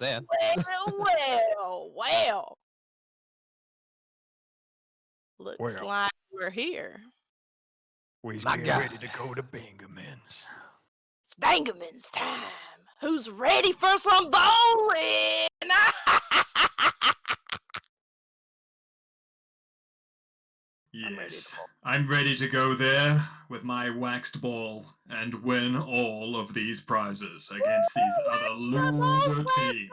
understand. Well. Looks Well. like we're here. We's My getting God. ready to go to Bengamans. It's Bengaman's time. Who's ready for some bowling? Yes, I'm ready to go there with my waxed ball and win all of these prizes against these other loser teams.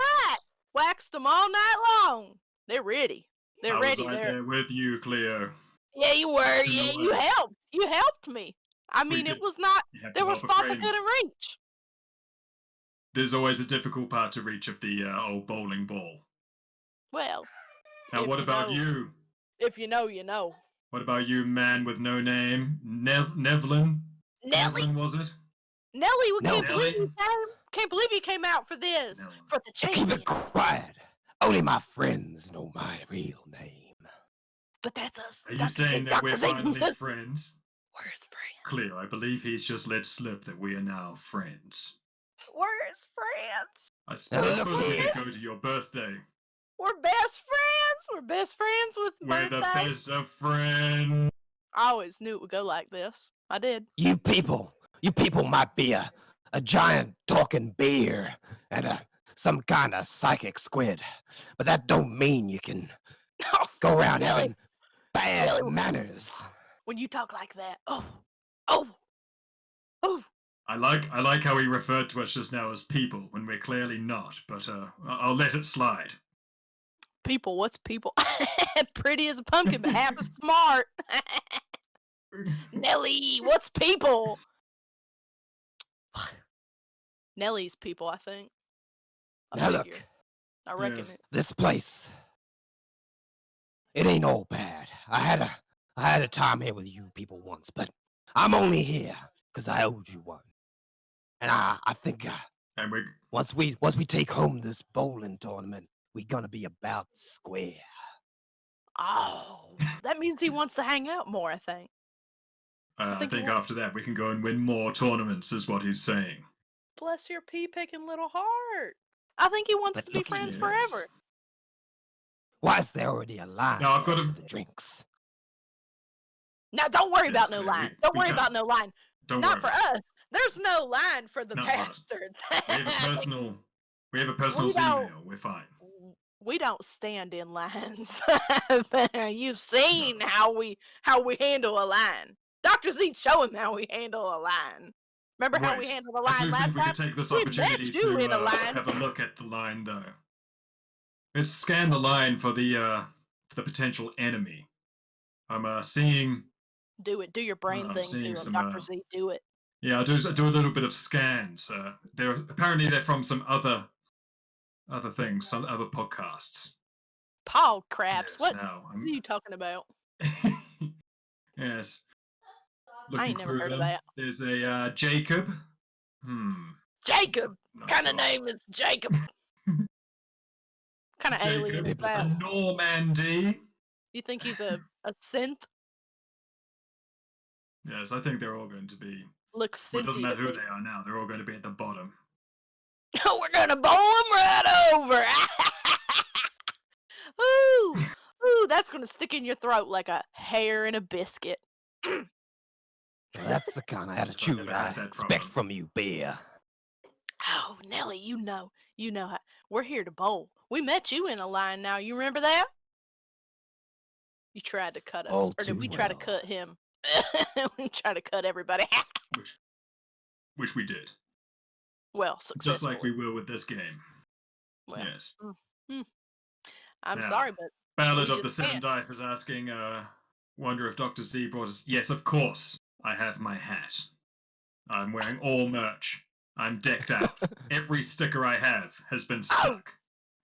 Waxed them all night long. They're ready. They're ready. I was right there with you, Cleo. Yeah, you were. Yeah, you helped. You helped me. I mean, it was not. There were spots I couldn't reach. There's always a difficult part to reach of the old bowling ball. Well. Now, what about you? If you know, you know. What about you, man with no name? Nevlin? Nelly? Nevlin, was it? Nelly, we can't believe you came out for this. Nelly. For the champion. Keep it quiet. Only my friends know my real name. But that's us. Are you saying that we're finally friends? Where's friends? Cleo, I believe he's just let slip that we are now friends. Where's friends? I suppose we could go to your birthday. We're best friends. We're best friends with We're birthday. the best of friends. I always knew it would go like this. I did. You people might be a giant talking bear and some kind of psychic squid, but that don't mean you can go around having bad manners. When you talk like that, oh. I like how he referred to us just now as people when we're clearly not, but I'll let it slide. People, what's people? Pretty as a pumpkin, but half as smart. Nelly, what's people? Nelly's people, I think. Now look, I reckon it. this place, it ain't all bad. I had a time here with you people once, but I'm only here because I owed you one. And I think once we take home this bowling tournament, we're gonna be about square. Oh, that means he wants to hang out more, I think. I think after that we can go and win more tournaments, is what he's saying. Bless your pea-picking little heart. I think he wants to be friends forever. Why is there already a line? Now I've got the drinks. Now don't worry about no line. Don't worry about no line. Not for us. There's no line for the bastards. We have a personal email. We're fine. We don't stand in lines. You've seen how we handle a line. Dr. Z, show him how we handle a line. Remember how we handled the line last time? We could take this opportunity to have a look at the line, though. Let's scan the line for the potential enemy. I'm seeing. Do it. Do your brain thing too, Dr. Z. Do it. Yeah, I do a little bit of scans. They're from some other things, some other podcasts. Paul craps. Yes, what are you talking about? Yes. I ain't never heard of that. There's a Jacob. Jacob. What kind of name is Jacob? Kind of alien is that? Normandy. You think he's a synth? Yes, I think they're all going to be. Looks synthy. It doesn't matter who they are now. They're all going to be at the bottom. Oh, we're gonna bowl them right over. Ooh, that's gonna stick in your throat like a hair in a biscuit. That's the kind of attitude I expect from you, bear. Oh, Nelly, you know how we're here to bowl. We met you in a line now. You remember that? You tried to cut us, or did we try to cut him? We tried to cut everybody. Which we did. Well, successfully. Just like we will with this game. Well, yes. I'm sorry, but Ballad of the Seven Dice is asking, wonder if Dr. Z brought us. Yes, of course. I have my hat. I'm wearing all merch. I'm decked out. Every sticker I have has been stuck.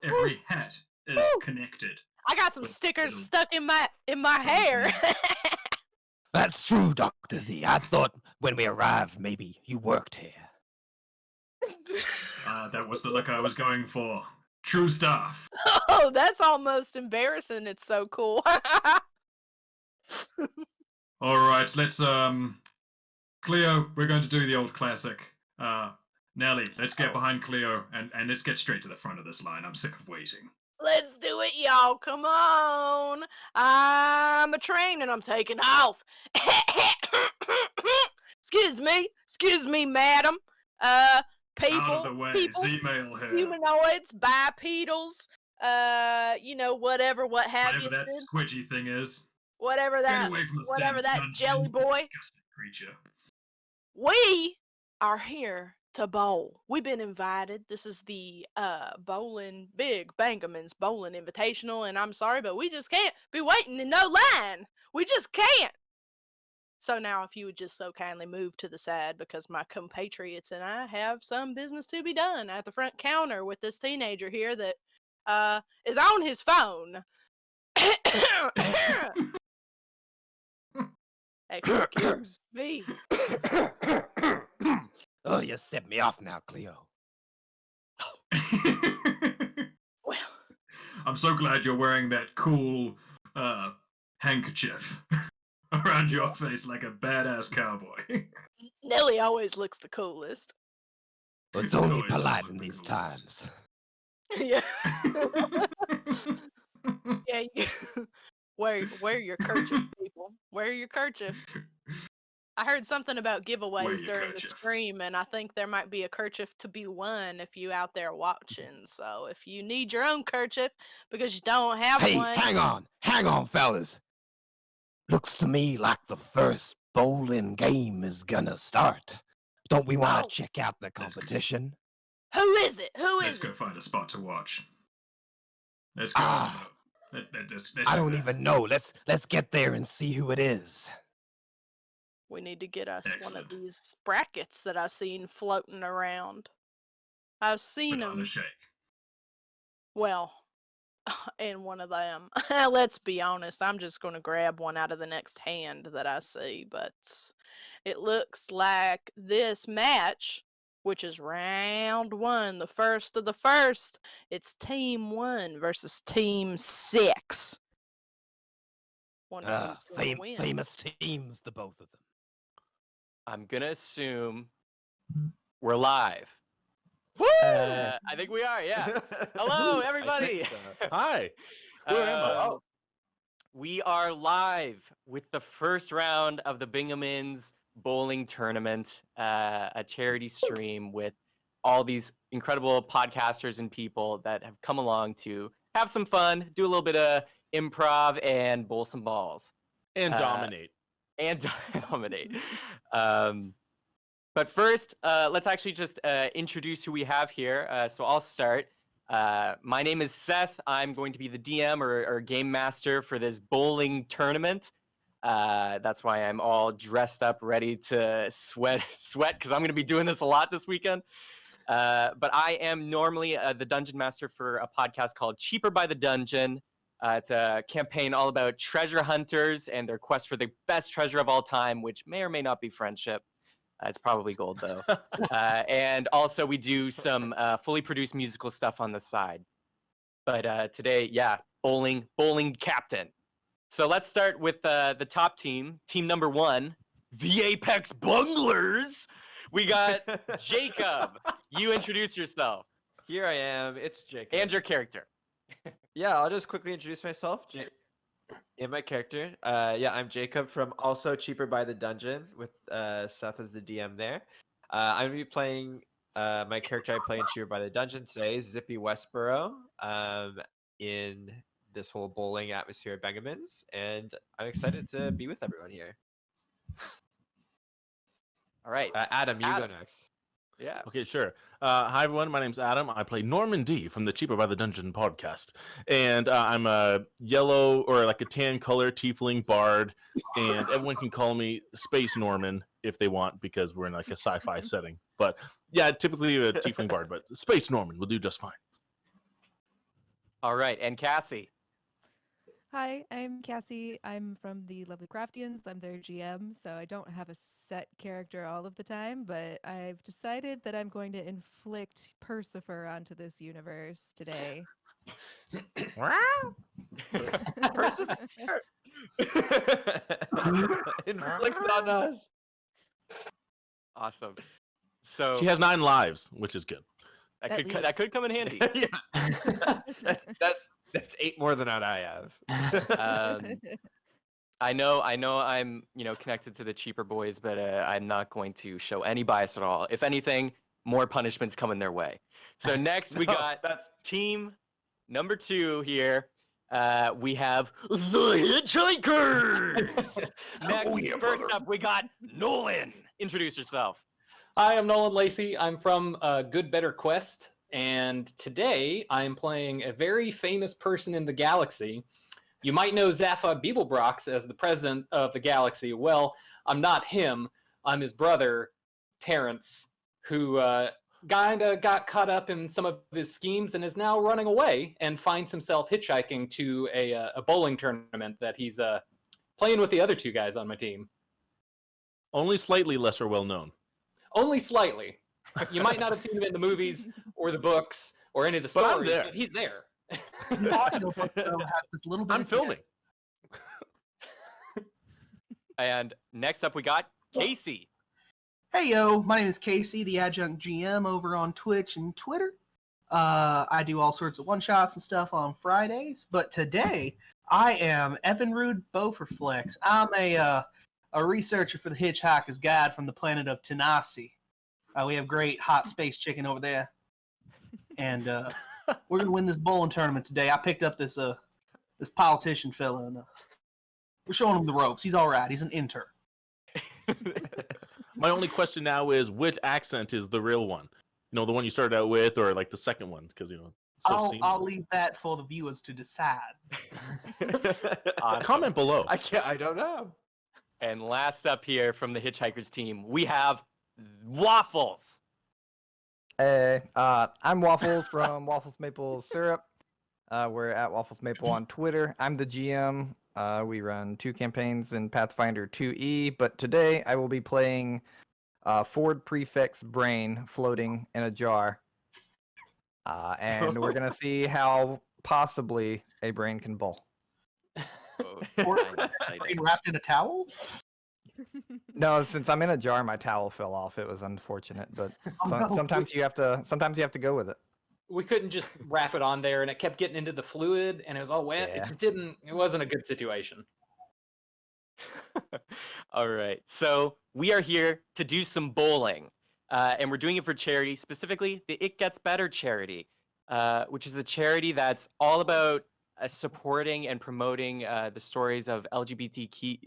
Every hat is connected. I got some stickers stuck in my hair. That's true, Dr. Z. I thought when we arrived, maybe you worked here. That was the look I was going for. True stuff. Oh, that's almost embarrassing. It's so cool. All right, let's Cleo, we're going to do the old classic. Nelly, let's get behind Cleo and let's get straight to the front of this line. I'm sick of waiting. Let's do it, y'all. Come on. I'm a train and I'm taking off. Excuse me, madam. People, Out of the way, Z-mail here. humanoids, bipedals, what have Whatever you. that Sid. squidgy thing is. Whatever Get that, away from us, whatever damn that dungeon, jelly boy. disgusting creature. We are here to bowl. We've been invited. This is the big Bengamans bowling invitational, and I'm sorry, but we just can't be waiting in no line. We just can't. So now, if you would just so kindly move to the side, because my compatriots and I have some business to be done at the front counter with this teenager here that is on his phone. Excuse me. Oh, you set me off now, Cleo. Well, I'm so glad you're wearing that cool handkerchief around your face like a badass cowboy. Nelly always looks the coolest. Well, it's only Oh, it does polite look in the these coolest. times. Yeah. Yeah. Wear your kerchief, people. Wear your kerchief. I heard something about giveaways your during the kerchief. stream, and I think there might be a kerchief to be won if you out there watching. So if you need your own kerchief because you don't have Hey, one, hang on, fellas. Looks to me like the first bowling game is gonna start. Don't we want to Oh. check out the competition? who is it? Who Let's is go it? find a spot to watch. Let's go. Let's I do don't that. even know. Let's get there and see who it is. We need to get us one Excellent. of these brackets that I've seen floating around. I've seen Put on a them. shake. Well, in one of them. Let's be honest, I'm just going to grab one out of the next hand that I see, but it looks like this match, which is round 1, the first of the first, it's Team 1 versus Team 6. Wonder who's going to win. Famous teams, the both of them. I'm gonna assume we're live. Woo! I think we are. Yeah. Hello, everybody. Hi. Who am I? Oh. We are live with the first round of the Bengamans bowling tournament, a charity stream with all these incredible podcasters and people that have come along to have some fun, do a little bit of improv, and bowl some balls. And dominate. And dominate. But first, let's actually just introduce who we have here. So I'll start. My name is Seth. I'm going to be the DM or game master for this bowling tournament. That's why I'm all dressed up, ready to sweat, because I'm going to be doing this a lot this weekend. But I am normally the dungeon master for a podcast called Cheaper by the Dungeon. It's a campaign all about treasure hunters and their quest for the best treasure of all time, which may or may not be friendship. It's probably gold, though. And also, we do some fully produced musical stuff on the side. But today, yeah, bowling captain. So let's start with the top team. Team number 1, the Apex Bunglers. We got Jacob. You introduce yourself. Here I am. It's Jacob. And your character. Yeah, I'll just quickly introduce myself. And my character. I'm Jacob from also Cheaper by the Dungeon with Seth as the DM there. I'm going to be playing my character I play in Cheaper by the Dungeon today, Zippy Westboro, in this whole bowling atmosphere at Bengamans. And I'm excited to be with everyone here. All right. Adam, you go next. Yeah. Okay, sure. Hi, everyone. My name's Adam. I play Norman D from the Cheaper by the Dungeon podcast. And I'm a yellow or like a tan color tiefling bard. And everyone can call me Space Norman if they want, because we're in like a sci-fi setting. But yeah, typically a tiefling bard, but Space Norman will do just fine. All right. And Cassie. Hi, I'm Cassie. I'm from the Lovely Craftians. I'm their GM, so I don't have a set character all of the time, but I've decided that I'm going to inflict Percifer onto this universe today. Percifer! Inflict on us. Awesome. So She has 9 lives, which is good. that At that least. could come in handy. Yeah. that's 8 more than what I have. I know I'm, connected to the cheaper boys, but I'm not going to show any bias at all. If anything, more punishments coming their way. So next we No, got that's team number 2 here. We have the Hitchhikers. Next, first up, we got Nolan. Introduce yourself. Hi, I'm Nolan Lacey. I'm from Good Better Quest, and today I'm playing a very famous person in the galaxy. You might know Zapha Beeblebrox as the president of the galaxy. Well, I'm not him. I'm his brother, Terrence, who kind of got caught up in some of his schemes and is now running away and finds himself hitchhiking to a bowling tournament that he's playing with the other 2 guys on my team. Only slightly lesser well known. Only slightly. You might not have seen him in the movies or the books or any of the But I'm stories, there. but he's there. The audiobook though has this little bit. I'm of filming. And next up, we got Casey. Hey yo, my name is Casey, the adjunct GM over on Twitch and Twitter. I do all sorts of one-shots and stuff on Fridays, but today I am Evanrude Beauforflex. I'm a researcher for the Hitchhiker's Guide from the planet of Tanasi. We have great hot space chicken over there, and we're gonna win this bowling tournament today. I picked up this politician fella, and we're showing him the ropes. He's all right. He's an intern. My only question now is which accent is the real one? The one you started out with, or like the second one? Because it's so I'll seamless. leave that for the viewers to decide. Awesome. Comment below. I don't know. And last up here from the Hitchhikers team, we have Waffles. Hey, I'm Waffles from Waffles Maple Syrup. We're at Waffles Maple on Twitter. I'm the GM. We run 2 campaigns in Pathfinder 2E, but today I will be playing Ford Prefix Brain floating in a jar. And we're going to see how possibly a brain can bowl. Brain wrapped in a towel? No, since I'm in a jar, my towel fell off. It was unfortunate, but sometimes you have to go with it. We couldn't just wrap it on there, and it kept getting into the fluid, and it was all wet. Yeah. It wasn't a good situation. All right. So we are here to do some bowling, and we're doing it for charity, specifically the It Gets Better charity, which is a charity that's all about supporting and promoting the stories of LGBTQ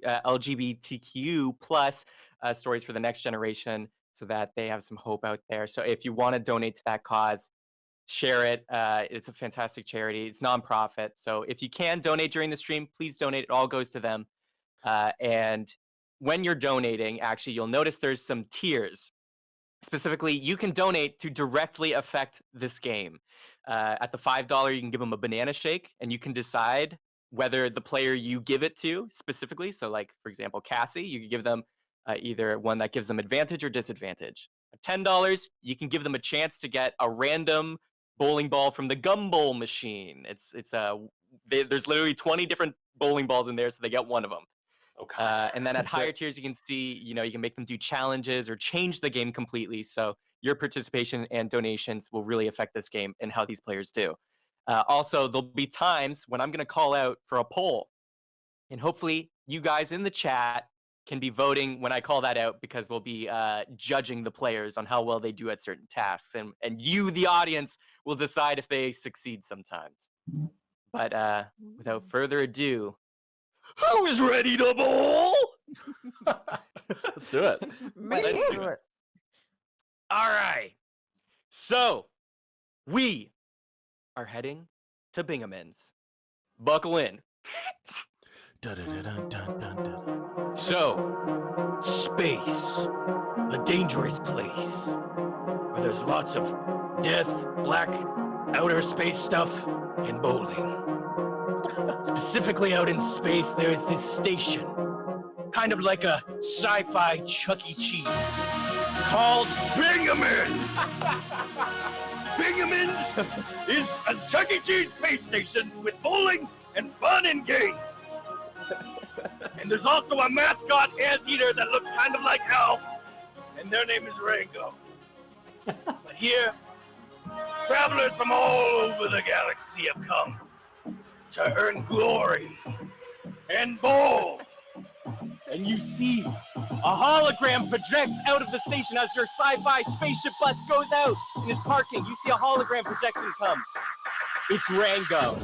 plus stories for the next generation, so that they have some hope out there. So if you want to donate to that cause, share it. It's a fantastic charity. It's nonprofit. So if you can donate during the stream, please donate. It all goes to them. And when you're donating, actually, you'll notice there's some tiers. Specifically, you can donate to directly affect this game. At the $5, you can give them a banana shake, and you can decide whether the player you give it to specifically. So like, for example, Cassie, you could give them either one that gives them advantage or disadvantage. At $10, you can give them a chance to get a random bowling ball from the gumball machine. There's literally 20 different bowling balls in there, so they get one of them. Okay. And then at higher tiers, you can see, you can make them do challenges or change the game completely. So your participation and donations will really affect this game and how these players do. Also, there'll be times when I'm going to call out for a poll. And hopefully you guys in the chat can be voting when I call that out, because we'll be judging the players on how well they do at certain tasks. And you, the audience, will decide if they succeed sometimes. But without further ado, who's ready to bowl? Let's do it. Let's do it. All right. So we are heading to Bengamans. Buckle in. So, space, a dangerous place where there's lots of death, black, outer space stuff, and bowling. Specifically out in space, there's this station, kind of like a sci-fi Chuck E. Cheese, called Bengamans. Bengamans is a Chuck E. Cheese space station with bowling and fun and games. And there's also a mascot anteater that looks kind of like Elf, and their name is Rango. But here, travelers from all over the galaxy have come to earn glory and bowl. And you see a hologram projects out of the station as your sci-fi spaceship bus goes out and is parking. You see a hologram projection come. It's Rango.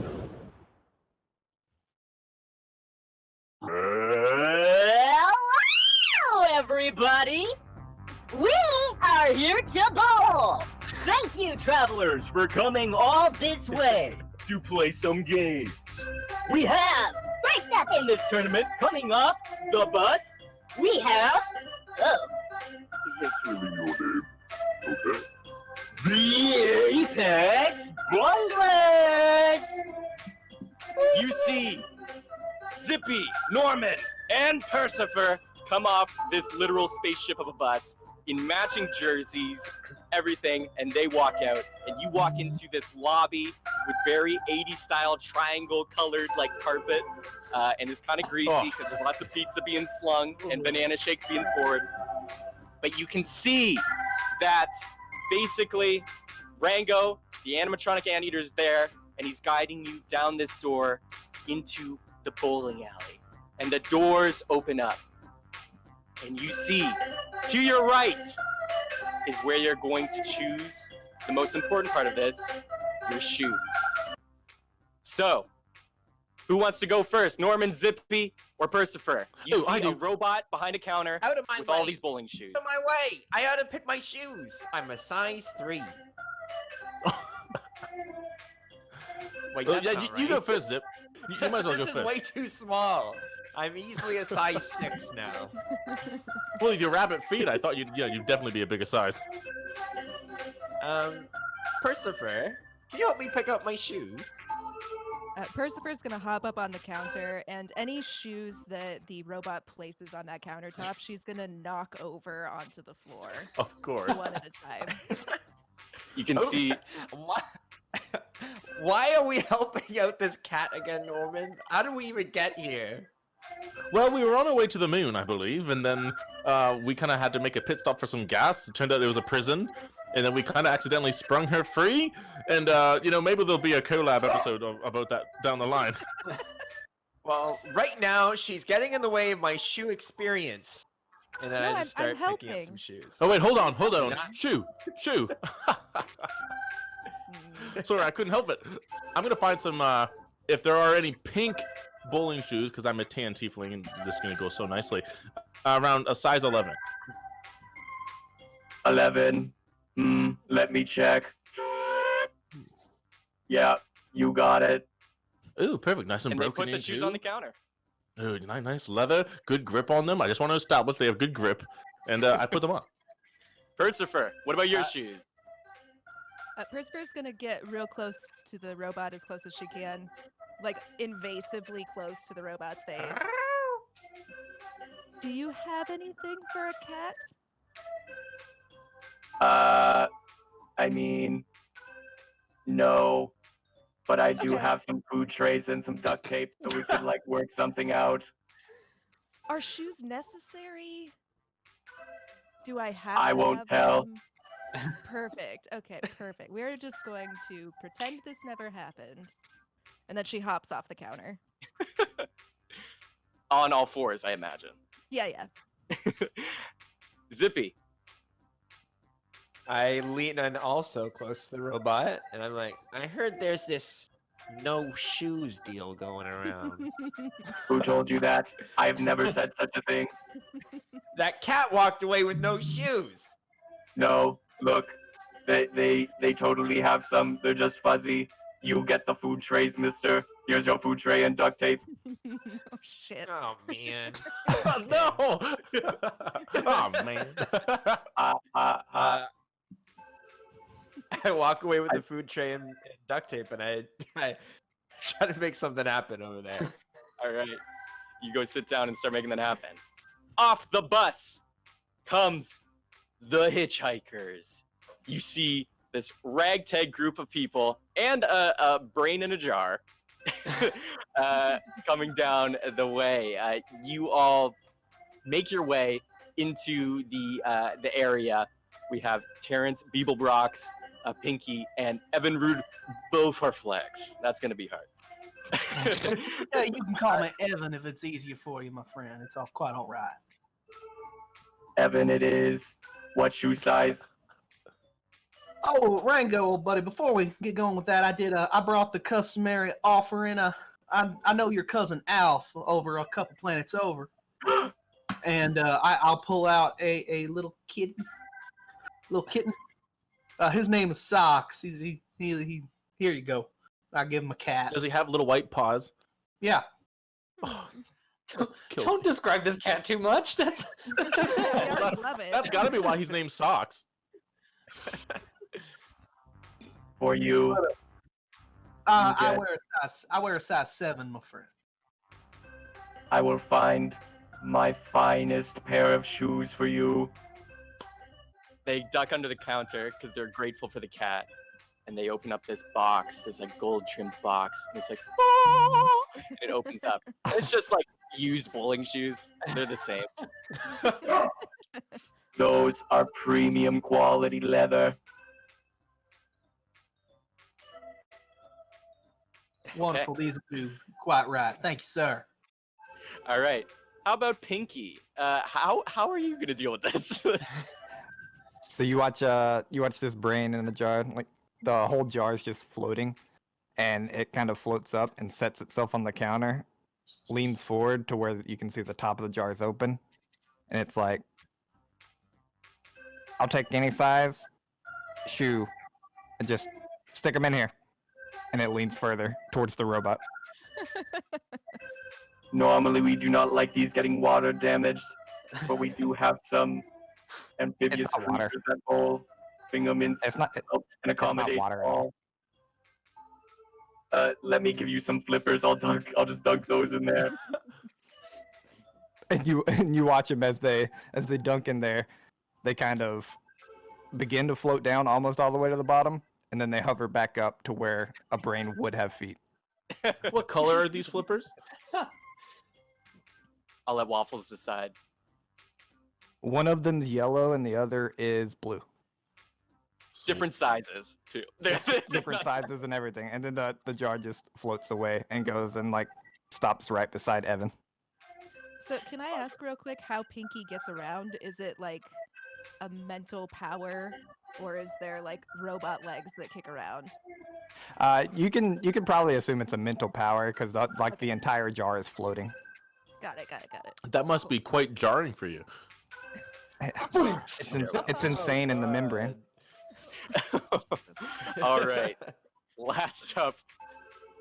Hello, everybody. We are here to bowl. Thank you, travelers, for coming all this way to play some games. We have, first up in this tournament, coming off the bus, we have, is this really your name? Okay. The Apex Bunglers! You see Zippy, Norman, and Percifer come off this literal spaceship of a bus in matching jerseys, everything, and they walk out. And you walk into this lobby with very 80s style triangle colored like carpet, and it's kind of greasy because there's lots of pizza being slung and banana shakes being poured. But you can see that basically Rango, the animatronic anteater, is there, and he's guiding you down this door into the bowling alley. And the doors open up. And you see, to your right is where you're going to choose the most important part of this, your shoes. So, who wants to go first? Norman, Zippy, or Percifer? You see a robot behind a counter with all these bowling shoes. Out of my way! I ought to pick my shoes. I'm a size 3. Wait, you go first, Zip. You might as well go This first. is way too small. I'm easily a size 6 now. Well, with your rabbit feet, I thought you'd definitely be a bigger size. Percifer, can you help me pick up my shoes? Percifer's gonna hop up on the counter, and any shoes that the robot places on that countertop, she's gonna knock over onto the floor. Of course. One at a time. You can see. Why are we helping out this cat again, Norman? How did we even get here? Well, we were on our way to the moon, I believe, and then we kind of had to make a pit stop for some gas. It turned out it was a prison, and then we kind of accidentally sprung her free. And maybe there'll be a collab episode about that down the line. Well, right now she's getting in the way of my shoe experience, and then I just start picking up some shoes. Oh wait, hold on. Shoe. Sorry, I couldn't help it. I'm gonna find some. If there are any pink bowling shoes, because I'm a tan tiefling, and this is gonna go so nicely. Around a size 11. 11. Let me check. Yeah, you got it. Ooh, perfect. Nice and broken. They put the shoes on the counter. Ooh, nice leather. Good grip on them. I just want to establish they have good grip, and I put them on. Percifer, what about your shoes? Percifer's gonna get real close to the robot, as close as she can, like invasively close to the robot's face. Do you have anything for a cat? I mean, no, but I do have some food trays and some duct tape, so we could work something out. Are shoes necessary? Do I have? I won't tell. Them? Perfect. Okay, perfect. We're just going to pretend this never happened. And then she hops off the counter. On all fours, I imagine. Yeah. Zippy. I lean in also close to the robot, and I'm like, I heard there's this no shoes deal going around. Who told you that? I've never said such a thing. That cat walked away with no shoes. No, look, they totally have some. They're just fuzzy. You get the food trays, mister. Here's your food tray and duct tape. Oh, shit. Oh, man. Oh, no! Oh, man. I walk away with the food tray and duct tape, and I try to make something happen over there. All right. You go sit down and start making that happen. Off the bus comes the Hitchhikers. You see this ragtag group of people and a brain in a jar coming down the way. You all make your way into the area we have Terrence Beeblebrox, Pinky, and Evan Rude Beauforflex. That's going to be hard. Yeah, you can call me Evan if it's easier for you, my friend. It's all quite all right. Evan, it is. What shoe size? Oh, Rango, old buddy. Before we get going with that, I brought the customary offering. I know your cousin Alf over a couple planets over, and I'll pull out a little kitten. His name is Socks. He. Here you go. I give him a cat. Does he have little white paws? Yeah. Don't describe this cat too much. That's so I sad. already love it. That's got to be why he's named Socks. For you. I wear a size 7, my friend. I will find my finest pair of shoes for you. They duck under the counter because they're grateful for the cat. And they open up this box, this like gold trimmed box. And it's like, oh! And it opens up. It's just like used bowling shoes. They're the same. Those are premium quality leather. Wonderful. These are quite right. Thank you, sir. All right. How about Pinky? How are you gonna deal with this? So you watch this brain in the jar, like the whole jar is just floating, and it kind of floats up and sets itself on the counter, leans forward to where you can see the top of the jar is open, and it's like, I'll take any size shoe and just stick them in here, and it leans further towards the robot. Normally, we do not like these getting water damaged, but we do have some amphibious It's not water. creatures that bowl. Bengamans It's not. helps and accommodates water at all. Let me give you some flippers. I'll just dunk those in there. And you watch them as they dunk in there. They kind of begin to float down almost all the way to the bottom, and then they hover back up to where a brain would have feet. What color are these flippers? I'll let Waffles decide. One of them's yellow and the other is blue. Different sizes too. Different sizes and everything. And then the jar just floats away and goes and like stops right beside Evan. So can I ask real quick how Pinky gets around? Is it like a mental power, or is there like robot legs that kick around? You can probably assume it's a mental power because like the entire jar is floating. Got it. That must be quite jarring for you. It's insane in the membrane. All right. Last up,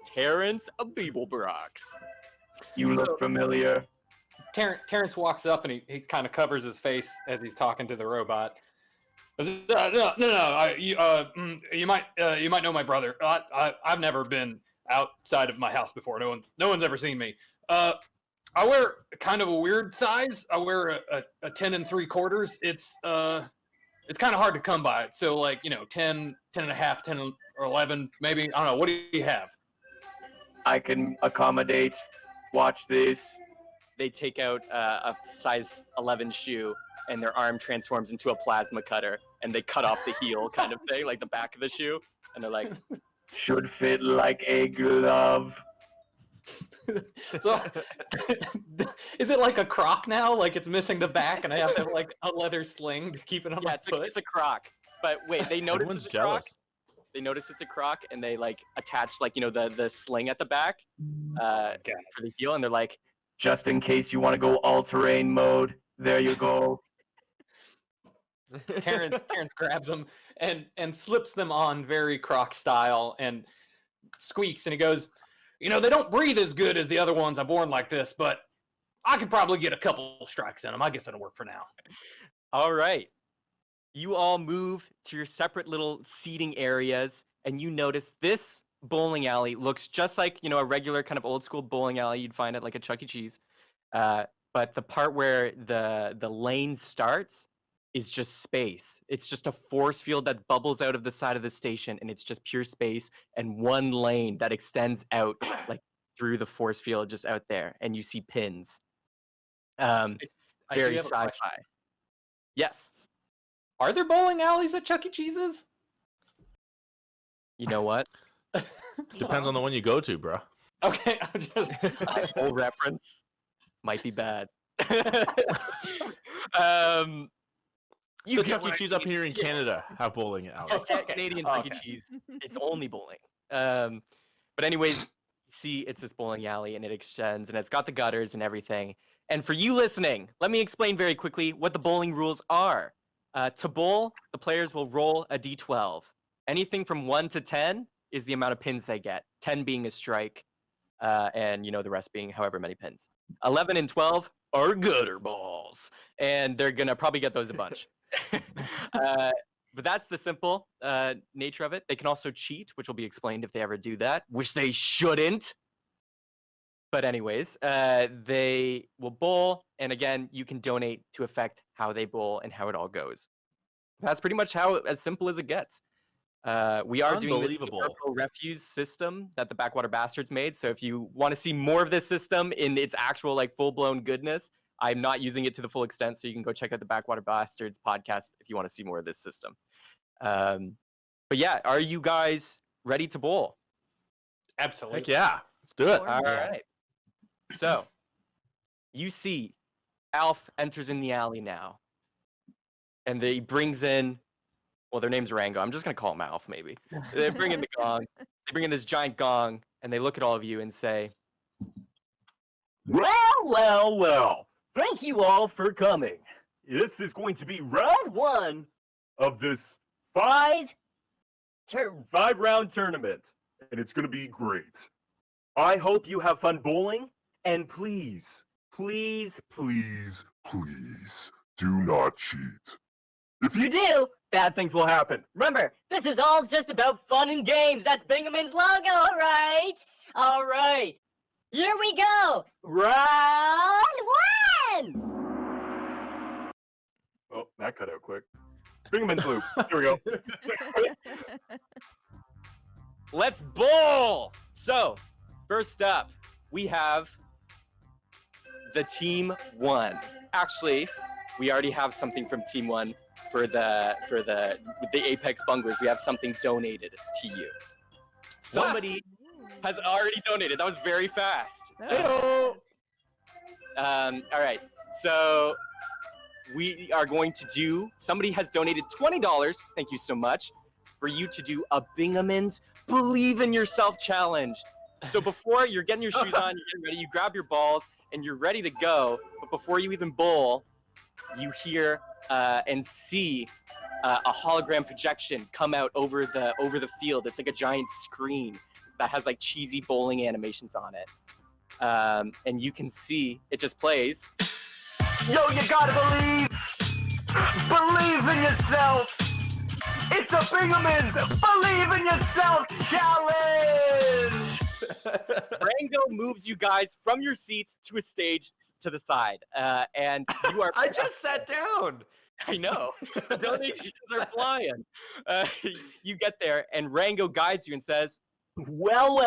Terrence Beeblebrox. You look familiar. Terrence walks up and he kind of covers his face as he's talking to the robot. No. You might know my brother. I've never been outside of my house before. No one's ever seen me. I wear kind of a weird size. I wear a 10 3/4. It's kind of hard to come by. So like 10, 10 and a half, 10 or 11, maybe. I don't know. What do you have? I can accommodate. Watch this. They take out a size 11 shoe, and their arm transforms into a plasma cutter, and they cut off the heel kind of thing, like the back of the shoe, and they're like, should fit like a glove. So, is it like a croc now? Like it's missing the back, and I have to have like a leather sling to keep it on my foot? It's a croc. But wait, they notice Everyone's it's a croc. jealous. They notice it's a croc, and they like attach like the sling at the back for the heel, and they're like, just in case you want to go all-terrain mode, there you go. Terrence grabs them and slips them on very croc style and squeaks, and he goes, they don't breathe as good as the other ones I've worn like this, but I could probably get a couple strikes in them. I guess it'll work for now. All right. You all move to your separate little seating areas, and you notice this bowling alley looks just like, a regular kind of old school bowling alley you'd find at like a Chuck E. Cheese. But the part where the lane starts is just space. It's just a force field that bubbles out of the side of the station, and it's just pure space and one lane that extends out like through the force field just out there, and you see pins. Very sci-fi. Yes. Are there bowling alleys at Chuck E. Cheese's? You know what? Depends on the one you go to, bro. Okay, I'm just A whole reference might be bad. You The get Chuck E. what I Cheese up mean. here in Yeah. Canada have bowling alleys. Okay, Canadian Chuck E. Cheese. It's only bowling. But anyways, you see, it's this bowling alley, and it extends, and it's got the gutters and everything. And for you listening, let me explain very quickly what the bowling rules are. To bowl, the players will roll a d12. Anything from 1 to 10 is the amount of pins they get. 10 being a strike, and the rest being however many pins. 11 and 12 are gutter balls, and they're gonna probably get those a bunch. But that's the simple nature of it. They can also cheat, which will be explained if they ever do that, which they shouldn't. But anyways, they will bowl, and again, you can donate to affect how they bowl and how it all goes. That's pretty much as simple as it gets. We are doing the Orbital refuse system that the Backwater Bastards made. So if you want to see more of this system in its actual full-blown goodness, I'm not using it to the full extent. So you can go check out the Backwater Bastards podcast if you want to see more of this system. But yeah, are you guys ready to bowl? Absolutely. Heck yeah, let's do it. All right. So you see Alf enters in the alley now. And he brings in, well, their name's Rango. I'm just going to call him Alf, maybe. They bring in the gong. They bring in this giant gong, and they look at all of you and say, Well. Thank you all for coming. This is going to be round 1 of this 5-round tournament, and it's going to be great. I hope you have fun bowling, and please, do not cheat. If you do, bad things will happen. Remember, this is all just about fun and games. That's Bengaman's logo, all right. Here we go. Round 1. Oh, that cut out quick. Bengaman's loop. Here we go. let's bowl. So, first up, we have the Team 1. Actually, we already have something from Team 1 for the Apex Bunglers. We have something donated to you. Somebody has already donated. That was very fast. Oh. All right. So we are going to do, somebody has donated $20. Thank you so much, for you to do a Bengamans Believe in Yourself challenge. So before you're getting your shoes on, you're getting ready, you grab your balls and you're ready to go. But before you even bowl, you hear and see a hologram projection come out over the field. It's like a giant screen that has cheesy bowling animations on it. And you can see it just plays. Yo, you gotta believe in yourself. It's a Bengamans Believe in Yourself challenge. Rango moves you guys from your seats to a stage to the side, and you are. I just sat down. I know. Donations are flying. You get there, and Rango guides you and says, Well,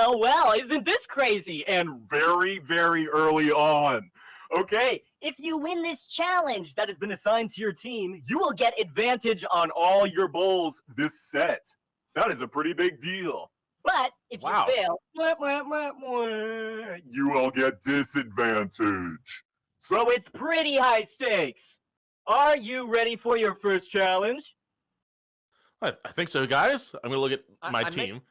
isn't this crazy? And very, very early on. Okay, if you win this challenge that has been assigned to your team, you will get advantage on all your bowls this set. That is a pretty big deal. But if you fail, you will get disadvantage. So it's pretty high stakes. Are you ready for your first challenge? I think so, guys. I'm gonna look at my team.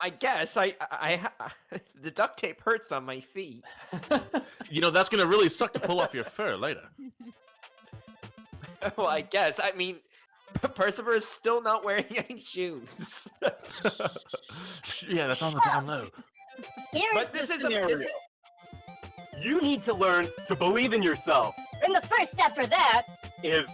I guess the duct tape hurts on my feet. That's gonna really suck to pull off your fur later. Well, I guess. I mean, Percival is still not wearing any shoes. Yeah, that's on the down low. But this is you need to learn to believe in yourself. And the first step for that is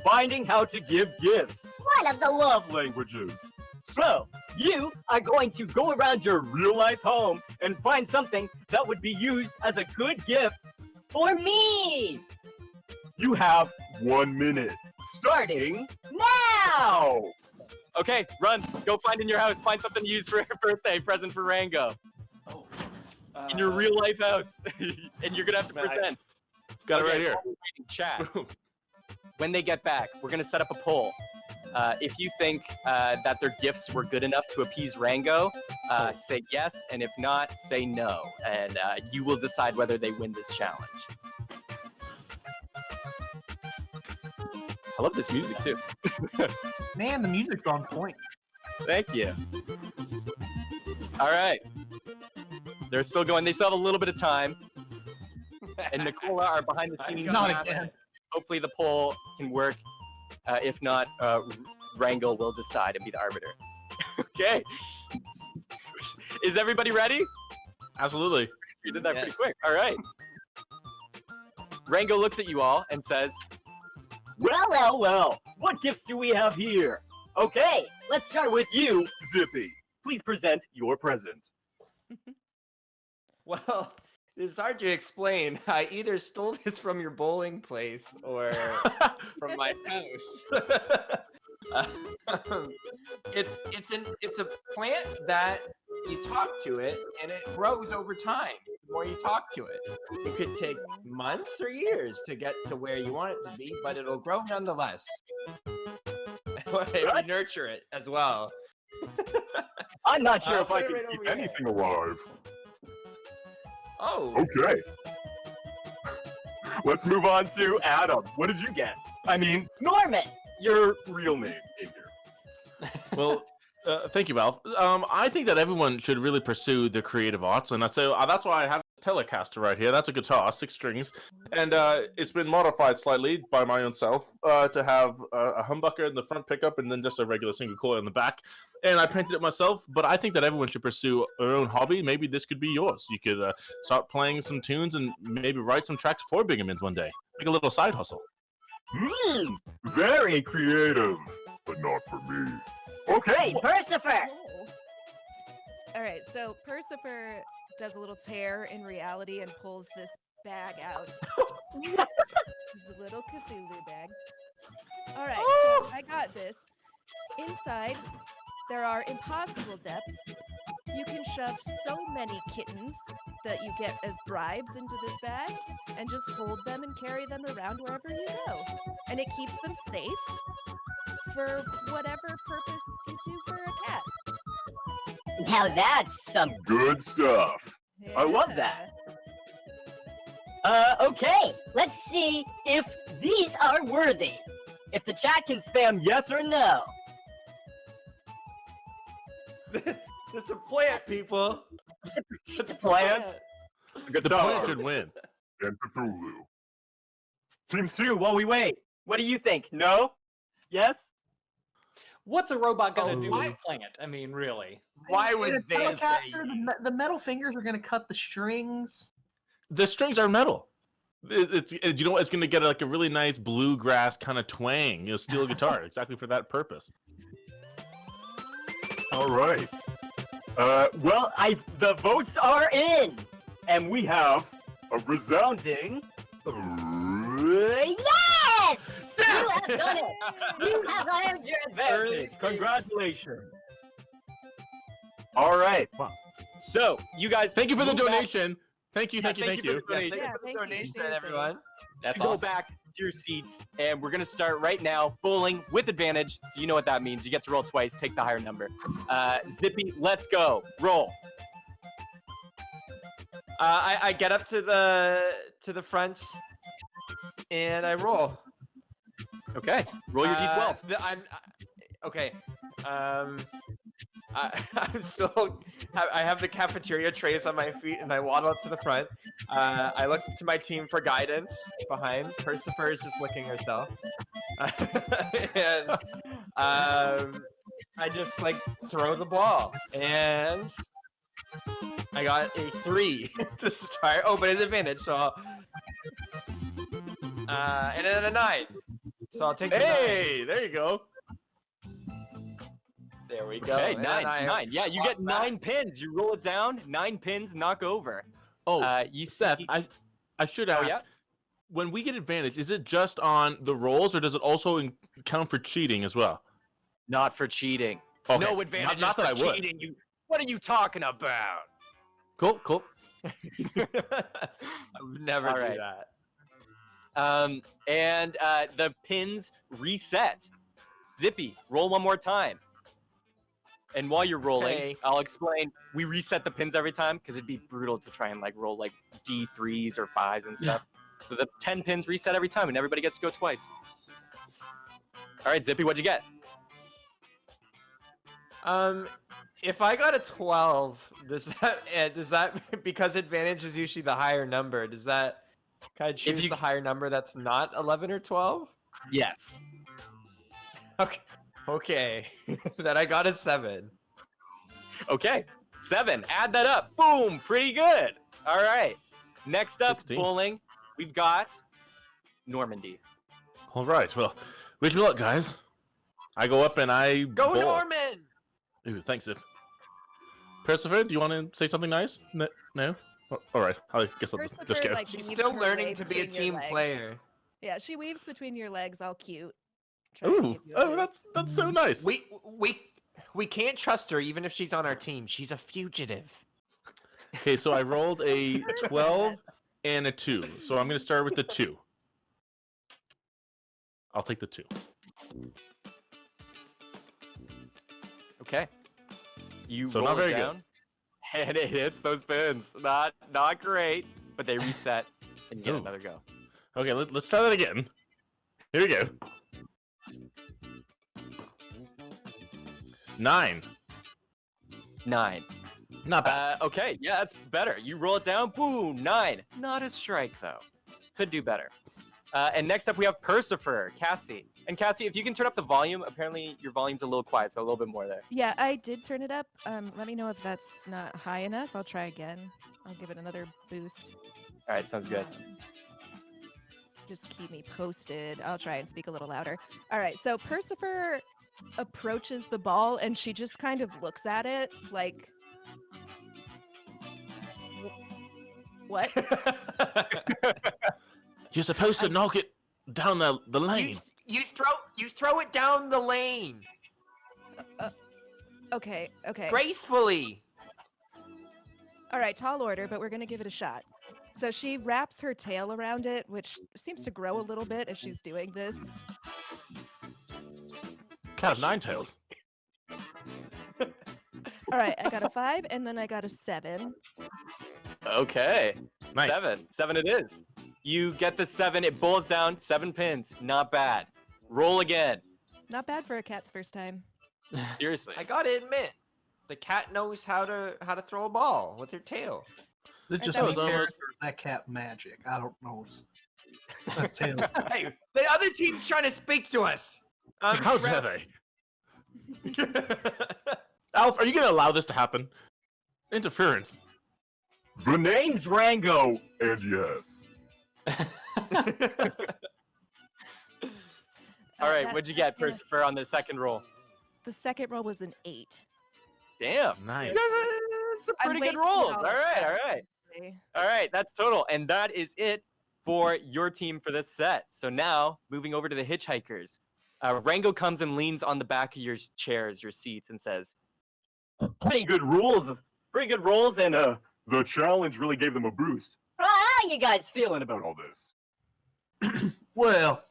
finding how to give gifts. One of the love languages. So, you are going to go around your real-life home and find something that would be used as a good gift for me. You have 1 minute, starting now. okay, run. Go find in your house. Find something to use for a birthday present for Rango. In your real-life house. And you're going to have to present. Got it right here. Chat. when they get back, we're going to set up a poll. If you think that their gifts were good enough to appease Rango, say yes, and if not, say no. And you will decide whether they win this challenge. I love this music, too. Man, the music's on point. Thank you. All right. They're still going. They still have a little bit of time. And Nicola are behind the scenes. Not again. Hopefully the poll can work. If not, Rango will decide and be the arbiter. Okay. Is everybody ready? Absolutely. You did that pretty quick. All right. Rango looks at you all and says, Well. What gifts do we have here? Okay, let's start with you, Zippy. Please present your present. Well, it's hard to explain. I either stole this from your bowling place or from my house. It's a plant that you talk to it and it grows over time. The more you talk to it, it could take months or years to get to where you want it to be, but it'll grow nonetheless. If you nurture it as well. I'm not sure if I put can it right keep over here. anything alive. Oh. Okay. Let's move on to Adam. What did you get? I mean, Norman. Your real name in here. Well, thank you, Valve. I think that everyone should really pursue the creative arts, and that's why I have a Telecaster right here. That's a guitar, 6 strings, and it's been modified slightly by my own self to have a humbucker in the front pickup and then just a regular single coil in the back. And I painted it myself, but I think that everyone should pursue their own hobby. Maybe this could be yours. You could start playing some tunes and maybe write some tracks for Bengamans one day. Make a little side hustle. Very creative, but not for me. Okay, Percifer. All right, so Percifer does a little tear in reality and pulls this bag out. It's a little Cthulhu bag. All right, so I got this. Inside, there are impossible depths. You can shove so many kittens that you get as bribes into this bag and just hold them and carry them around wherever you go. And it keeps them safe for whatever purpose you do for a cat. Now that's some good stuff. I love that. Okay, let's see if these are worthy. If the chat can spam yes or no. It's a plant, people. It's a plant. The plant should win. And Cthulhu. Team 2, while we wait. What do you think? No? Yes? What's a robot gonna do with a plant? I mean, really. Why would The they say Telecaster, the metal fingers are going to cut the strings. The strings are metal. It's you know what? It's going to get like a really nice bluegrass kind of twang. Steel guitar, exactly for that purpose. All right. Well, the votes are in, and we have a resounding yes! You have done it. You have earned your advantage. Congratulations. All right. So, you guys, thank you for the move back. donation. Thank you. Thank you for the thank you, donation, seriously. everyone. That's go back to your seats, and we're gonna start right now. Bowling with advantage, so you know what that means. You get to roll twice. Take the higher number. Zippy, let's go. Roll. I get up to the front, and I roll. Okay. Roll your d12. Okay. I'm still. I have the cafeteria trays on my feet, and I waddle up to the front. I look to my team for guidance behind. Percifer is just licking herself, and I just like throw the ball, and I got a 3 to start. Oh, but it's advantage, so and then a 9. So I'll take. Hey, there you go. There we go. Okay, And 9. Yeah, you get 9 pins. You roll it down. 9 pins, knock over. Oh, you Seth, I should ask. yeah? When we get advantage, is it just on the rolls, or does it also count for cheating as well? Not for cheating. Okay. No advantage Not that for I would. cheating. What are you talking about? Cool. I would never All do right. And the pins reset. Zippy, roll one more time. And while you're rolling, Okay. I'll explain. We reset the pins every time because it'd be brutal to try and like roll like D3s or 5s and stuff. So the 10 pins reset every time, and everybody gets to go twice. All right, Zippy, what'd you get? If I got a 12, does that because advantage is usually the higher number? Does that kind of choose the higher number that's not 11 or 12? Yes. Okay. Then I got a 7. Okay, 7. Add that up. Boom, pretty good. All right. Next up, 16. bowling, we've got Normandy. All right. Well, wish me luck, guys. I go up and I Go bowl. Norman! Ooh, thanks, Zip. Persephone, do you want to say something nice? No? All right. I guess I'll just Persephone, go. like, She's weaves still her learning way to be a between your team legs. player. Yeah, she weaves between your legs, all cute. trying to Ooh. give you a Oh, boost. that's so nice. We can't trust her even if she's on our team. She's a fugitive. Okay, so I rolled a 12 and a 2. So I'm going to start with the 2. I'll take the 2. Okay. You So roll not very it good. down, and it hits those pins. Not great, but they reset and you get Ooh. another go. Okay, let's try that again. Here we go. 9. 9. Not bad. Okay, yeah, that's better. You roll it down, boom, 9. Not a strike, though. Could do better. And next up, we have Persephone, Cassie. And Cassie, if you can turn up the volume, apparently your volume's a little quiet, so a little bit more there. Yeah, I did turn it up. Let me know if that's not high enough. I'll try again. I'll give it another boost. All right, sounds good. Just keep me posted. I'll try and speak a little louder. All right, so Persephone approaches the ball and she just kind of looks at it like, what? You're supposed to knock it down the lane. You throw it down the lane Okay. gracefully. All right, tall order, but we're going to give it a shot. So she wraps her tail around it, which seems to grow a little bit as she's doing this. Cat of 9 tails. All right, I got a 5 and then I got a 7. Okay. Nice. 7 it is. You get the 7, it bowls down, 7 pins. Not bad. Roll again. Not bad for a cat's first time. Seriously. I gotta admit, the cat knows how to throw a ball with her tail. It's just thought me, you Terrence, did. or is that cat magic? I don't know. It's a tail. Hey, the other team's trying to speak to us. How dare they? Alf, are you going to allow this to happen? Interference. The name's Rango, and yes. All right, that- what'd you get, yeah. Persephone, on the second roll? The second roll was an 8. Damn. Nice. That's some I'm pretty good wasting rolls. all All of right, that. all right. All right, that's total. And that is it for your team for this set. So now, moving over to the Hitchhikers. Rango comes and leans on the back of your chairs, your seats, and says, Pretty good rolls, and the challenge really gave them a boost. How you guys feeling About all this. Well,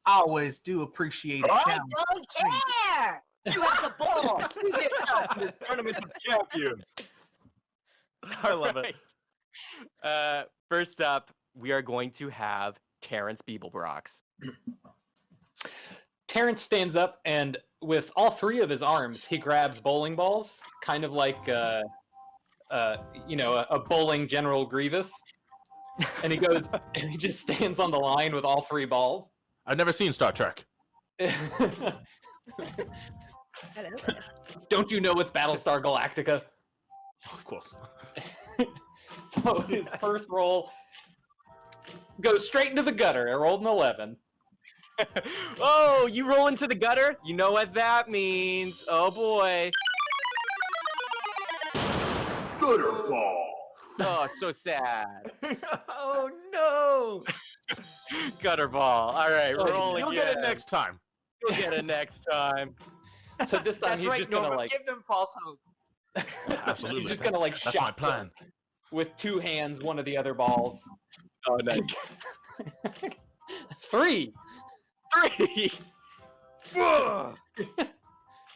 I always do appreciate a I challenge. don't care. You have the ball. You get yourself. This tournament of champions. I love it. First up, we are going to have Terrence Beeblebrox. Terrence stands up and with all 3 of his arms, he grabs bowling balls, kind of like a bowling General Grievous. And he goes and he just stands on the line with all 3 balls. I've never seen Star Trek. Don't you know it's Battlestar Galactica? Of course. So his first roll goes straight into the gutter. I rolled an 11. Oh, you roll into the gutter? You know what that means. Oh boy. Gutter ball. Oh, so sad. Oh no! Gutter ball. All right, Oh, roll you'll again. get it next time. You'll get it next time. So this time That's he's right, just Norman. gonna like Give them false hope. Absolutely. he's just gonna like That's my shot plan. with 2 hands one of the other balls. Oh, nice. 3.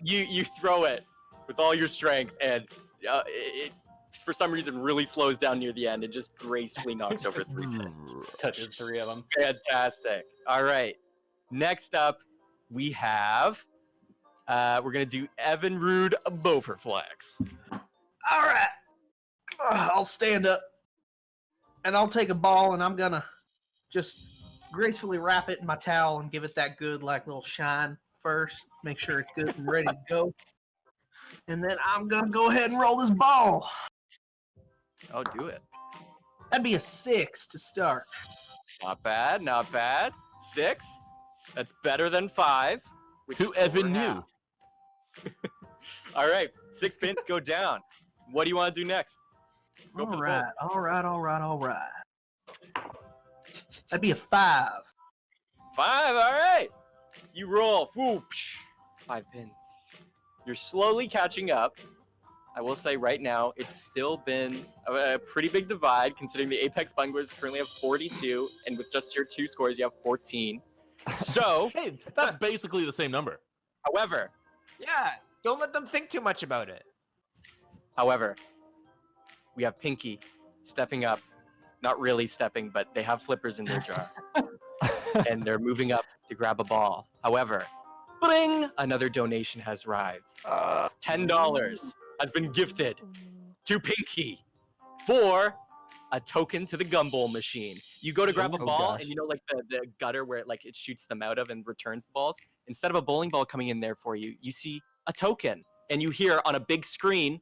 You throw it with all your strength, and it for some reason really slows down near the end and just gracefully knocks over 3 pins. Touches 3 of them. Fantastic. All right. Next up, we have we're gonna do Evinrude Bowflex. All right. I'll stand up and I'll take a ball and I'm gonna just gracefully wrap it in my towel and give it that good like little shine first. Make sure it's good and ready to go. And then I'm gonna go ahead and roll this ball. Oh, do it. That'd be a 6 to start. Not bad, not bad. 6. That's better than 5. Who Evan knew? All right, 6 pins go down. What do you want to do next? Go for the ball. All right. That'd be a 5. 5, all right. You roll. Whoosh, 5 pins. You're slowly catching up. I will say right now, it's still been a pretty big divide considering the Apex Bunglers currently have 42, and with just your 2 scores, you have 14. So, hey, that's basically the same number. However, Yeah, don't let them think too much about it. However, we have Pinky stepping up. Not really stepping, but they have flippers in their jar. And they're moving up to grab a ball. However, bling! Another donation has arrived. $10 has been gifted to Pinky for a token to the gumball machine. You go to grab a ball, and you know, like the gutter where it shoots them out of and returns the balls. Instead of a bowling ball coming in there for you, you see a token, and you hear on a big screen,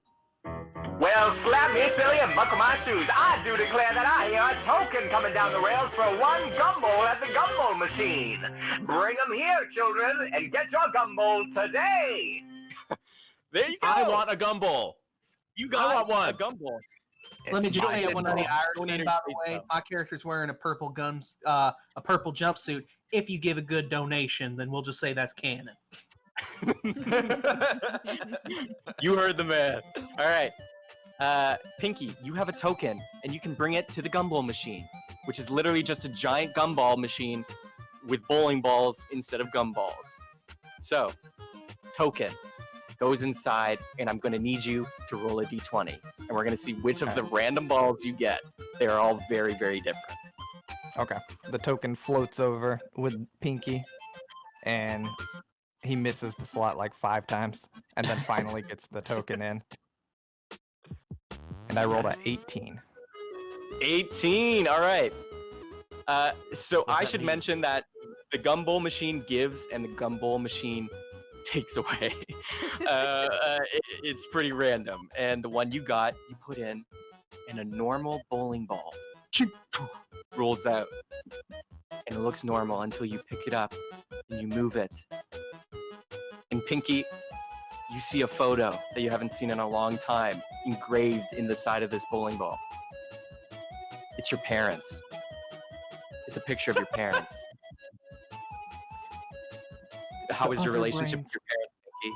"Well, slap me silly and buckle my shoes. I do declare that I hear a token coming down the rails for 1 gumball at the gumball machine. Bring 'em here, children, and get your gumball today." There you go. I want a gumball. I want one. A gumball. Let me just say that one on the of Irishman, by the way, my character's wearing a purple jumpsuit. If you give a good donation, then we'll just say that's canon. You heard the man. All right. Pinky, you have a token, and you can bring it to the gumball machine, which is literally just a giant gumball machine with bowling balls instead of gumballs. So, token goes inside, and I'm going to need you to roll a d20, and we're going to see which of the random balls you get. They're all very, very different. Okay. The token floats over with Pinky, and he misses the slot like 5 times, and then finally gets the token in. And I rolled a 18. 18. All right. So I should mention that the gumball machine gives and the gumball machine takes away. It's pretty random. And the one you got, you put in, and a normal bowling ball rolls out. And it looks normal until you pick it up and you move it. And Pinky, you see a photo that you haven't seen in a long time engraved in the side of this bowling ball. It's your parents. It's a picture of your parents. How is your relationship with your parents, Pinky?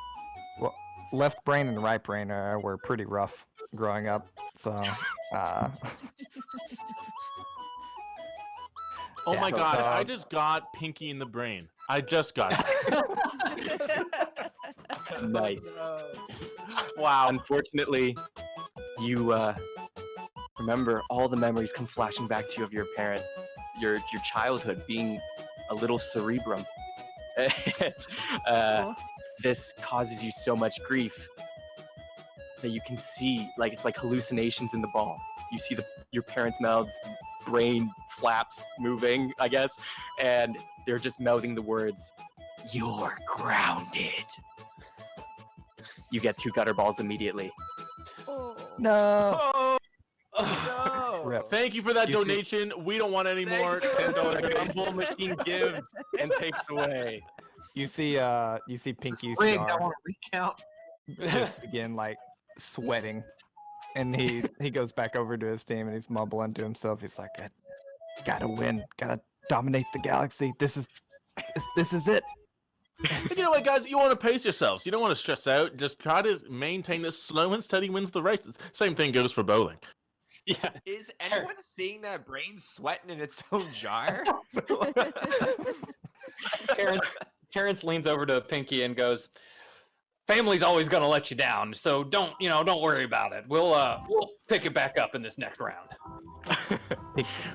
Well, left brain and right brain were pretty rough growing up, so. Oh my god, I just got Pinky in the brain. I just got it. Nice. Wow. Unfortunately, you remember all the memories come flashing back to you of your parent, your childhood being a little cerebrum. This causes you so much grief that you can see, it's like hallucinations in the ball. You see your parents' mouths, brain flaps moving, I guess, and they're just mouthing the words, "You're grounded." You get 2 gutter balls immediately. No. No. Thank you for that donation. We don't want any more. $10 The gumball machine gives and takes away. You see Pinky's Rigged, I jar want to recount. just begin sweating, and he goes back over to his team and he's mumbling to himself. He's like, "I gotta win, gotta dominate the galaxy. This is it." And you know what, guys? You want to pace yourselves. You don't want to stress out. Just try to maintain this slow and steady wins the race. Same thing goes for bowling. Yeah. Is anyone seeing that brain sweating in its own jar? Terrence leans over to Pinky and goes, "Family's always gonna let you down, so don't worry about it. We'll pick it back up in this next round."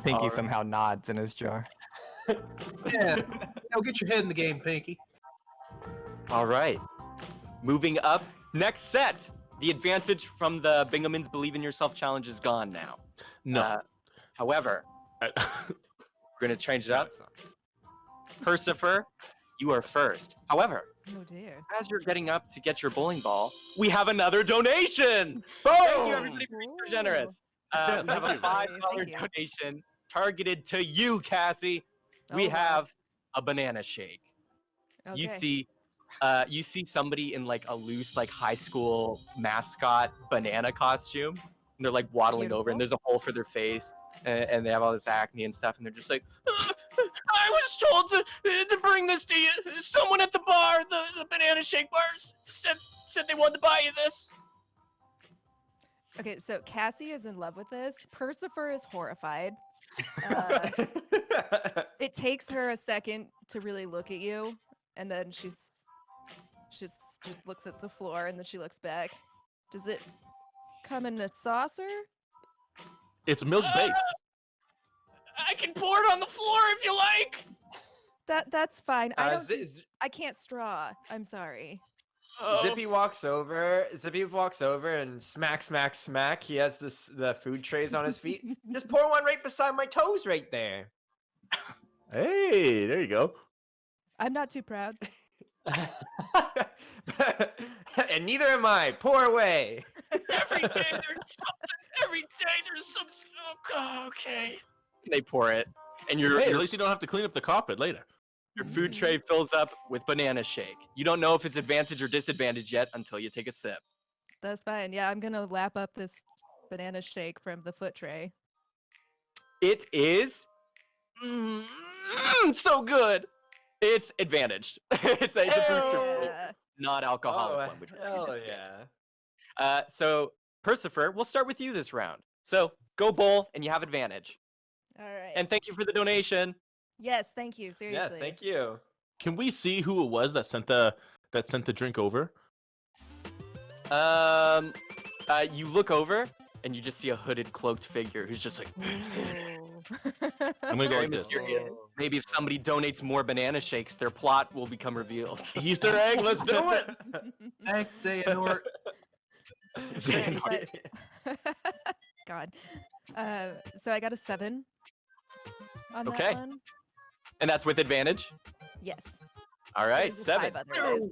Pinky somehow nods in his jar. Yeah. Get your head in the game, Pinky. All right. Moving up, next set. The advantage from the Bengamans Believe in Yourself challenge is gone now. No. However, we're going to change it up. Persifer, you are first. However, Oh dear. as you're getting up to get your bowling ball, we have another donation. Thank you, everybody, for being so generous. We have a $5 donation targeted to you, Cassie. We have a banana shake. You see somebody in like a loose like high school mascot banana costume, and they're like waddling over, and there's a hole for their face, and they have all this acne and stuff, and they're just like, I was told to bring this to you. Someone at the bar, the banana shake bars, said they wanted to buy you this. Okay, so Cassie is in love with this. Persifer is horrified. It takes her a second to really look at you, and then she's just looks at the floor, and then she looks back. Does it come in a saucer? It's milk based. I can pour it on the floor if you like. That's fine. I can't straw. I'm sorry. Zippy walks over and smack. He has the food trays on his feet. Just pour one right beside my toes right there. Hey, there you go. I'm not too proud. And neither am I. Pour away. Every day there's some. Oh, okay. They pour it, and at least you don't have to clean up the carpet later. Your food tray fills up with banana shake. You don't know if it's advantage or disadvantage yet until you take a sip. That's fine. Yeah, I'm gonna lap up this banana shake from the foot tray. It is so good. It's advantaged. it's a booster, not alcoholic one. Hell yeah. So Persifer, we'll start with you this round. So go bowl, and you have advantage. All right. And thank you for the donation. Yes, thank you. Seriously. Yeah, thank you. Can we see who it was that sent the drink over? You look over and you just see a hooded, cloaked figure who's just like. I'm gonna go like this. Maybe if somebody donates more banana shakes, their plot will become revealed. Easter egg, let's do it. Thanks, Xehanort. Xehanort. God. So I got a 7 on Okay. that one. And that's with advantage? Yes. All right, There's a 7. 5 otherwise.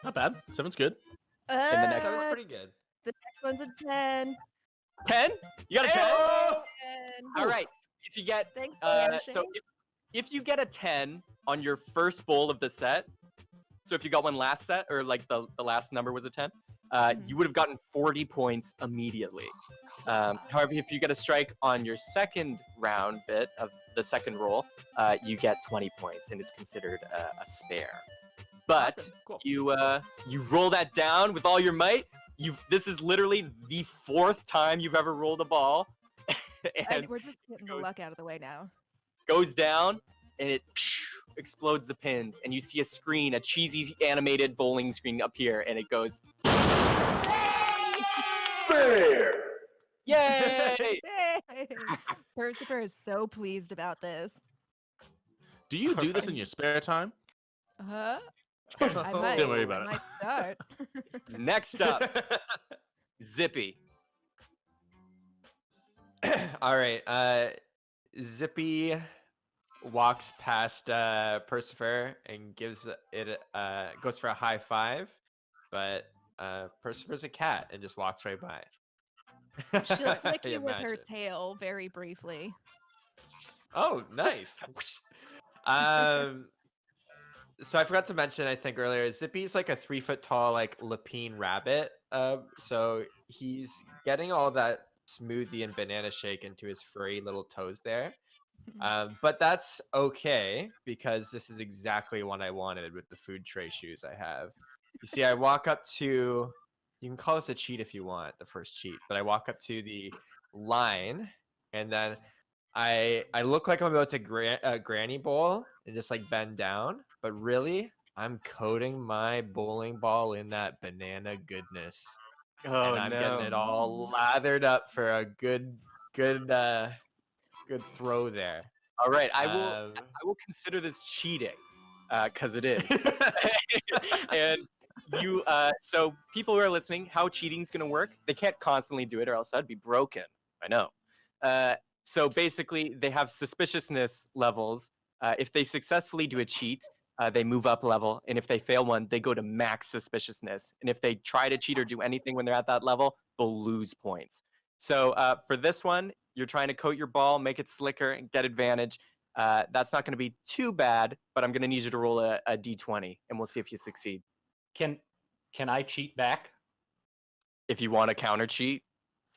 Not bad. 7's good. And the next That was one? pretty good. The next one's a 10. 10? You got a 10? Oh! All right. If you get Thanks, so if you get a 10 on your first bowl of the set, so if you got one last set, or like the last number was a 10, you would have gotten 40 points immediately. However, if you get a strike on your second round bit of the second roll, you get 20 points, and it's considered a spare. But Awesome. Cool. you roll that down with all your might. This is literally the 4th time you've ever rolled a ball, and We're just getting the luck out of the way now. goes down, and it explodes the pins, and you see a screen, a cheesy animated bowling screen appear, and it goes. Spare! Yay! Yay! Persifer is so pleased about this. Do you do this in your spare time? Huh? I might. Don't worry about I it. might start. Next up, Zippy. All right. Zippy walks past Persifer and gives it goes for a high five, but Persifer's a cat and just walks right by. She'll flick I you with her imagine. tail very briefly. Oh, nice. So I forgot to mention, I think earlier, Zippy's like a 3-foot tall, like lapine rabbit. So he's getting all that smoothie and banana shake into his furry little toes there. But that's okay, because this is exactly what I wanted with the food tray shoes I have. You see, I walk up to you can call this a cheat if you want, the first cheat. But I walk up to the line, and then I look like I'm about to granny bowl and just like bend down, but really I'm coating my bowling ball in that banana goodness. Oh, and I'm no. getting it all lathered up for a good throw there. All right, I will consider this cheating, because it is. And you, so people who are listening, how cheating is going to work? They can't constantly do it, or else that'd be broken. I know. So basically, they have suspiciousness levels. If they successfully do a cheat, they move up level, and if they fail one, they go to max suspiciousness. And if they try to cheat or do anything when they're at that level, they'll lose points. So for this one, you're trying to coat your ball, make it slicker, and get advantage. That's not going to be too bad, but I'm going to need you to roll a d20, and we'll see if you succeed. Can I cheat back? If you want to counter cheat,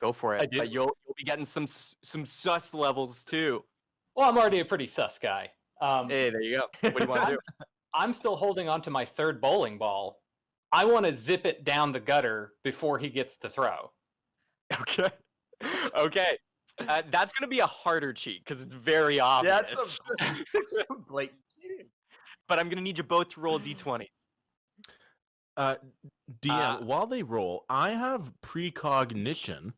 go for it. I do. But you'll be getting some sus levels too. Well, I'm already a pretty sus guy. Hey, there you go. What do you want to do? I'm still holding on to my third bowling ball. I want to zip it down the gutter before he gets to throw. Okay. Okay. That's going to be a harder cheat because it's very obvious. That's some blatant cheating. But I'm going to need you both to roll d20s. DM, while they roll, I have precognition.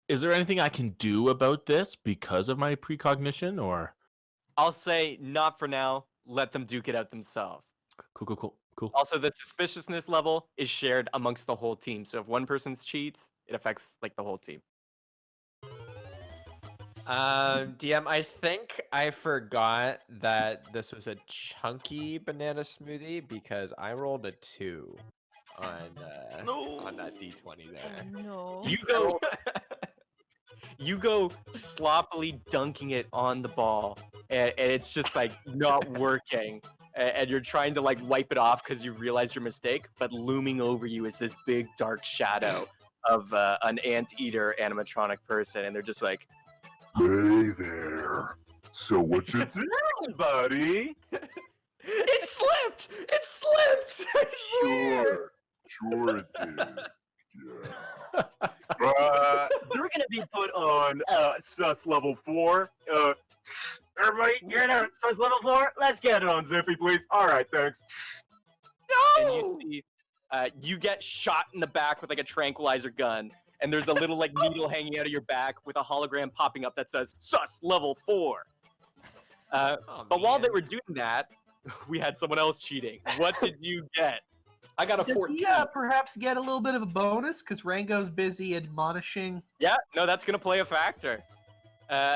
Is there anything I can do about this because of my precognition, or? I'll say not for now. Let them duke it out themselves. Cool. Also, the suspiciousness level is shared amongst the whole team. So if one person cheats, it affects like the whole team. DM, I think I forgot that this was a chunky banana smoothie because I rolled a 2 on that d20 there. No. You go sloppily dunking it on the ball, and it's just like not working. And you're trying to like wipe it off because you realize your mistake, but looming over you is this big dark shadow of an anteater animatronic person, and they're just like, Hey there. So what you doing, buddy? It slipped! It slipped! I swear! Sure it did. Yeah. You're gonna be put on sus level 4. Everybody, get on sus level 4. Let's get it on Zippy, please. All right, thanks. and you see, you get shot in the back with like a tranquilizer gun, and there's a little like needle hanging out of your back with a hologram popping up that says sus level 4. But while they were doing that, we had someone else cheating. What did you get? I got a Does 14. he, perhaps get a little bit of a bonus because Rango's busy admonishing? Yeah, no, that's gonna play a factor.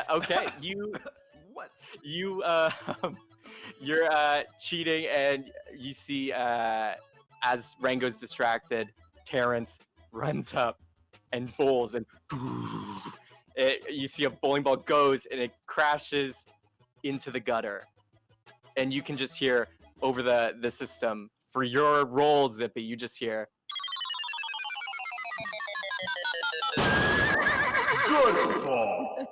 Okay, you're cheating, and you see as Rango's distracted, Terrence runs up and bowls, and you see a bowling ball goes and it crashes into the gutter, and you can just hear over the system for your roll, Zippy. You just hear. Good ball.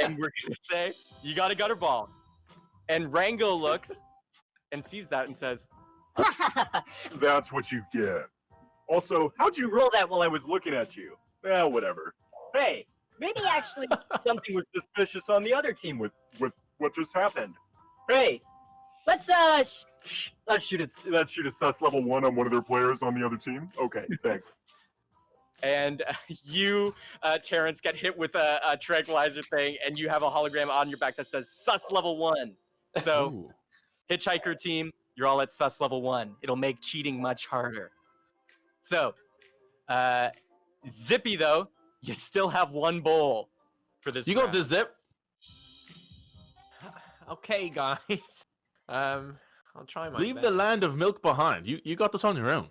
And we're gonna say you got a gutter ball, and Rango looks and sees that and says, That's what you get. Also, how'd you roll that while I was looking at you? Whatever. Hey, maybe actually something was suspicious on the other team with What just happened? Hey, let's shoot it. Let's shoot a sus level 1 on one of their players on the other team? Okay, thanks. and you, Terrence, get hit with a tranquilizer thing, and you have a hologram on your back that says sus level 1. So, Ooh. Hitchhiker team, you're all at sus level 1. It'll make cheating much harder. So, Zippy, though, you still have one bowl for this You round. go to Zip. Okay, guys. I'll try my Leave best. the land of milk behind. You got this on your own.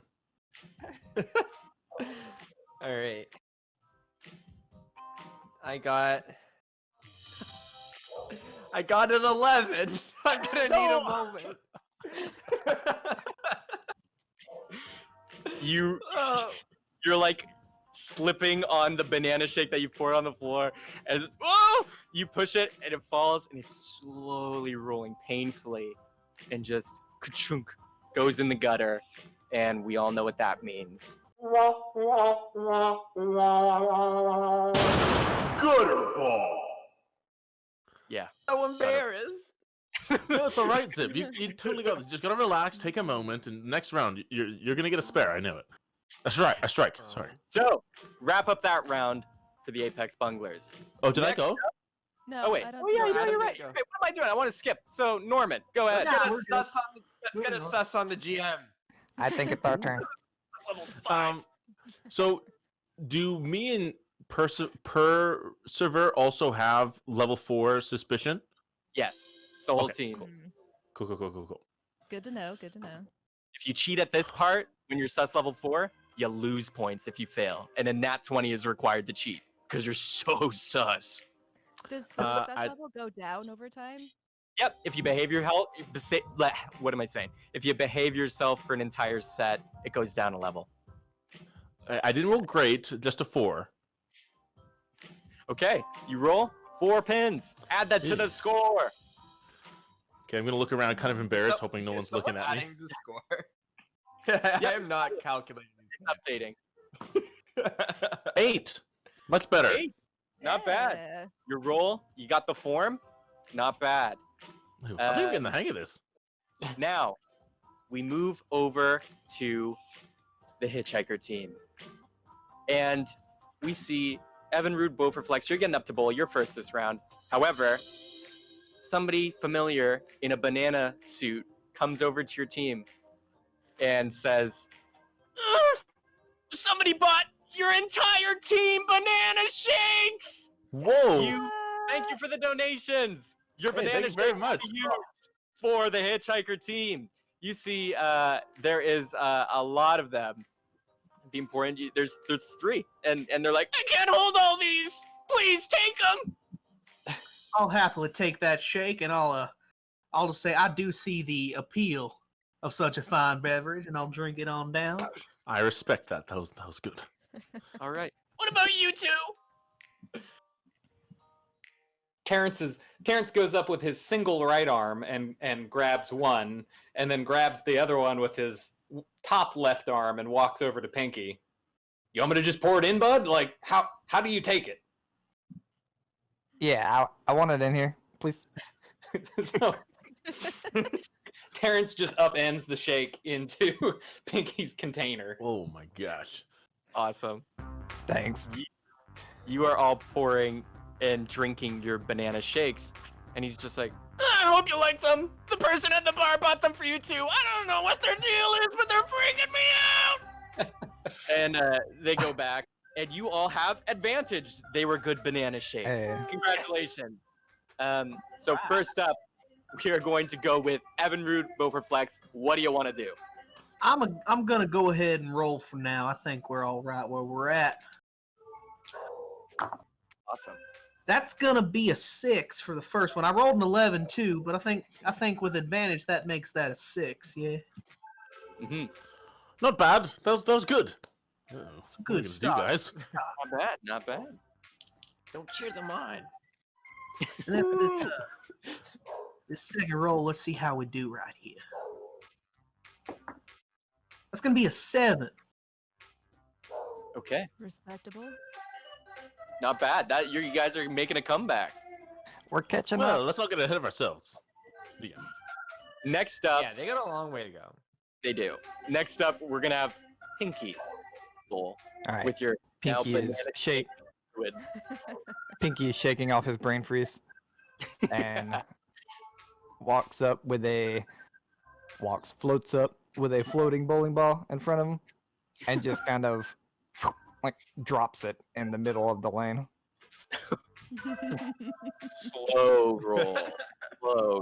All right. I got an 11. I'm gonna need a moment. You're like slipping on the banana shake that you poured on the floor, and you push it and it falls, and it's slowly rolling painfully and just ka-chunk, goes in the gutter. and we all know what that means. Gooder ball. Yeah. So embarrassed. No, it's all right, Zip. You totally got this. Just gotta relax, take a moment, and next round you're gonna get a spare. I know it. That's right. A strike. Sorry. So wrap up that round for the Apex Bunglers. Oh, did Next I go? up- No, Oh wait. I don't Oh yeah, think no, Adam you're did right. go. Wait, what am I doing? I want to skip. So Norman, go ahead. Let's we're get a sus on the GM. I think it's our turn. Level 5. So do me and Persever also have level 4 suspicion? Yes. It's the whole Okay, team. Cool. Good to know. Good to know. If you cheat at this part when you're sus level 4, you lose points if you fail, and a nat 20 is required to cheat because you're so sus. Does the success I- level go down over time? Yep. If you behave your health, what am I saying? If you behave yourself for an entire set, it goes down a level. I didn't roll great, just a 4. Okay, you roll 4 pins. Add that to the score. Okay, I'm gonna look around, kind of embarrassed, hoping no one's looking at me. Adding the score. I am not calculating. Updating. 8. Much better. 8. Not bad. Yeah. Your roll, you got the form. Not bad. I think I'm getting the hang of this. Now, we move over to the Hitchhiker team. And we see Evan Rude Beaufortflex. You're getting up to bowl. You're first this round. However, somebody familiar in a banana suit comes over to your team and says, somebody bought your entire team banana shakes! Whoa! Thank you for the donations. Your Hey, banana thank you very shakes much. will be used for the Hitchhiker team. You see, there is a lot of them. The important, there's 3, and they're like, I can't hold all these. Please take them. I'll happily take that shake, and I'll just say I do see the appeal of such a fine beverage, and I'll drink it on down. I respect that. That was good. All right. What about you two? Terrence goes up with his single right arm and grabs one, and then grabs the other one with his top left arm and walks over to Pinky. You want me to just pour it in, bud? Like, how do you take it? Yeah, I want it in here, please. So Terrence just upends the shake into Pinky's container. Oh my gosh. Awesome. Thanks. You are all pouring and drinking your banana shakes, and he's just like, I hope you like them. The person at the bar bought them for you too. I don't know what their deal is, but they're freaking me out. and they go back, and you all have advantage. They were good banana shakes. Hey. Congratulations. So first up, we are going to go with Evan Rude Beaufortflex. What do you want to do? I'm gonna go ahead and roll for now. I think we're all right where we're at. Awesome. That's gonna be a 6 for the first one. I rolled an 11 too, but I think with advantage that makes that a 6. Yeah, Mm-hmm. Not bad. That was good. it's a good start. guys. Not bad. Not bad. Don't cheer them on. And then for this second roll, let's see how we do right here. That's gonna be a 7. Okay. Respectable. Not bad. That you guys are making a comeback. We're catching Well, up. let's not get ahead of ourselves. Yeah. Next up, Yeah, they got a long way to go. they do. Next up, we're gonna have Pinky Bowl All right. with your now Pinky banana is shake. liquid. Pinky is shaking off his brain freeze and floats up with a floating bowling ball in front of him and just kind of like drops it in the middle of the lane. Slow roll.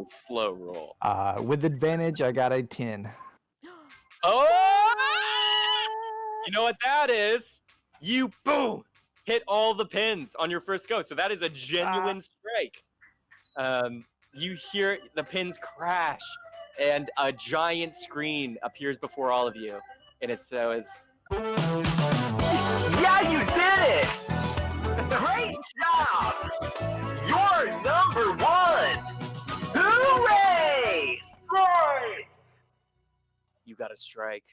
Slow roll. With advantage, I got a 10. Oh! You know what that is? You boom hit all the pins on your first go. So that is a genuine strike. You hear the pins crash, and a giant screen appears before all of you, and it says, Yeah, you did it! Great job! You're number 1! Hooray! Strike! "You got a strike."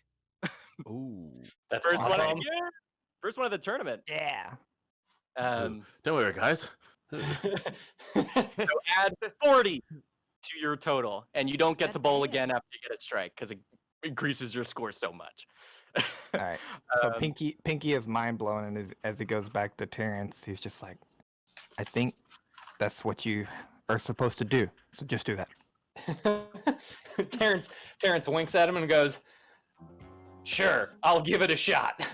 Ooh. That's First one, awesome. first one of the tournament. Yeah. Don't worry, guys. So add 40 to your total, and you don't get to bowl again after you get a strike because it increases your score so much. All right. So Pinky is mind blown, and as he goes back to Terrence, he's just like, I think that's what you are supposed to do. So just do that. Terrence winks at him and goes, "Sure, I'll give it a shot."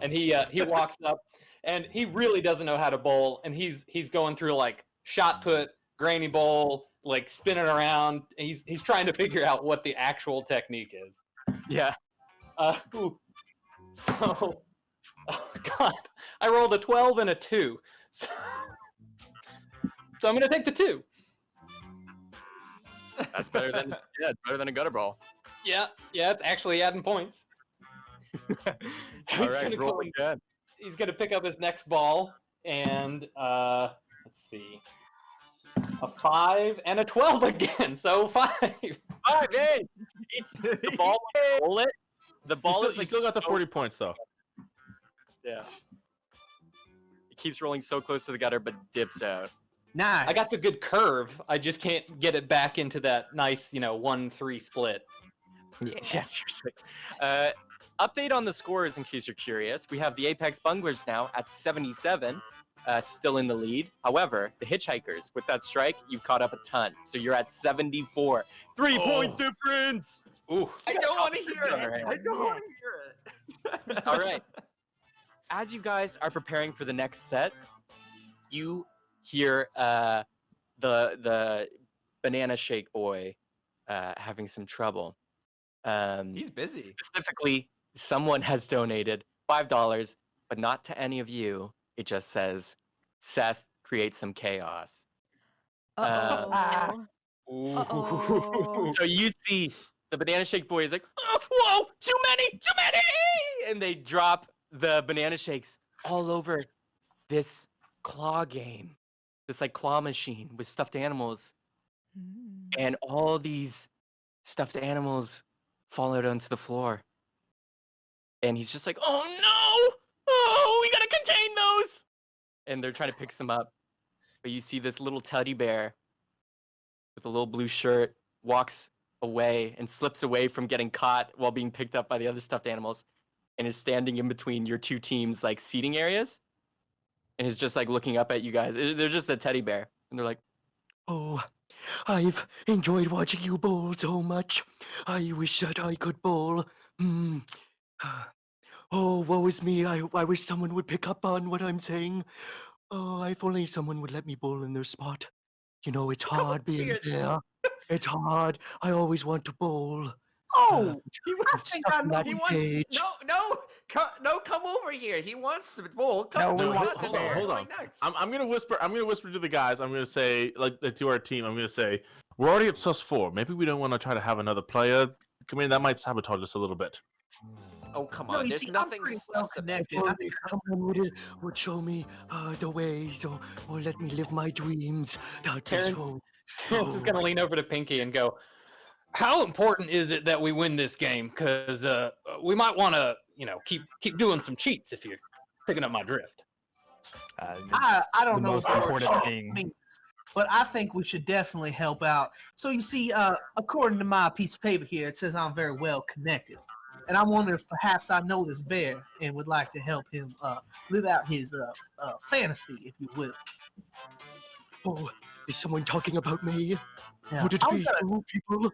And he walks up, and he really doesn't know how to bowl, and he's going through like shot put, granny bowl, like spinning around. He's trying to figure out what the actual technique is. Yeah. So, oh God, I rolled a 12 and a 2. So I'm gonna take the 2. That's better than better than a gutter ball. Yeah, it's actually adding points. All right, roll again. He's gonna pick up his next ball, and let's see, a 5 and a 12 again. So 5. 5, hey! It's the ball. Roll it. The ball You still got the 40 points though. Yeah. It keeps rolling so close to the gutter, but dips out. Nice. I got the good curve. I just can't get it back into that nice, 1-3 split. Yeah, seriously. Update on the scores in case you're curious. We have the Apex Bunglers now at 77, still in the lead. However, the Hitchhikers, with that strike, you've caught up a ton. So you're at 74. 3-point difference! Ooh. I don't want to hear it. I don't want to hear it. All right. As you guys are preparing for the next set, you hear the banana shake boy having some trouble. He's busy. Specifically, someone has donated $5, but not to any of you. It just says, Seth, create some chaos. Uh-oh. So you see the banana shake boy is like, oh, whoa, too many! And they drop the banana shakes all over this claw game. This like claw machine with stuffed animals. And all these stuffed animals fall out onto the floor. And he's just like, oh no! Oh, we gotta contain those! And they're trying to pick some up. But you see this little teddy bear with a little blue shirt walks away and slips away from getting caught while being picked up by the other stuffed animals and is standing in between your two teams' like seating areas and is just like looking up at you guys. They're just a teddy bear. And they're like, oh, I've enjoyed watching you bowl so much. I wish that I could bowl. Oh, woe is me. I wish someone would pick up on what I'm saying. Oh, if only someone would let me bowl in their spot. You know, it's hard being there. It's hard. I always want to bowl. Oh, he wants no, come over here. He wants to bowl. Hold on. I'm gonna whisper to the guys. I'm gonna say, like, to our team, I'm gonna say, we're already at sus4. Maybe we don't want to try to have another player come in. That might sabotage us a little bit. Oh, come on. There's nothing well connected. Someone would show me the way, or let me live my dreams. Terrence is going to lean over to Pinky and go, how important is it that we win this game? Because we might want to, keep doing some cheats if you're picking up my drift. I don't know most important thing. But I think we should definitely help out. So you see, according to my piece of paper here, it says I'm very well connected. And I wonder if perhaps I know this bear and would like to help him live out his fantasy, if you will. Oh, is someone talking about me? Yeah, Would it be people?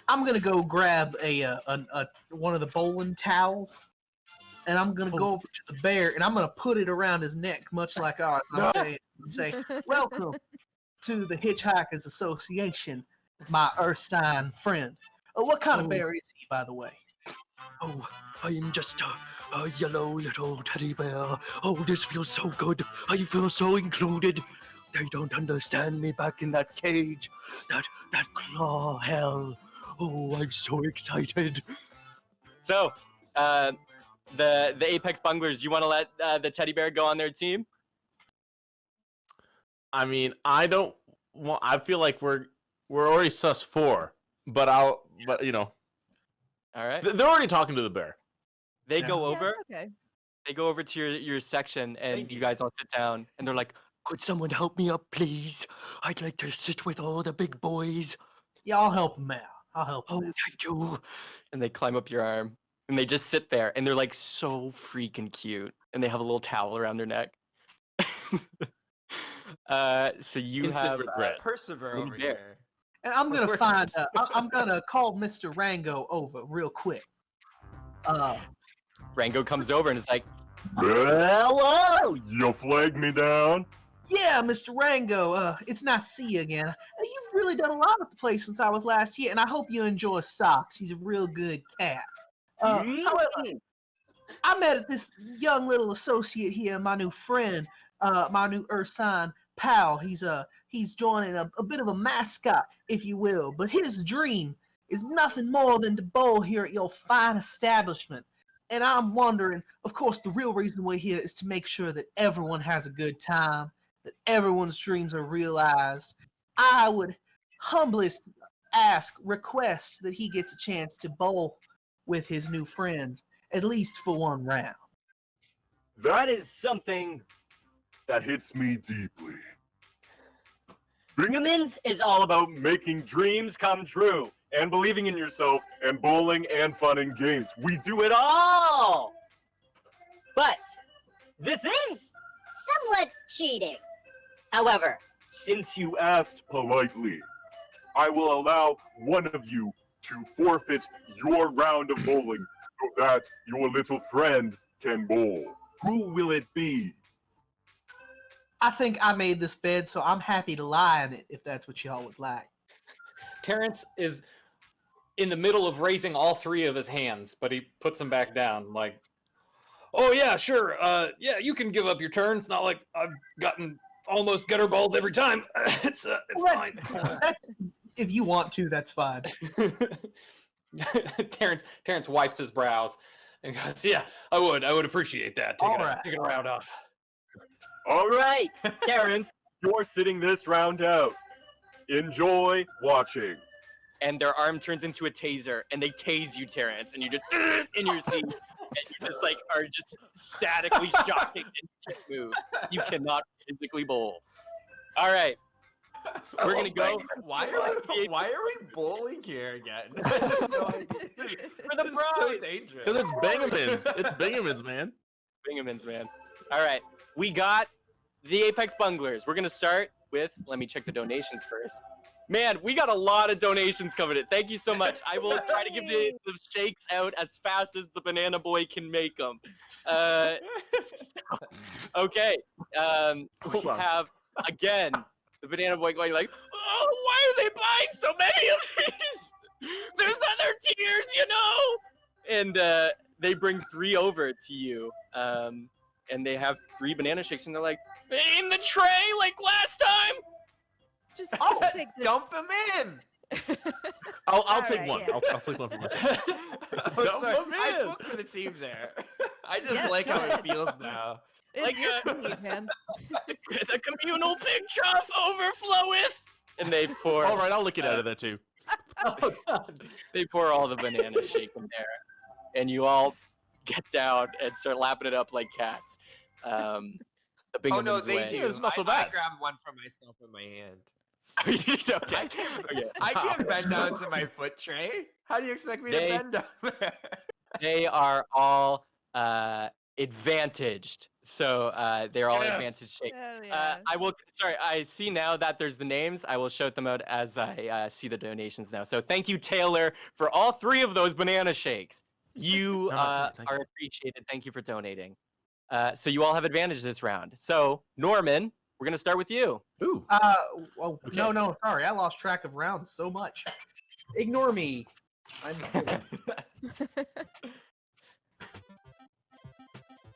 I'm gonna go grab a one of the bowling towels, and I'm gonna go over to the bear, and I'm gonna put it around his neck, much like ours. And I'm say, welcome to the Hitchhikers Association, my Earth sign friend. What kind of bear is he, by the way? Oh, I am just a yellow little teddy bear. Oh, this feels so good. I feel so included. They don't understand me back in that cage. That claw hell. Oh, I'm so excited. So, the Apex Bunglers, do you want to let the teddy bear go on their team? I mean, I don't want. I feel like we're already sus4, but All right. They're already talking to the bear. They Yeah. go Yeah, over. okay. They go over to your section, and Thank you you. guys all sit down, and they're like, "Could someone help me up, please? I'd like to sit with all the big boys." Yeah, I'll help him out. I'll help him Oh, out. thank you. And they climb up your arm, and they just sit there, and they're like so freaking cute, and they have a little towel around their neck. So you Instant have regret. Persever Little over bear. here. And I'm gonna find. I'm gonna call Mr. Rango over real quick. Rango comes over and is like, Hello! You flagged me down? Yeah, Mr. Rango. It's nice to see you again. You've really done a lot with the place since I was last here, and I hope you enjoy Socks. He's a real good cat. However, I met this young little associate here, my new friend, my new Ursine pal. He's joining a bit of a mascot, if you will. But his dream is nothing more than to bowl here at your fine establishment. And I'm wondering, of course, the real reason we're here is to make sure that everyone has a good time, that everyone's dreams are realized. I would humbly request that he gets a chance to bowl with his new friends, at least for one round. That is something that hits me deeply. Bengamans is all about making dreams come true and believing in yourself and bowling and fun and games. We do it all! But this is somewhat cheating. However, Since you asked politely, I will allow one of you to forfeit your round of bowling so that your little friend can bowl. Who will it be? I think I made this bed, so I'm happy to lie in it if that's what y'all would like. Terrence is in the middle of raising all three of his hands, but he puts them back down like, "Oh yeah, sure. Yeah, you can give up your turn. It's not like I've gotten almost gutter balls every time. It's fine." If you want to, that's fine. Terrence wipes his brows and goes, "Yeah, I would appreciate that. Take a round off." All right, Terrence, you're sitting this round out. Enjoy watching. and their arm turns into a taser, and they tase you, Terrence, and you just in your seat, and you just like are just statically shocking and you can't move. You cannot physically bowl. All right, we're gonna go. Why are we bowling here again? I have no idea. For the This is prize. so dangerous. Because it's Bengamans. It's Bengamans, man. Bengamans, man. All right, we got the Apex Bunglers. We're gonna start with. Let me check the donations first. Man, we got a lot of donations coming in. Thank you so much. I will try to give the shakes out as fast as the banana boy can make them. Okay. We have, again, the banana boy going like, "Oh, why are they buying so many of these? There's other tiers, you know?" And they bring 3 over to you. And they have 3 banana shakes, and they're like, "In the tray like last time?" Just take this. Dump him in. I'll take right, one. yeah. I'll take one for myself. I'm Dump sorry. him I in. spoke for the team there. I just Yes, like go how it ahead. feels now. It's Like, your food, man. The communal pig trough overfloweth. And they pour. All right, I'll lick it out of there too. Oh God. They pour all the banana shake in there, and you all get down and start lapping it up like cats. The Oh no, Bingaman's they way. do. It's not so I bad. grab one for myself in my hand. Okay. Okay. I can't bend down to my foot tray. How do you expect me to They- bend down there? They are all advantaged, so they're all Yes. advantage shake. Hell yeah. I will. Sorry, I see now that there's the names. I will shout them out as I see the donations now. So thank you, Taylor, for all 3 of those banana shakes. You No, that's fine, thank are you. appreciated. Thank you for donating. So you all have advantage this round. So Norman, we're gonna start with you. Ooh. Well, Okay. no, sorry. I lost track of rounds so much. Ignore me. I'm kidding.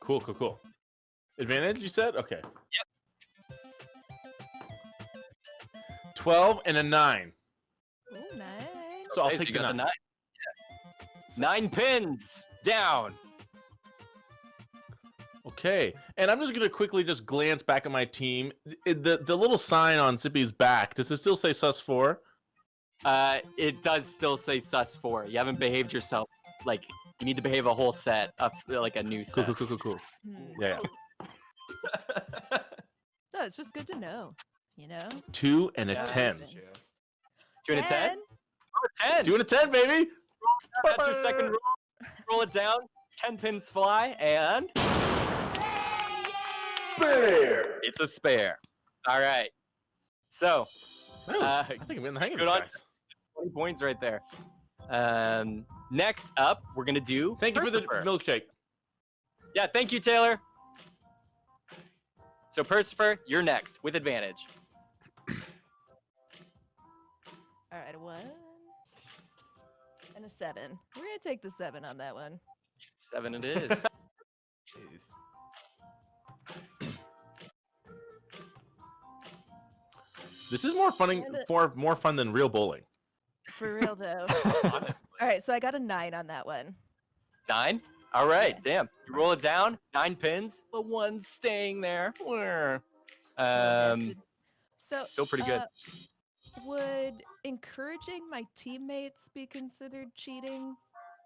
Cool. Advantage, you said? Okay. Yep. 12 and a 9. Ooh, nice. So I'll Okay, so take you the got 9. the 9. Yeah. 9 pins down. Okay, and I'm just gonna quickly just glance back at my team. The little sign on Zippy's back, does it still say sus 4? It does still say sus 4. You haven't behaved yourself like you need to behave a whole set of like a new set. Cool. Hmm. Yeah. No, it's just good to know. You know. 2 and a Yeah, 10. that's true. 2 and a 10? 10? 2 and a 10, baby. That's your second roll. Roll it down. 10 pins fly, and Spare. it's a spare. All right. So, Ooh, I think I'm in the hang of good this, on guys. 20 points right there. Next up, we're gonna do. Thank you for the Percifer. milkshake. Yeah, thank you, Taylor. So, Percifer, you're next with advantage. All right, a 1 and a 7. We're gonna take the 7 on that one. 7 it is. This is more fun than real bowling. For real though. All right, so I got a 9 on that one. 9? All right, damn. You roll it down, 9 pins, but 1's staying there. So Still pretty good. Would encouraging my teammates be considered cheating?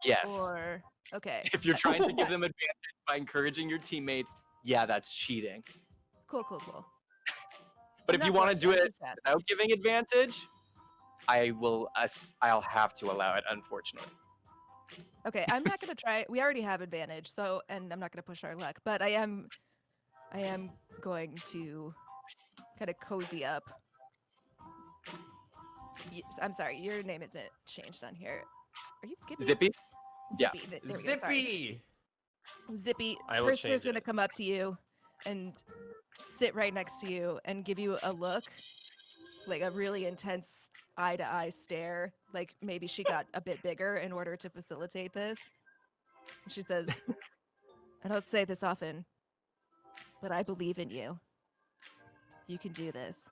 Yes. Or okay. If you're trying to give them advantage by encouraging your teammates, yeah, that's cheating. Cool. But I'm if you not want to do going- I'm it just asking. without giving advantage, I'll have to allow it, unfortunately. Okay, I'm not gonna try. We already have advantage, so and I'm not gonna push our luck. But I am going to kind of cozy up. I'm sorry, your name isn't changed on here. Are you Skippy? Zippy? Yeah. Zippy. There we go, sorry. Zippy. Zippy. I will Percifer's change gonna it. come up to you and sit right next to you and give you a look, like a really intense eye-to-eye stare. Like maybe she got a bit bigger in order to facilitate this. And she says, "I don't say this often, but I believe in you. You can do this."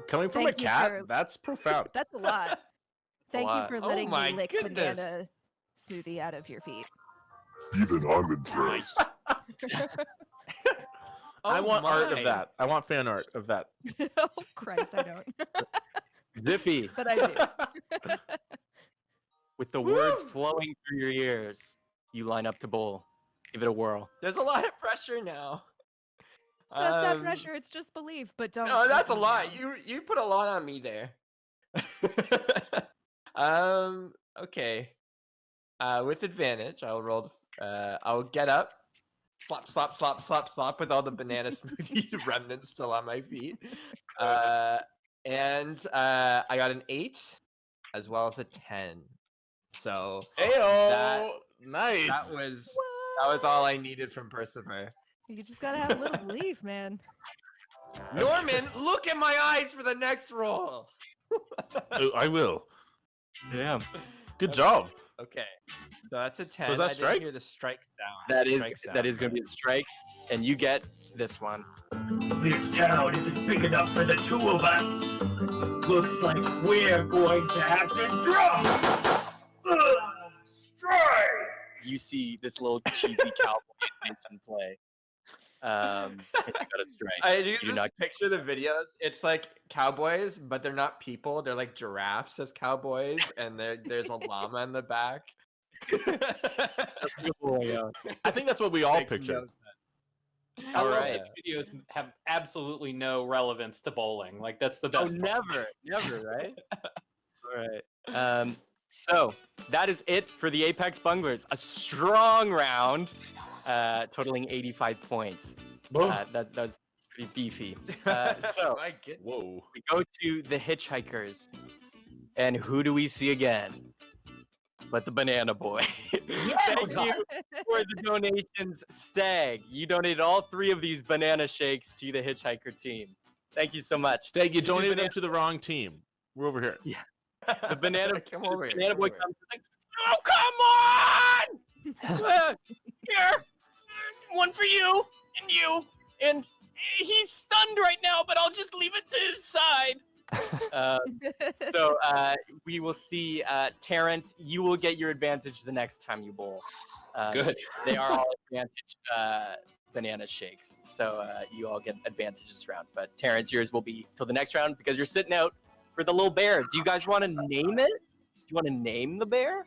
Coming from Thank a you cat, for- that's profound. That's a lot. Thank you lot. for Oh letting my me lick goodness. banana smoothie out of your feet. Even I'm impressed. I want art my. of that. I want fan art of that. Oh Christ, I don't. Zippy, But I do. with the words flowing through your ears, you line up to bowl. Give it a whirl. There's a lot of pressure now. That's not pressure, it's just belief, but don't. No, that's a let me lot. down. You put a lot on me there. Okay. With advantage, I'll roll. I'll get up, slop with all the banana smoothie remnants still on my feet. And I got an 8 as well as a 10. So Heyo! Nice. that was all I needed from Percifer. You just gotta have a little belief, man. Norman, look at my eyes for the next roll. Oh, I will. Damn. Good job. Okay, so that's a 10. is that I didn't strike? hear the strike sound. That is Strike sound. that is going to be a strike, and you get this one. This town isn't big enough for the two of us. Looks like we're going to have to drop. Strike! You see this little cheesy cowboy animation play. And you got a strike. I do You just not- picture the videos. It's like cowboys, but they're not people. They're like giraffes as cowboys, and there's a llama in the back. I think that's what we all Makes picture. no sense. I All love right. that videos have absolutely no relevance to bowling. Like that's the Oh, best. part. never, right? All right. So that is it for the Apex Bunglers. A strong round, totaling 85 points. That's pretty beefy. So My goodness. Whoa. we go to the Hitchhikers, and who do we see again? But the Banana Boy. Thank you for the donations, Stag. You donated all 3 of these banana shakes to the Hitchhiker team. Thank you so much. Stag, you This is donated them Banana- to the wrong team. We're over here. Yeah. The banana, Come over here, banana come boy over here. comes like, oh come on! Here, one for you and you, and he's stunned right now, but I'll just leave it to his side. So we will see, Terrence. You will get your advantage the next time you bowl. Good. They are all advantage banana shakes, so you all get advantage this round. But Terrence, yours will be till the next round because you're sitting out for the little bear. Do you guys want to name it? Do you want to name the bear?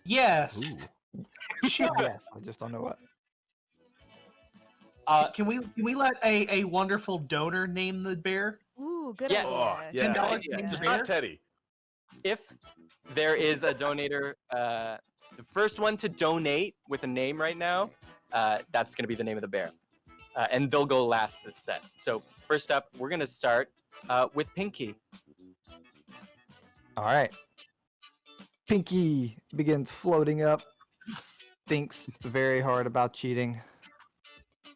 Yes. Yes, I just don't know what. Can we let a wonderful donor name the bear? Ooh, good Yes. idea. $10 Yeah. name the Just bear? not Teddy. If there is a donator, the first one to donate with a name right now, that's going to be the name of the bear. And they'll go last this set. So first up, we're going to start with Pinky. All right. Pinky begins floating up, thinks very hard about cheating,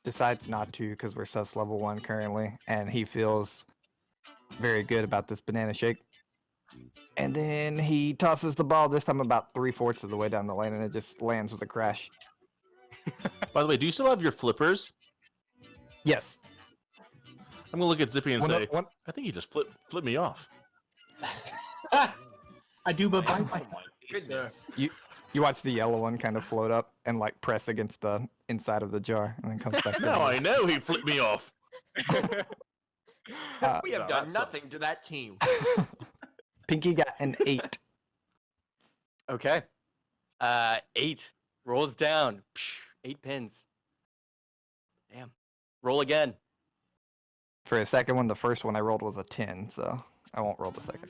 decides not to because we're sus level 1 currently, and he feels very good about this banana shake. And then he tosses the ball, this time about 3/4 of the way down the lane, and it just lands with a crash. By the way, do you still have your flippers? Yes. I'm gonna look at Zippy and One- say, one- I think he just flipped me off. I do, but Oh my goodness. You watch the yellow one kind of float up and like press against the inside of the jar, and then comes back down. Now I know he flipped me off. We have done nothing to that team. Pinky got an 8. Okay. 8 rolls down. 8 pins. Damn. Roll again. For a second one, the first one I rolled was a 10, so I won't roll the second.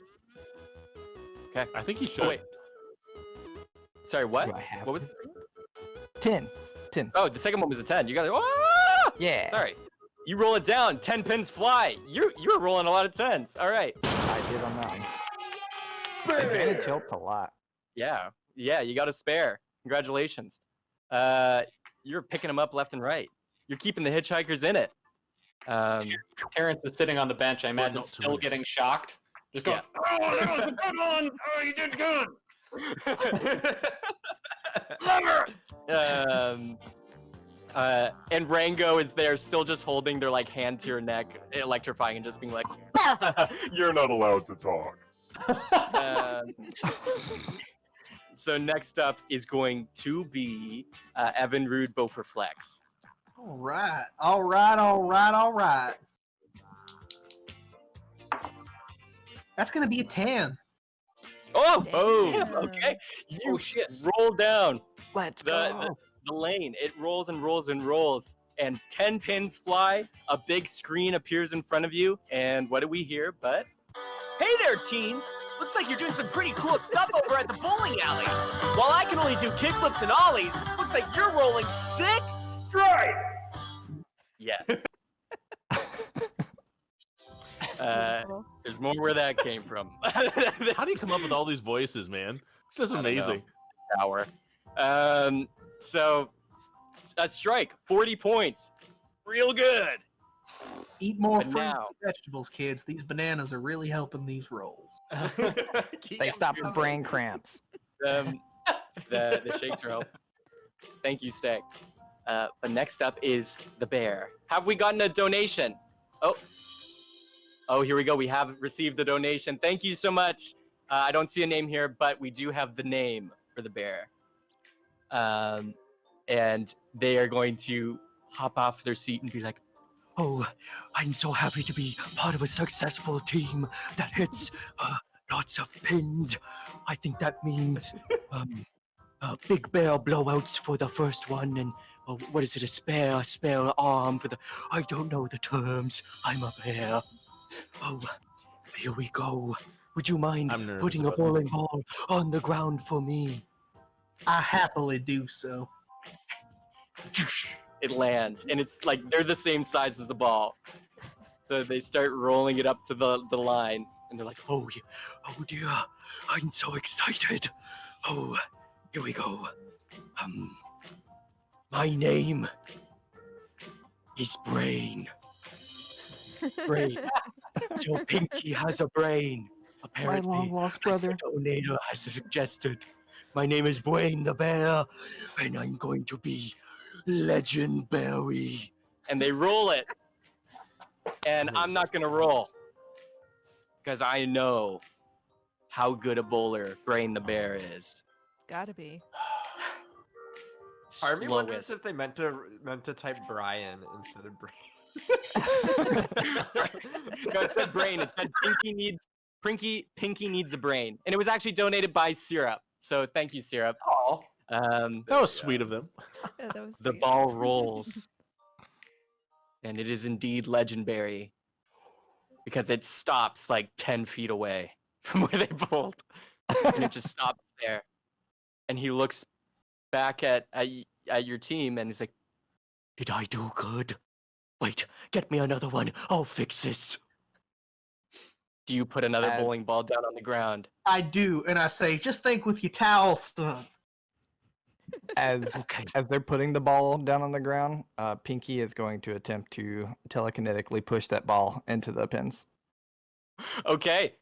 Okay. I think he should. Oh, wait. Sorry, what? Do I have What was to? 10. Oh, the second one was a 10. You got it. Oh! Yeah. Sorry. You roll it down. 10 pins fly. You were rolling a lot of 10s. All right. I did on that one. Advantage helped a lot. Yeah. Yeah, you got a spare. Congratulations. You're picking them up left and right. You're keeping the hitchhikers in it. Terrence is sitting on the bench. I imagine not too still many. getting shocked. Just going, Oh, that was a good one! Oh, you did good! And Rango is there, still just holding their like hand to your neck, electrifying, and just being like, You're not allowed to talk. So next up is going to be Evan Rude Beaufort Flex. all right. That's gonna be a 10. Oh, Damn. okay. You shit. roll down Let's the lane. It rolls and rolls and rolls, and 10 pins fly. A big screen appears in front of you, and what do we hear? But Hey there, teens! Looks like you're doing some pretty cool stuff over at the bowling alley. While I can only do kickflips and ollies, looks like you're rolling 6 strikes! yes. There's more where that came from. How do you come up with all these voices, man? This is amazing. Hour. So a strike, 40 points. Real good. Eat more And fruits now- and vegetables, kids. These bananas are really helping these rolls. They stop brain cramps. The shakes are helping. Thank you, Stag. But next up is the bear. Have we gotten a donation? Oh, here we go. We have received the donation. Thank you so much. I don't see a name here, but we do have the name for the bear. And they are going to hop off their seat and be like, Oh, I'm so happy to be part of a successful team that hits lots of pins. I think that means big bear blowouts for the first one, and what is it, a spare arm for the... I don't know the terms. I'm a bear. Oh, here we go. Would you mind I'm nervous putting a about bowling ball on the ground for me? I happily do so. it lands, and it's like they're the same size as the ball. So they start rolling it up to the line, and they're like, Oh dear, I'm so excited. Oh, here we go. My name is Brain. Brain. So Pinky has a brain, apparently. My long-lost as brother. the donator has suggested. My name is Brain the Bear, and I'm going to be legendary. and they roll it. And I'm not gonna roll because I know how good a bowler Brain the Bear is. Gotta be. Part of me wonders Slowest. if they meant to type Brian instead of Brain. No, it said brain. It said Pinky needs a brain, and it was actually donated by Syrup. So thank you, Syrup. That was sweet of them. Yeah, that was The sweet. ball rolls. And it is indeed legendary. Because it stops like 10 feet away from where they bowled. And it just stops there. And he looks back at your team and he's like, Did I do good? Wait, get me another one. I'll fix this. Do you put another bowling ball down on the ground? I do, and I say, just think with your towel, son. As they're putting the ball down on the ground, Pinky is going to attempt to telekinetically push that ball into the pins. Okay,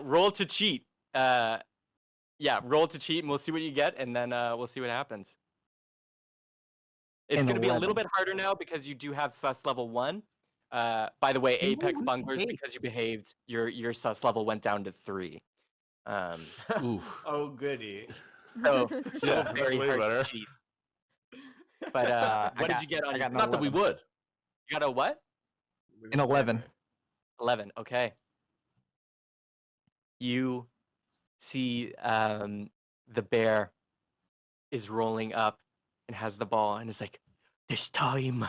roll to cheat. Yeah, roll to cheat, and we'll see what you get, and then we'll see what happens. It's going to be a little bit harder now because you do have sus level 1. By the way, Apex Bunglers, because you behaved, your sus level went down to 3. Ooh. Oh, goody. So still Yeah, very way hard better. to cheat. But what did you get on your? Not that we would. You got a what? An 11. 11. Okay. You see the bear is rolling up and has the ball and is like, This time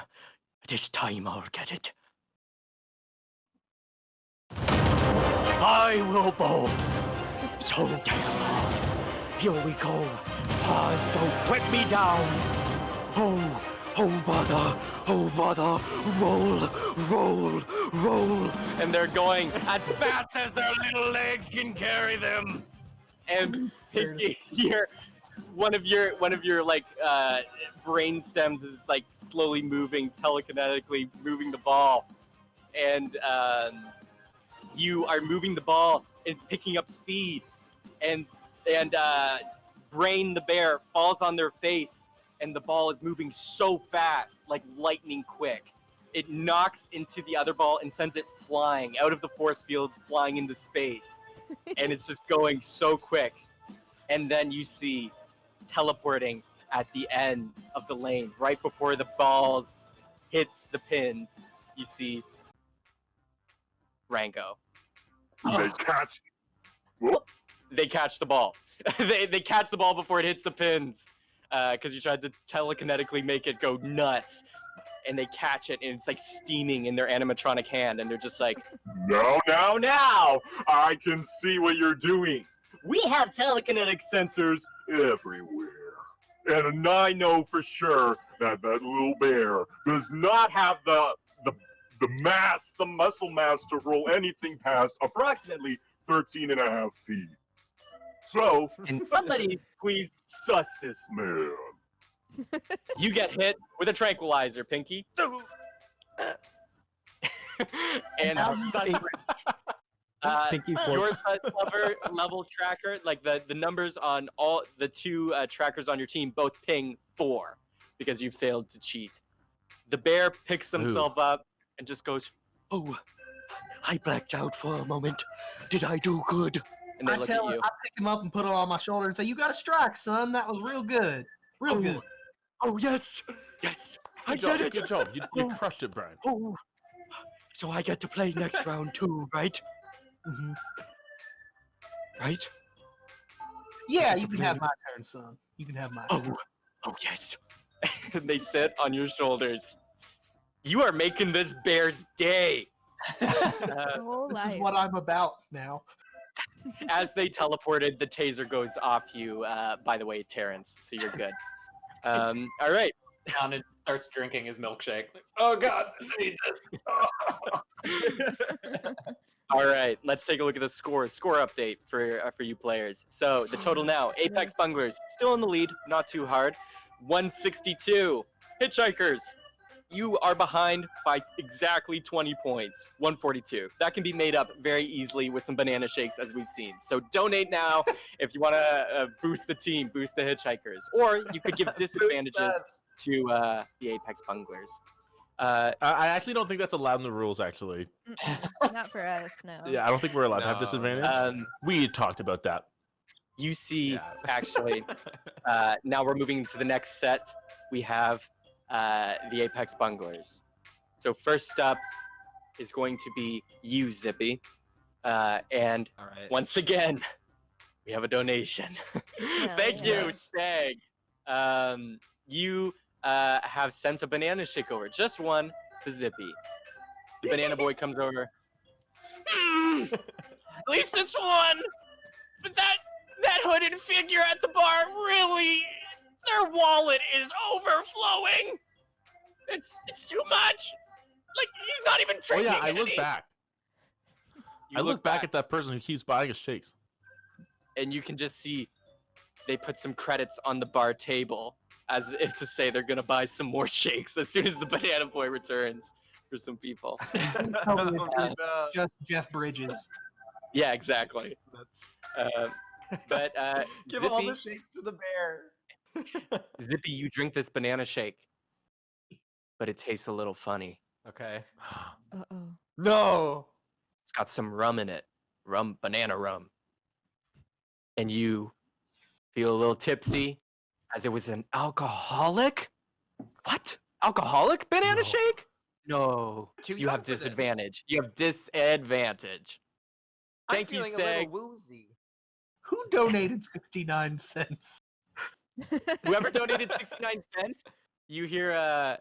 I'll get it. I will bowl. So damn hard. Here we go. Pause, don't put me down. Oh bother. Roll. and they're going as fast as their little legs can carry them. And here, one of your like brain stems is like slowly moving, telekinetically moving the ball, and you are moving the ball. And it's picking up speed, and Brain the bear falls on their face, and the ball is moving so fast, like lightning quick. It knocks into the other ball and sends it flying out of the force field, flying into space. And it's just going so quick. And then you see teleporting at the end of the lane, right before the balls hits the pins, you see Rango. They catch. Whoop. They catch the ball. they catch the ball before it hits the pins, because you tried to telekinetically make it go nuts. And they catch it, and it's like steaming in their animatronic hand, and they're just like, Now, I can see what you're doing. We have telekinetic sensors everywhere. And I know for sure that little bear does not have the muscle mass to roll anything past approximately 13 and a half feet. So, somebody please sus this man. you get hit with a tranquilizer, Pinky. And your level tracker, like the numbers on all the two trackers on your team, both ping 4 because you failed to cheat. The bear picks himself up and just goes, Oh, I blacked out for a moment. Did I do good? And they I look tell at him, you. I pick him up and put him on my shoulder and say, "You got a strike, son. That was real good, real good." Oh yes, I did it. Good job. You crushed it, Brian. Oh, so I get to play next round too, right? Mm-hmm. Right? Yeah, you can have my turn, son. You can have my turn. Oh yes. And they sit on your shoulders. You are making this bear's day. This is what I'm about now. As they teleported, the taser goes off you, by the way, Terrence, so you're good. All right. And starts drinking his milkshake. Like, oh God, I need this. All right, let's take a look at the score update for you players. So the total now, Apex Bunglers still in the lead, not too hard, 162. Hitchhikers, you are behind by exactly 20 points, 142. That can be made up very easily with some banana shakes, as we've seen. So donate now if you want to boost the team, boost the Hitchhikers. Or you could give disadvantages to the Apex Bunglers. I actually don't think that's allowed in the rules, actually. Not for us, no. Yeah, I don't think we're allowed to have disadvantage. We talked about that. You see, actually, now we're moving to the next set. We have the Apex Bunglers. So first up is going to be you, Zippy. And once again, we have a donation. Thank you, Stag. You have sent a banana shake over, just one, to Zippy. The banana boy comes over. At least it's one. But that hooded figure at the bar really, their wallet is overflowing. It's too much. Like he's not even Oh drinking. yeah, I look back. I look back at that person who keeps buying his shakes. And you can just see they put some credits on the bar table as if to say they're gonna buy some more shakes as soon as the banana boy returns for some people. Just Jeff Bridges. Yeah, exactly. But Give Zippy, all the shakes to the bear. Zippy, you drink this banana shake, but it tastes a little funny. Okay. Uh-oh. No. It's got some rum in it, banana rum, and you feel a little tipsy, as it was an alcoholic. What? Alcoholic banana shake? No, Too you young have for this. disadvantage. You have disadvantage. Thank you, I'm feeling a Stag. little woozy. Who donated 69 cents? Whoever donated 69 cents, you hear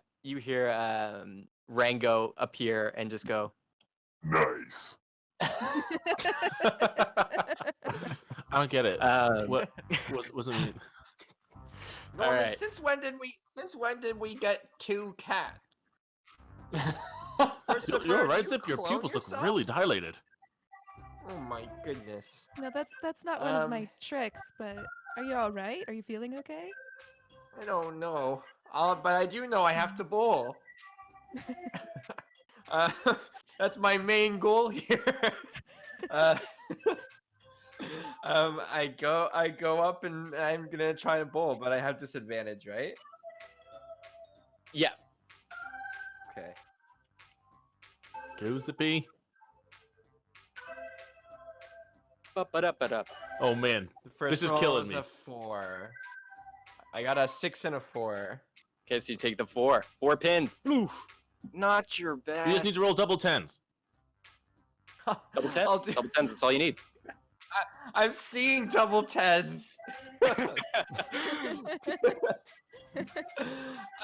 Rango appear and just go, Nice. I don't get it. What was it mean? No, All right. Since when did we get two cats? You're right, Zip. Your pupils look really dilated. Oh my goodness. No, that's not one of my tricks, but are you all right? Are you feeling okay? I don't know. But I do know I have to bowl. That's my main goal here. I go up and I'm gonna try to bowl, but I have disadvantage, right? yeah. Okay. Go Zippy. Ba-ba-da-ba-da. Oh man, The first this is roll killing was me. a 4. I got a 6 and a 4. Okay, so you take the 4 pins. Oof. Not your best. You just need to roll double tens. Double tens. Double tens. That's all you need. I'm seeing double tens.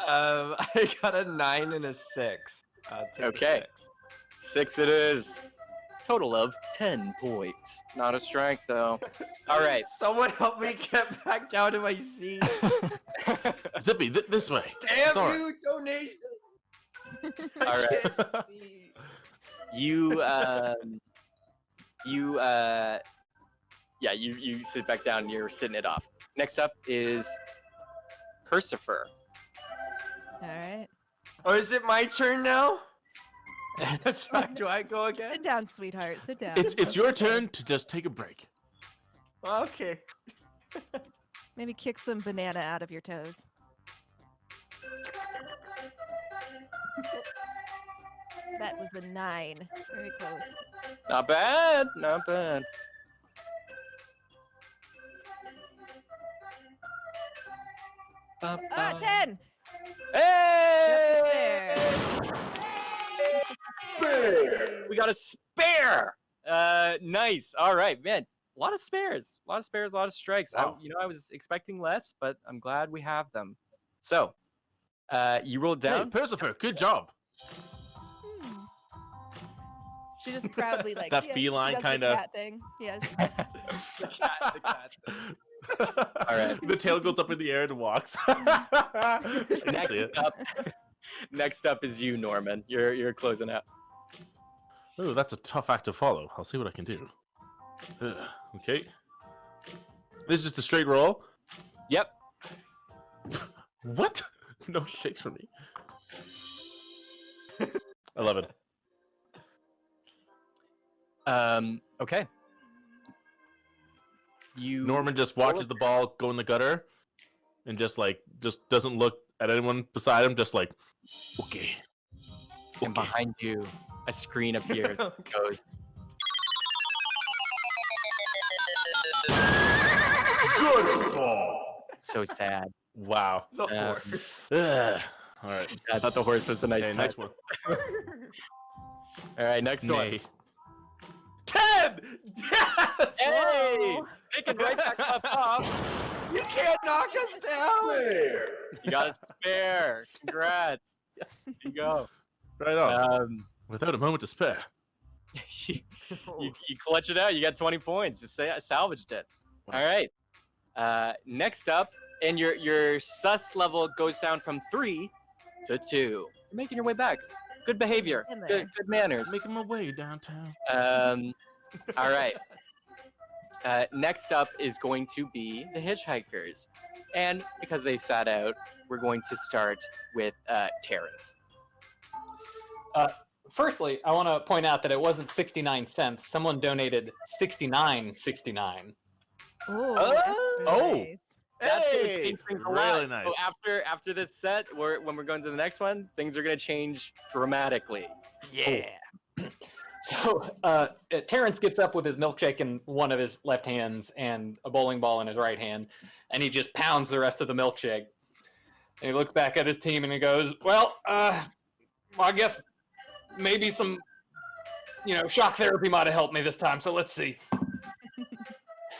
I got a 9 and a 6. I'll take Okay. the 6 it is. Total of 10 points. Not a strike though. All right. Someone help me get back down to my seat. Zippy, this way. Damn It's all right. you, donation. All right. You sit back down and you're sitting it off. Next up is Persifer. All right. Oh, is it my turn now? Do I go again? Sit down, sweetheart. Sit down. It's your turn to just take a break. Okay. Maybe kick some banana out of your toes. That was a 9. Very close. Not bad. Not bad. Ah, 10. Hey! Spare. We got a spare. Nice. All right, man. A lot of spares. A lot of spares. A lot of strikes. Wow. I was expecting less, but I'm glad we have them. So, you rolled down. Hey, Persifer, good job. She just proudly like That yes, feline she does the kinda- cat thing. Yes. The cat. All right. The tail goes up in the air and walks. I can see it. Next up is you, Norman. You're closing out. Oh, that's a tough act to follow. I'll see what I can do. Okay. This is just a straight roll? Yep. What? No shakes for me. 11. Okay. Norman just watches the ball go in the gutter and just doesn't look at anyone beside him, just like, okay. And behind you, a screen appears. It goes. Good ball. So sad. Wow. The horse. All right. I thought the horse was a nice Okay, type. next one. All right, next one. Nay. 10! Yes! Hey! Picking right back up off. You can't knock us down. You got a spare. Congrats. There you go. Right on. Without a moment to spare. you clutch it out. You got 20 points. Just say I salvaged it. All right. Next up, and your sus level goes down from 3 to 2. You're making your way back. Good behavior. Good manners. Making my way downtown. All right. Next up is going to be the Hitchhikers. And because they sat out, we're going to start with Terrence. Firstly, I want to point out that it wasn't 69 cents. Someone donated 69.69. Oh, that's gonna Hey! change things a Really lot. nice. So after this set, when we're going to the next one, things are gonna change dramatically. Yeah. So Terrence gets up with his milkshake in one of his left hands and a bowling ball in his right hand, and he just pounds the rest of the milkshake. And he looks back at his team and he goes, "Well, I guess maybe some, shock therapy might have helped me this time. So let's see."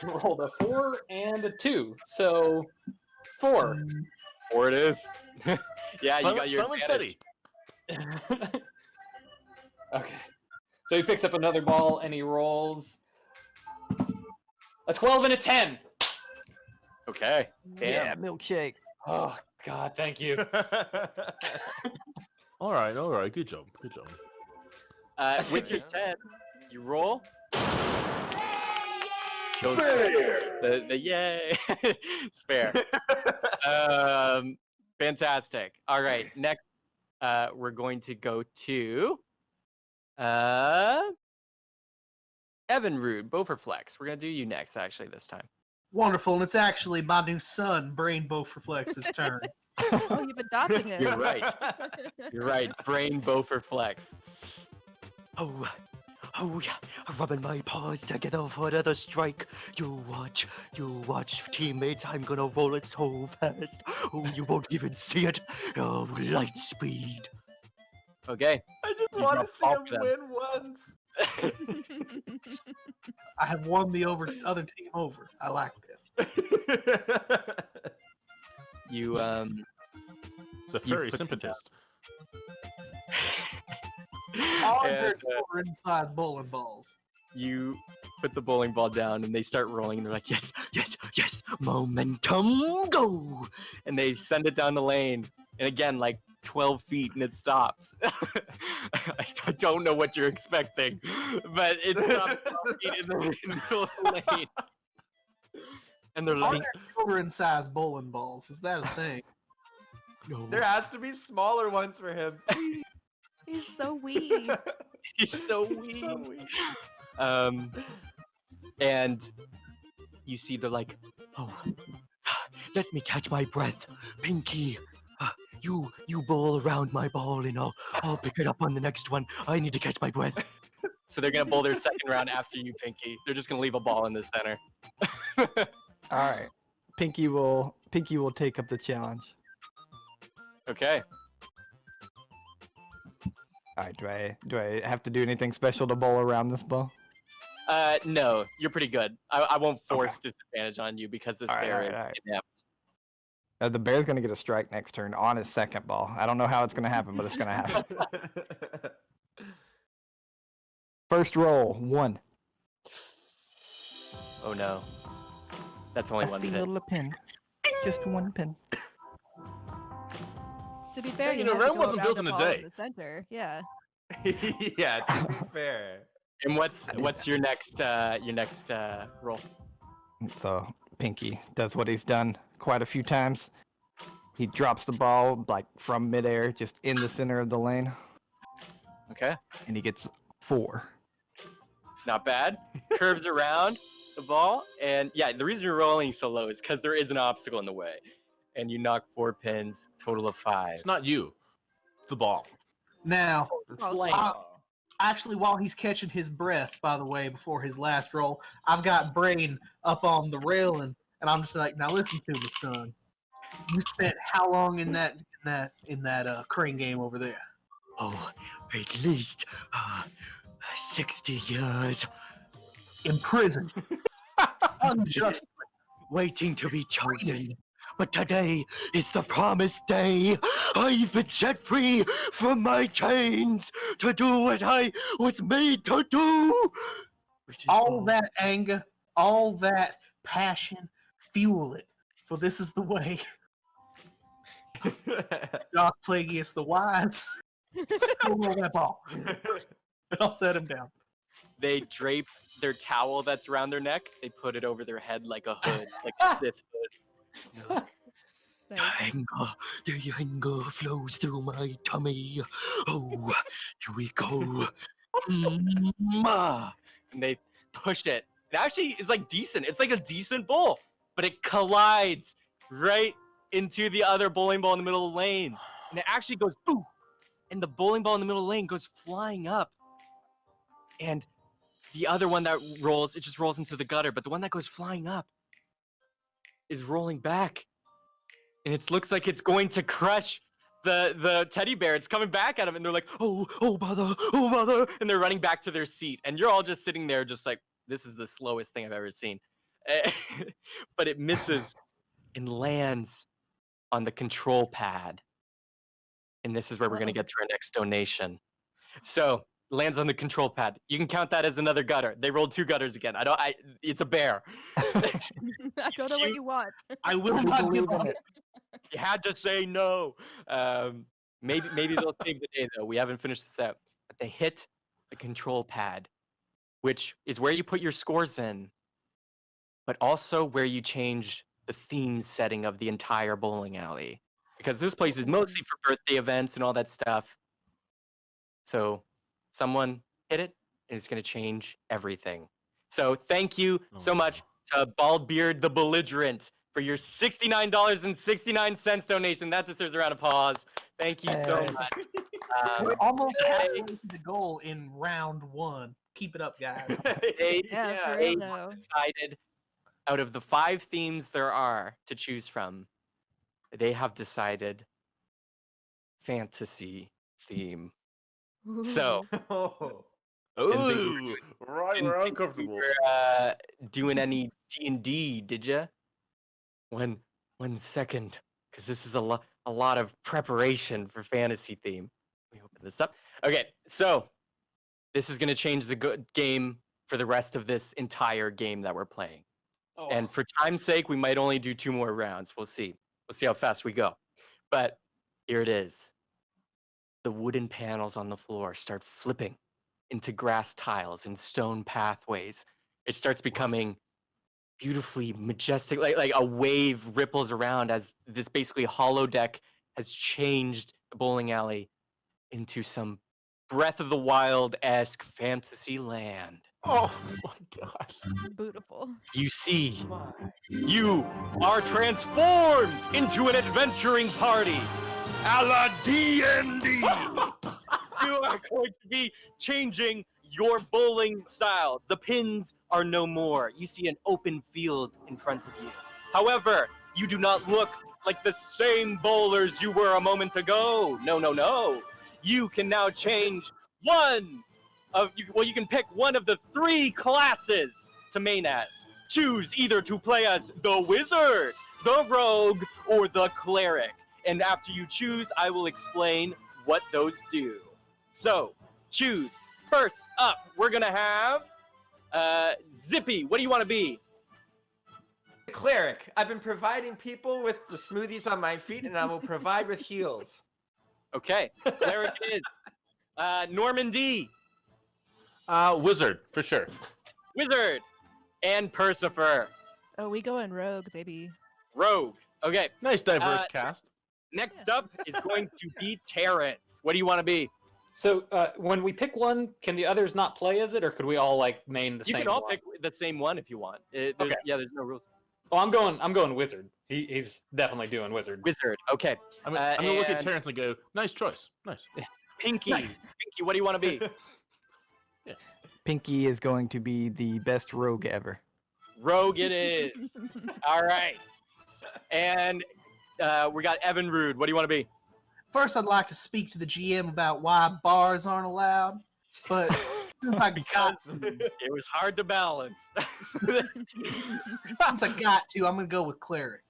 Rolled a 4 and a 2, so 4. 4 it is. Yeah, you got your Slow and steady. Okay. So he picks up another ball and he rolls a 12 and a 10. Okay. Yeah, milkshake. Oh God, thank you. All right. Good job. With your 10, you roll. Spare. The yay spare. Fantastic. All right, next we're going to go to Evinrude, Bofurflex. We're gonna do you next, actually, this time. Wonderful, and it's actually my new son, Brain Bofurflex's turn. Oh, you've adopted him. You're right. You're right. Brain Bofurflex. Oh, yeah, rubbing my paws together for another strike. You watch, teammates. I'm gonna roll it so fast. Oh, you won't even see it. Oh, light speed. Okay. I just You want to drop see all him of them. win once. I have won the other team over. I like this. You It's a furry sympathist. All And, size bowling balls. you put the bowling ball down and they start rolling and they're like, yes, Momentum, go. and they send it down the lane and again like 12 feet and it stops. I don't know what you're expecting, but it stops 12 feet in the middle of the lane. And they're Are like, there children-sized bowling balls? Is that a thing? No. There has to be smaller ones for him. He's so wee. he's so weak. And you see they're like, Oh, let me catch my breath, Pinky. You bowl around my ball, and I'll pick it up on the next one. I need to catch my breath. so they're gonna bowl their second round after you, Pinky. They're just gonna leave a ball in the center. All right. Pinky will take up the challenge. Okay. All right. Do I have to do anything special to bowl around this ball? No, you're pretty good. I won't force disadvantage on you because this bear is inept. The bear's gonna get a strike next turn on his second ball. I don't know how it's gonna happen, but it's gonna happen. First roll, 1. Oh no. That's only I one see a pin. little pin. Just 1 pin. To be fair, you you know, have to Rome go wasn't around built the in a ball day. the center. Yeah. Yeah, to be fair. And what's your next roll? So Pinky does what he's done quite a few times. He drops the ball like from midair, just in the center of the lane, Okay. and he gets 4. Not bad. Curves around the ball, and yeah, the reason you're rolling so low is because there is an obstacle in the way, and you knock 4 pins, total of 5. It's not you. It's the ball. Now, It's lame. actually, while he's catching his breath, by the way, before his last roll, I've got Brain up on the railing, and I'm just like, now listen to me, son. You spent how long in that crane game over there? Oh, at least 60 years. In prison. Unjustly. waiting to be chosen. But today is the promised day. I've been set free from my chains to do what I was made to do. All that anger, all that passion, fuel it, for this is the way. Darth Plagueis the Wise. Go roll that ball. And I'll set him down. They drape their towel that's around their neck. They put it over their head like a hood, like a Sith hood. The anger flows through my tummy. Oh, here we go. And they push it. It actually is like decent. It's like a decent bowl, but it collides right into the other bowling ball in the middle of the lane. And it actually goes boom. And the bowling ball in the middle of the lane goes flying up. And the other one that rolls, it just rolls into the gutter. But the one that goes flying up is rolling back. And it looks like it's going to crush the teddy bear. It's coming back at him. And they're like, oh, mother. And they're running back to their seat. And you're all just sitting there just like, this is the slowest thing I've ever seen. But it misses and lands on the control pad. And this is where we're going to get to our next donation. So, lands on the control pad. You can count that as another gutter. They rolled 2 gutters again. It's a bear. I don't know what you want. I will not give up. You had to say no. Maybe they'll save the day, though. We haven't finished this out. But they hit the control pad, which is where you put your scores in, but also where you change the theme setting of the entire bowling alley. Because this place is mostly for birthday events and all that stuff. So someone hit it, and it's going to change everything. So thank you so much to Baldbeard the Belligerent for your $69.69 donation. That deserves a round of applause. Thank you so much. We're almost halfway to the goal in round 1. Keep it up, guys. They decided, out of the 5 themes there are to choose from, they have decided fantasy theme. So, Ooh, right, we're uncomfortable. Doing any D&D, did you? One second, because this is a lot of preparation for fantasy theme. Let me open this up. Okay, so this is going to change the good game for the rest of this entire game that we're playing. And for time's sake, we might only do 2 more rounds. We'll see. We'll see how fast we go. But here it is. The wooden panels on the floor start flipping into grass tiles and stone pathways. It starts becoming beautifully majestic, like a wave ripples around as this basically hollow deck has changed the bowling alley into some Breath of the Wild-esque fantasy land. Oh my gosh. Beautiful. You see, you are transformed into an adventuring party. A la D&D. You are going to be changing your bowling style. The pins are no more. You see an open field in front of you. However, you do not look like the same bowlers you were a moment ago. No. You can now change you can pick one of the 3 classes to main as. Choose either to play as the wizard, the rogue, or the cleric. And after you choose, I will explain what those do. So, choose. First up, we're going to have Zippy. What do you want to be? Cleric. I've been providing people with the smoothies on my feet, and I will provide with heals. Okay, cleric it is. Norman D. Wizard, for sure. Wizard. And Persifer. Oh, we go in rogue, baby. Rogue. Okay. Nice diverse cast. Next up is going to be Terrence. What do you want to be? So when we pick one, can the others not play as it, or could we all like main the same one? You can all pick the same one if you want. Yeah, there's no rules. Well, I'm going wizard. He's definitely doing wizard. Wizard. Okay. I'm gonna look at Terrence and go, nice choice. Nice. Pinky. Nice. Pinky, what do you want to be? Pinky is going to be the best rogue ever. Rogue it is. All right. And we got Evan Rude. What do you want to be? First, I'd like to speak to the GM about why bars aren't allowed. But because it was hard to balance. Since I got to, I'm gonna go with cleric.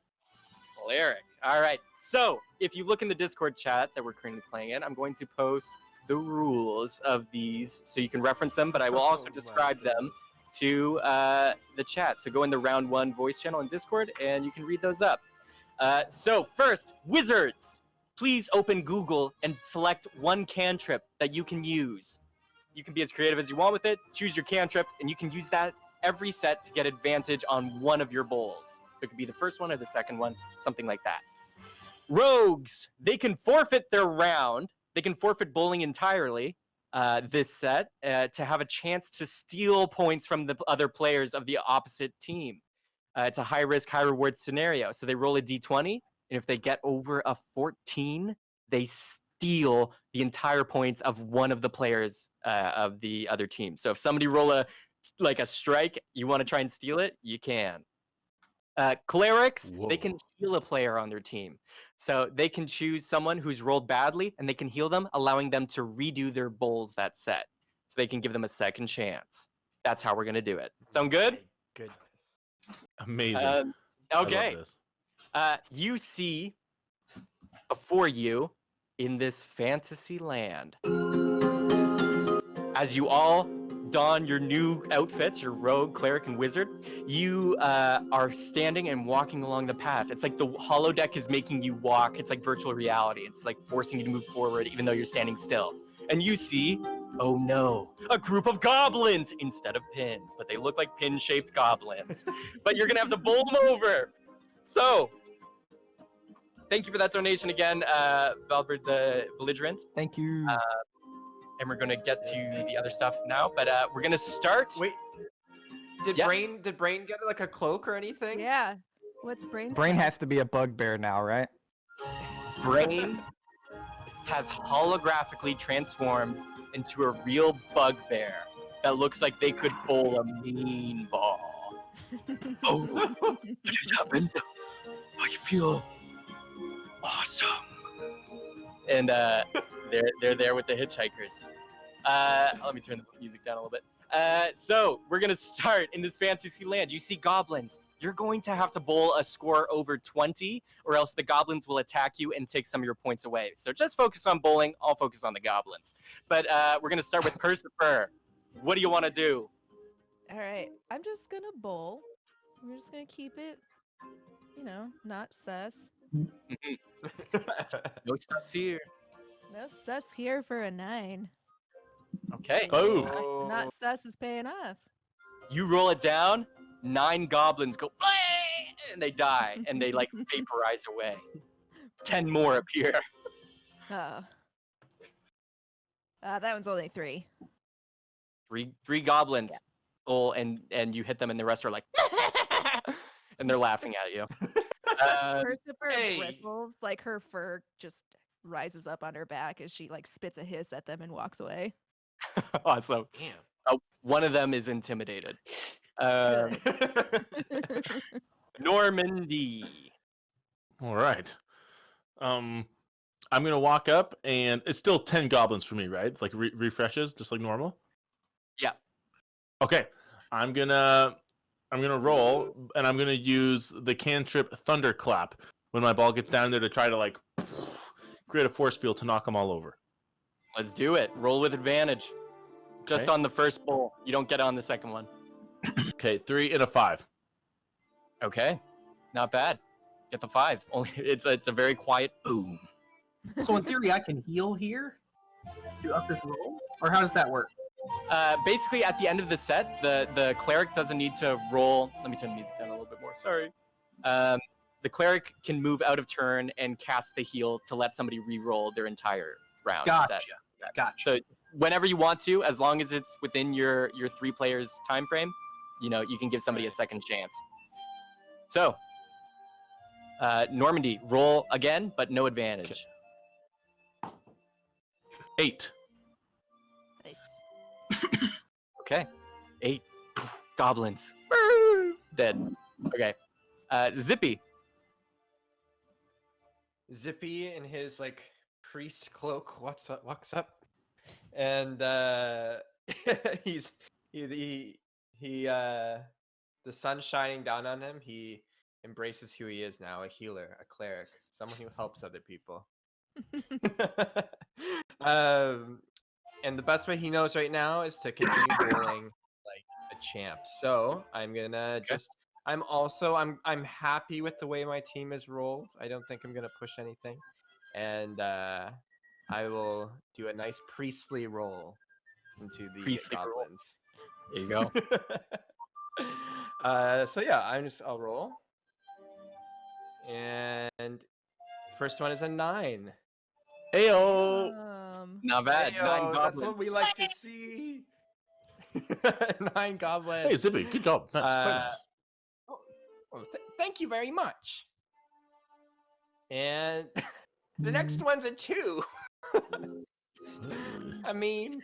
Cleric. All right. So if you look in the Discord chat that we're currently playing in, I'm going to post the rules of these so you can reference them, but I will also describe them to the chat. So go in the round 1 voice channel in Discord and you can read those up. So first, wizards. Please open Google and select one cantrip that you can use. You can be as creative as you want with it. Choose your cantrip, and you can use that every set to get advantage on one of your bowls. So it could be the first one or the second one, something like that. Rogues, they can forfeit their round. They can forfeit bowling entirely this set to have a chance to steal points from the other players of the opposite team. It's a high-risk, high-reward scenario. So they roll a d20, and if they get over a 14, they steal the entire points of one of the players of the other team. So if somebody roll a strike, you want to try and steal it, you can. Clerics, they can heal a player on their team. So they can choose someone who's rolled badly, and they can heal them, allowing them to redo their bowls that set. So they can give them a second chance. That's how we're going to do it. Sound good? Good. Amazing. Okay. You see before you in this fantasy land, as you all don your new outfits, your rogue, cleric, and wizard, you are standing and walking along the path. It's like the holodeck is making you walk. It's like virtual reality. It's like forcing you to move forward even though you're standing still. And you see, oh no, a group of goblins instead of pins, but they look like pin-shaped goblins. But you're gonna have to bowl them over. So, thank you for that donation again, Valbert the Belligerent. Thank you. And we're gonna get to the other stuff now, but we're gonna start. Wait, did Brain get like a cloak or anything? Yeah. What's Brain's Brain class? has to be a bugbear now, right? Brain has holographically transformed into a real bugbear that looks like they could bowl a mean ball. Oh, what has happened? I feel awesome. And they're there with the Hitchhikers. Let me turn the music down a little bit. So we're gonna start in this fantasy land. You see goblins. You're going to have to bowl a score over 20, or else the goblins will attack you and take some of your points away. So just focus on bowling. I'll focus on the goblins. But we're gonna start with Percifer. What do you want to do? All right. I'm just going to bowl. We're just going to keep it, not sus. No sus here. No sus here for a 9. Okay. Oh. Not sus is paying off. You roll it down. 9 goblins go, and they die, and they like vaporize away. 10 more appear. Oh. That one's only 3. Three goblins. Yeah. Oh, and you hit them, and the rest are like, and they're laughing at you. Percifer bristles, like her fur just rises up on her back as she like spits a hiss at them and walks away. Awesome. Damn. One of them is intimidated. Normandy. All right. I'm gonna walk up, and it's still 10 goblins for me, right? Like refreshes, just like normal. Yeah. Okay. I'm gonna roll, and I'm gonna use the cantrip Thunderclap when my ball gets down there to try to like create a force field to knock them all over. Let's do it. Roll with advantage. Just on the first bowl. You don't get on the second one. Okay, 3 and a 5. Okay, not bad. Get the 5. Only it's a very quiet boom. So in theory, I can heal here to up this roll, or how does that work? Basically, at the end of the set, the cleric doesn't need to roll. Let me turn the music down a little bit more. Sorry. The cleric can move out of turn and cast the heal to let somebody re-roll their entire round. Gotcha. Set. Gotcha. So whenever you want to, as long as it's within your 3 players time frame, you can give somebody a second chance. So, Normandy, roll again, but no advantage. 8. Nice. Okay. 8. Goblins. Dead. Okay. Zippy. Zippy in his like priest cloak. What's up? and he the sun's shining down on him. He embraces who he is now, a healer, a cleric, someone who helps other people. And the best way he knows right now is to continue bowling like a champ. So I'm gonna I'm happy with the way my team is rolled. I don't think I'm gonna push anything, and I will do a nice priestly roll into the Priestly roll. goblins. There you go. So yeah, I'll roll, and first one is a 9. Ayo! Not bad. Ayo, 9 that's goblins. what we like to see. 9 goblins. Hey, Zippy, good job. Nice, quite nice. Thank you very much. And the next one's a 2. I mean,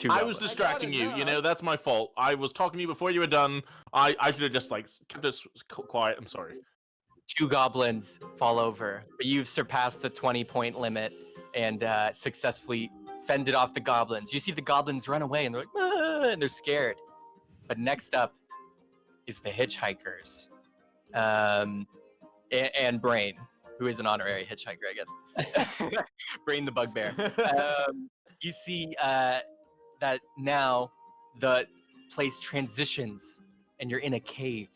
I was distracting you. You know, that's my fault. I was talking to you before you were done. I should have just like kept this quiet. I'm sorry. 2 goblins fall over, but you've surpassed the 20-point limit and successfully fended off the goblins. You see the goblins run away, and they're like, ah, and they're scared. But next up is the Hitchhikers, and Brain, who is an honorary hitchhiker, I guess. Brain the bugbear. You see that now the place transitions, and you're in a cave.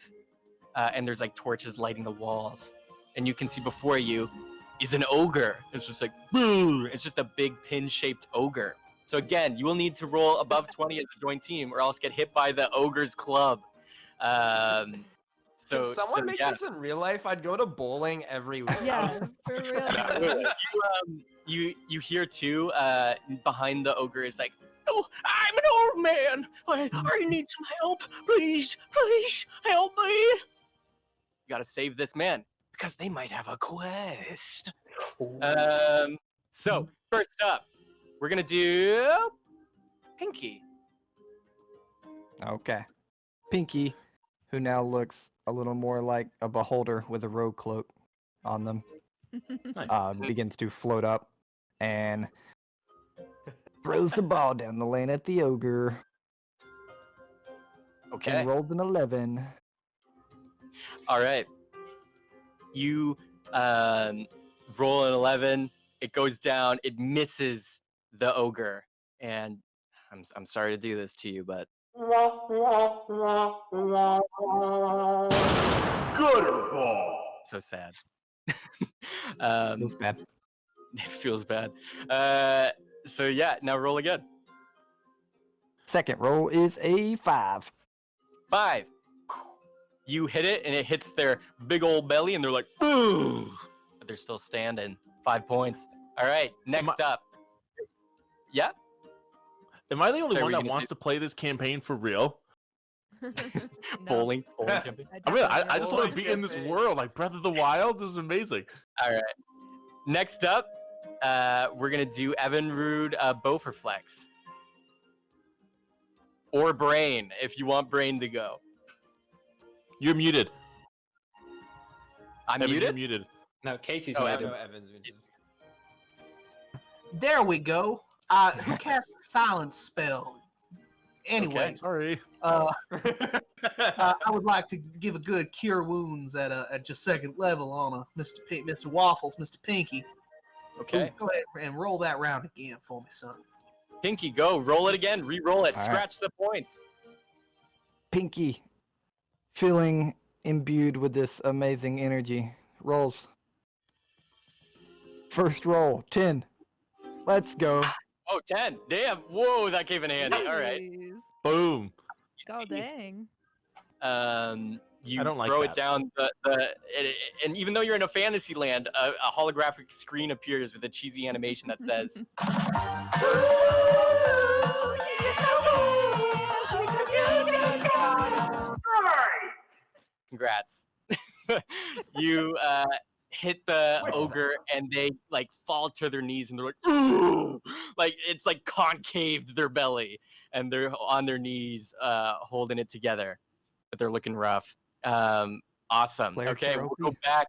And there's like torches lighting the walls, and you can see before you is an ogre. It's just like, boo! It's just a big pin-shaped ogre. So again, you will need to roll above 20 as a joint team, or else get hit by the ogre's club. Can someone make this in real life? I'd go to bowling every week. Yeah, for real. You hear too, behind the ogre is like, oh, I'm an old man. I need some help. Please help me. You gotta save this man because they might have a quest. So first up, we're gonna do Pinky. Okay. Pinky, who now looks a little more like a beholder with a rogue cloak on them, begins to float up and throws the ball down the lane at the ogre. Okay. And rolled an 11. All right. You roll an 11. It goes down. It misses the ogre, and I'm sorry to do this to you, but Gutter ball. so sad. Feels bad. It feels bad. So yeah, now roll again. Second roll is a 5. 5. You hit it, and it hits their big old belly, and they're like, boo! But they're still standing. 5 points. All right, next up. Yeah? Am I the only one that wants to play this campaign for real? Bowling campaign. I mean, I just want to be in this world. Like Breath of the Wild. This is amazing. All right. Next up, we're going to do Evinrude Bowflex. Or Brain, if you want Brain to go. You're muted. I'm Evan, muted? You're muted. No, Casey's Oh, muted. no, Evan's muted. There we go. Who cast the silence spell? Anyway, sorry. I would like to give a good cure wounds at just second level on a Mr. Waffles, Mr. Pinky. Okay. Ooh, go ahead and roll that round again for me, son. Pinky, go. Roll it again. Re-roll it. All right. Scratch the points. Pinky, feeling imbued with this amazing energy, rolls. First roll, 10. Let's go. Oh, 10. Damn. Whoa, that came in handy. All right. Jeez. Boom. God dang. You I don't like throw that. it down and even though you're in a fantasy land, a holographic screen appears with a cheesy animation that says congrats. You hit the ogre and they like fall to their knees and they're like, ooh! Like it's like concaved their belly and they're on their knees holding it together, but they're looking rough. Awesome. Player Okay, trophy. we'll go back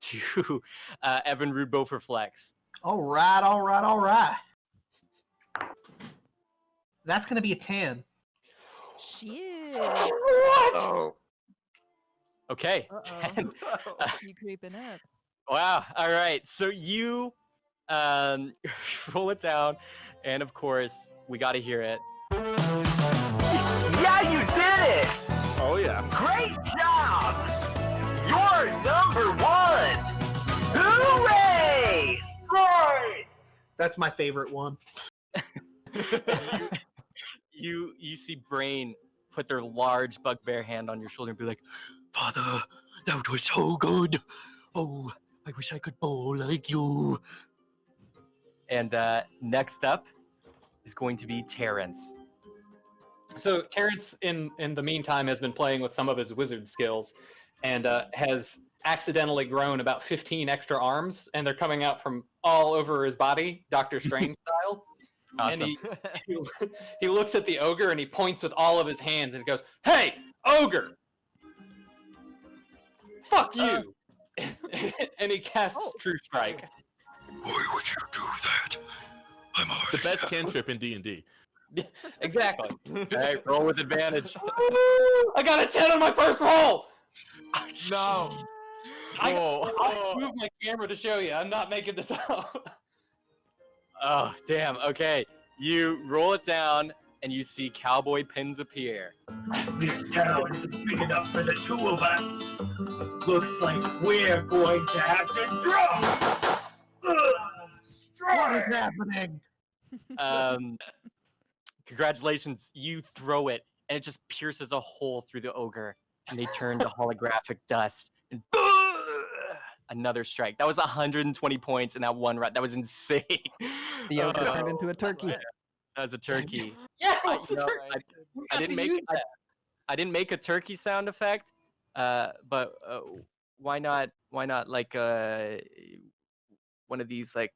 to Evinrude Bowflex. All right. That's gonna be a 10. Shit. What? Okay. Uh-oh. 10. You creeping up. Wow. All right. So you roll it down, and of course we got to hear it. Yeah, you did it! Oh yeah. Great job! You're number 1! Hooray! Strike! That's my favorite one. You see Brain put their large bugbear hand on your shoulder and be like, Father, that was so good. Oh, I wish I could bowl like you. and next up is going to be Terrence. So Terrence, in the meantime, has been playing with some of his wizard skills, and has accidentally grown about 15 extra arms, and they're coming out from all over his body, Doctor Strange style. Awesome. And he looks at the ogre and he points with all of his hands and goes, "Hey, ogre! Fuck you!" And he casts True Strike. Why would you do that? I'm The best cantrip in D&D. Exactly. Hey, roll with advantage. I got a 10 on my first roll! No. I'll move my camera to show you. I'm not making this up. Oh, damn. Okay. You roll it down, and you see cowboy pins appear. This town isn't big enough for the two of us. Looks like we're going to have to drop. What is happening? Congratulations. You throw it, and it just pierces a hole through the ogre, and they turn to holographic dust. And another strike. That was 120 points in that one run. That was insane. The ogre turned into a turkey. Man. That was a turkey. Yeah, I didn't make a turkey sound effect, but why not like one of these like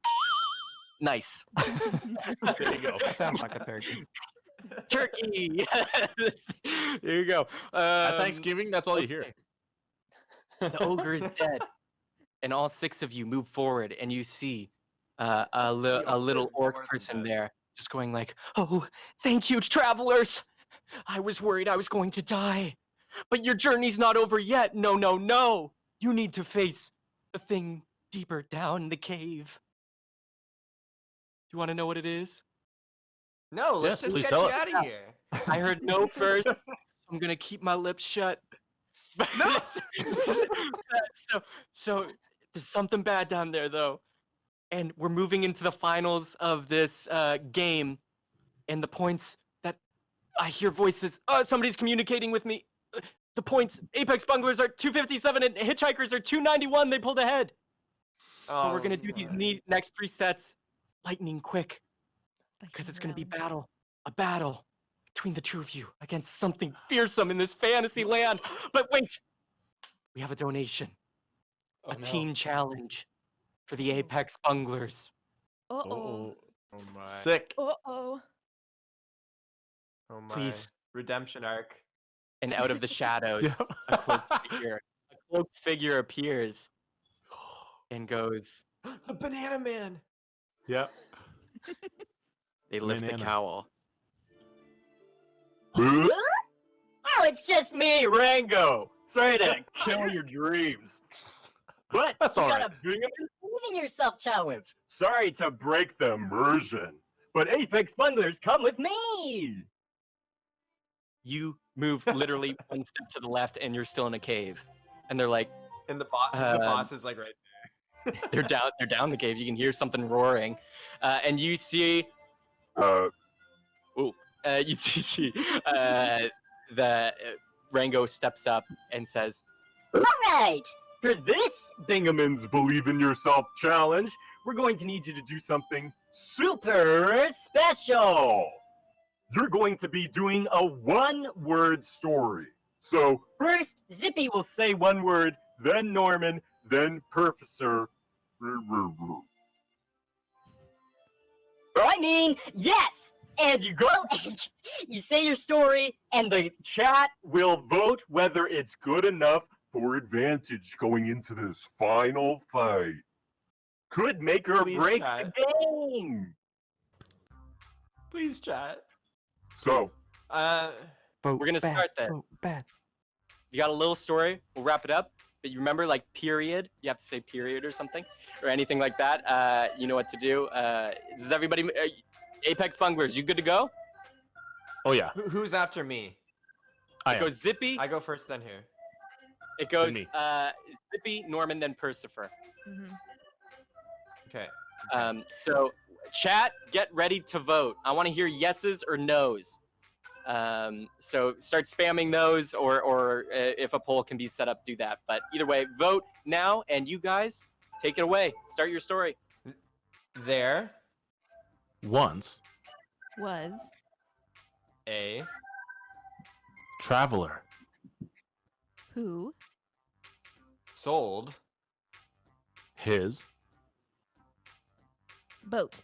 nice. There you go. Sounds like a turkey. Turkey. There you go. At Thanksgiving, that's all you hear. The ogre is dead, and all 6 of you move forward, and you see a little orc person there, just going like, "Oh, thank you, travelers. I was worried I was going to die, but your journey's not over yet. No, no, no. You need to face the thing deeper down the cave. Do you want to know what it is?" No, let's Yes, just please get tell you us. out of here. I heard no first. I'm gonna keep my lips shut. No. so there's something bad down there though, and we're moving into the finals of this game, and the points that I hear voices. Somebody's communicating with me. The points: Apex Bunglers are 257 and Hitchhikers are 291. They pulled ahead. But we're gonna do these next 3 sets lightning quick, because it's gonna be a battle between the two of you against something fearsome in this fantasy land. But wait, we have a donation, a team challenge for the Apex Bunglers. Uh-oh. Oh my. Sick. Uh-oh. Oh my. Please. Redemption arc. And out of the shadows, a cloaked figure appears and goes, The Banana Man. Yep. They lift the Banana. cowl. Oh, it's just me, Rango. Sorry to kill your dreams. But That's you all got right. a Believe in Yourself challenge. Sorry to break the immersion, but Apex Bunglers, come with me. You move literally one step to the left, and you're still in a cave. And they're like, And the boss is like right there. they're down the cave. You can hear something roaring, and you see, you see the Rango steps up and says, All right, for this Bengamans Believe in Yourself challenge, we're going to need you to do something super special. You're going to be doing a one-word story. So first, Zippy will say one word, then Norman, then Professor. I mean, yes! And you go and you say your story, and the chat will vote whether it's good enough for advantage going into this final fight. Could make or Please, break chat. the game. Please, chat. So, We're gonna start then. Bad. You got a little story. We'll wrap it up. But you remember, like, period. You have to say period or something, or anything like that. You know what to do. Does everybody? Apex Bunglers, you good to go? Oh yeah. Who's after me? It goes Zippy. I go first, then here. It goes me. Zippy, Norman, then Percifer. Okay. So, chat, get ready to vote. I want to hear yeses or nos. So start spamming those, or if a poll can be set up, do that. But either way, vote now, and you guys take it away. Start your story. There Once Was a traveler who sold his boat.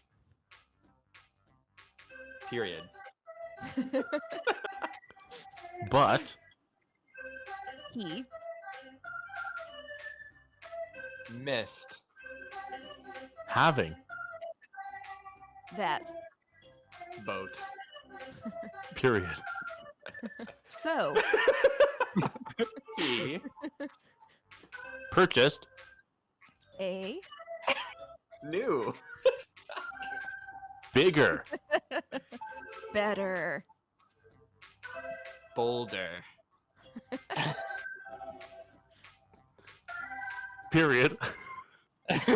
period. but He missed having that. boat. period. So He Purchased a new bigger better boulder. period. And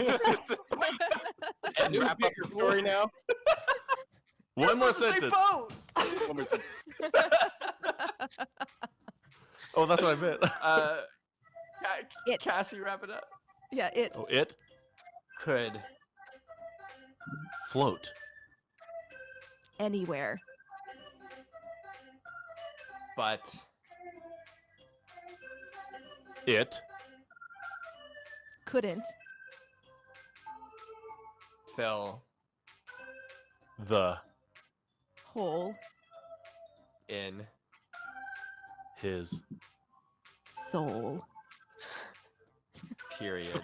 wrap up your story now. One more sentence. One more sentence. Oh, that's what I meant. It. Cassie, wrap it up. Yeah, it Oh, it Could float anywhere. but it Couldn't fill the hole in his soul. period.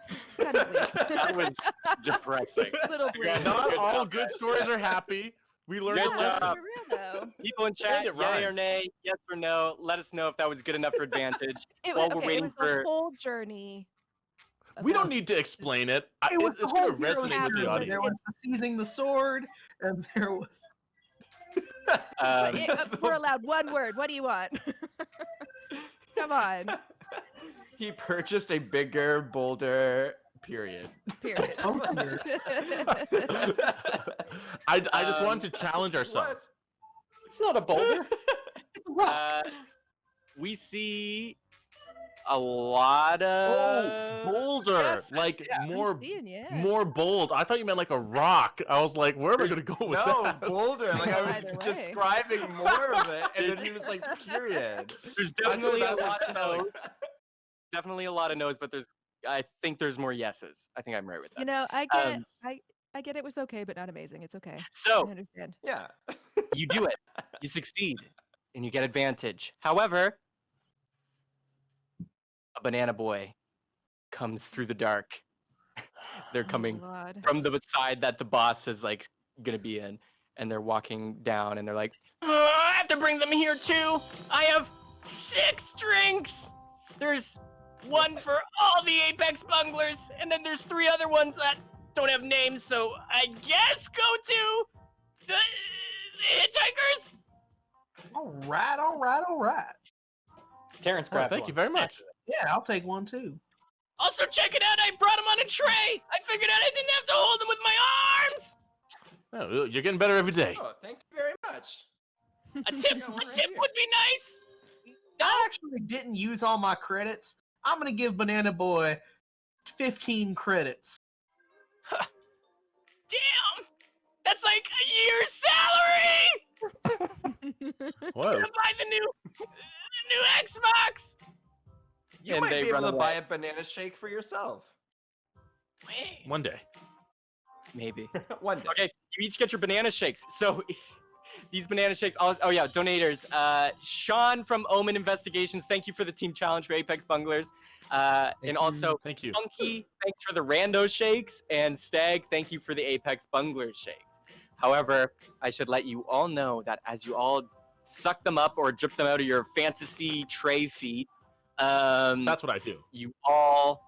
It's kind of weird. That was depressing. Little Yeah, bleak. not all good stories are happy. We learned a Good lesson. job. For real though. People in chat, it yay rhymed. or nay, yes or no. Let us know if that was good enough for advantage. It While was, we're okay, it waiting was for- the whole journey. We don't about- need to explain it. It was It's the whole going to hero's resonate with the journey. audience. There was the seizing the sword, and there was We're allowed one word. What do you want? Come on. He purchased a bigger boulder. Period. Period. I just wanted to challenge ourselves. It's not a boulder. It's a rock. We see a lot of Boulder, Yes, like yeah. more, Seeing, yeah. more bold. I thought you meant like a rock. I was like, where am I going to go with No, that? boulder. Like I was Either way. describing more of it, and then he was like, period. There's I know definitely a that's lot of spelling. no's. Definitely a lot of no's, but I think there's more yeses. I think I'm right with that. You know, I get Um, I get it was okay, but not amazing. It's okay. So I understand. Yeah. you do it, you succeed, and you get advantage. However, a banana boy comes through the dark. They're coming Oh, God. from the side that the boss is like gonna be in, and they're walking down, and they're like, I have to bring them here too. I have 6 drinks. There's one for all the Apex Bunglers, and then there's 3 other ones that don't have names. So I guess go to the Hitchhikers. all right. Terrence Oh, grabbed thank one. you very much. Yeah, I'll take one too. Also, check it out. I brought them on a tray. I figured out I didn't have to hold them with my arms. Oh, you're getting better every day. Oh, thank you very much. A tip would be nice. I actually didn't use all my credits. I'm gonna give Banana Boy 15 credits. Damn, that's like a year's salary. Whoa. To buy the new Xbox. You And might they be able run to buy away. a banana shake for yourself. Wait, One day. maybe. One day. Okay, you each get your banana shakes. So these banana shakes. Oh yeah, donators. Sean from Omen Investigations. Thank you for the team challenge for Apex Bunglers. And also Thank you. Funky, thanks for the rando shakes. And Stag, thank you for the Apex Bunglers shakes. However, I should let you all know that as you all suck them up or drip them out of your fantasy tray feet, that's what I do. You all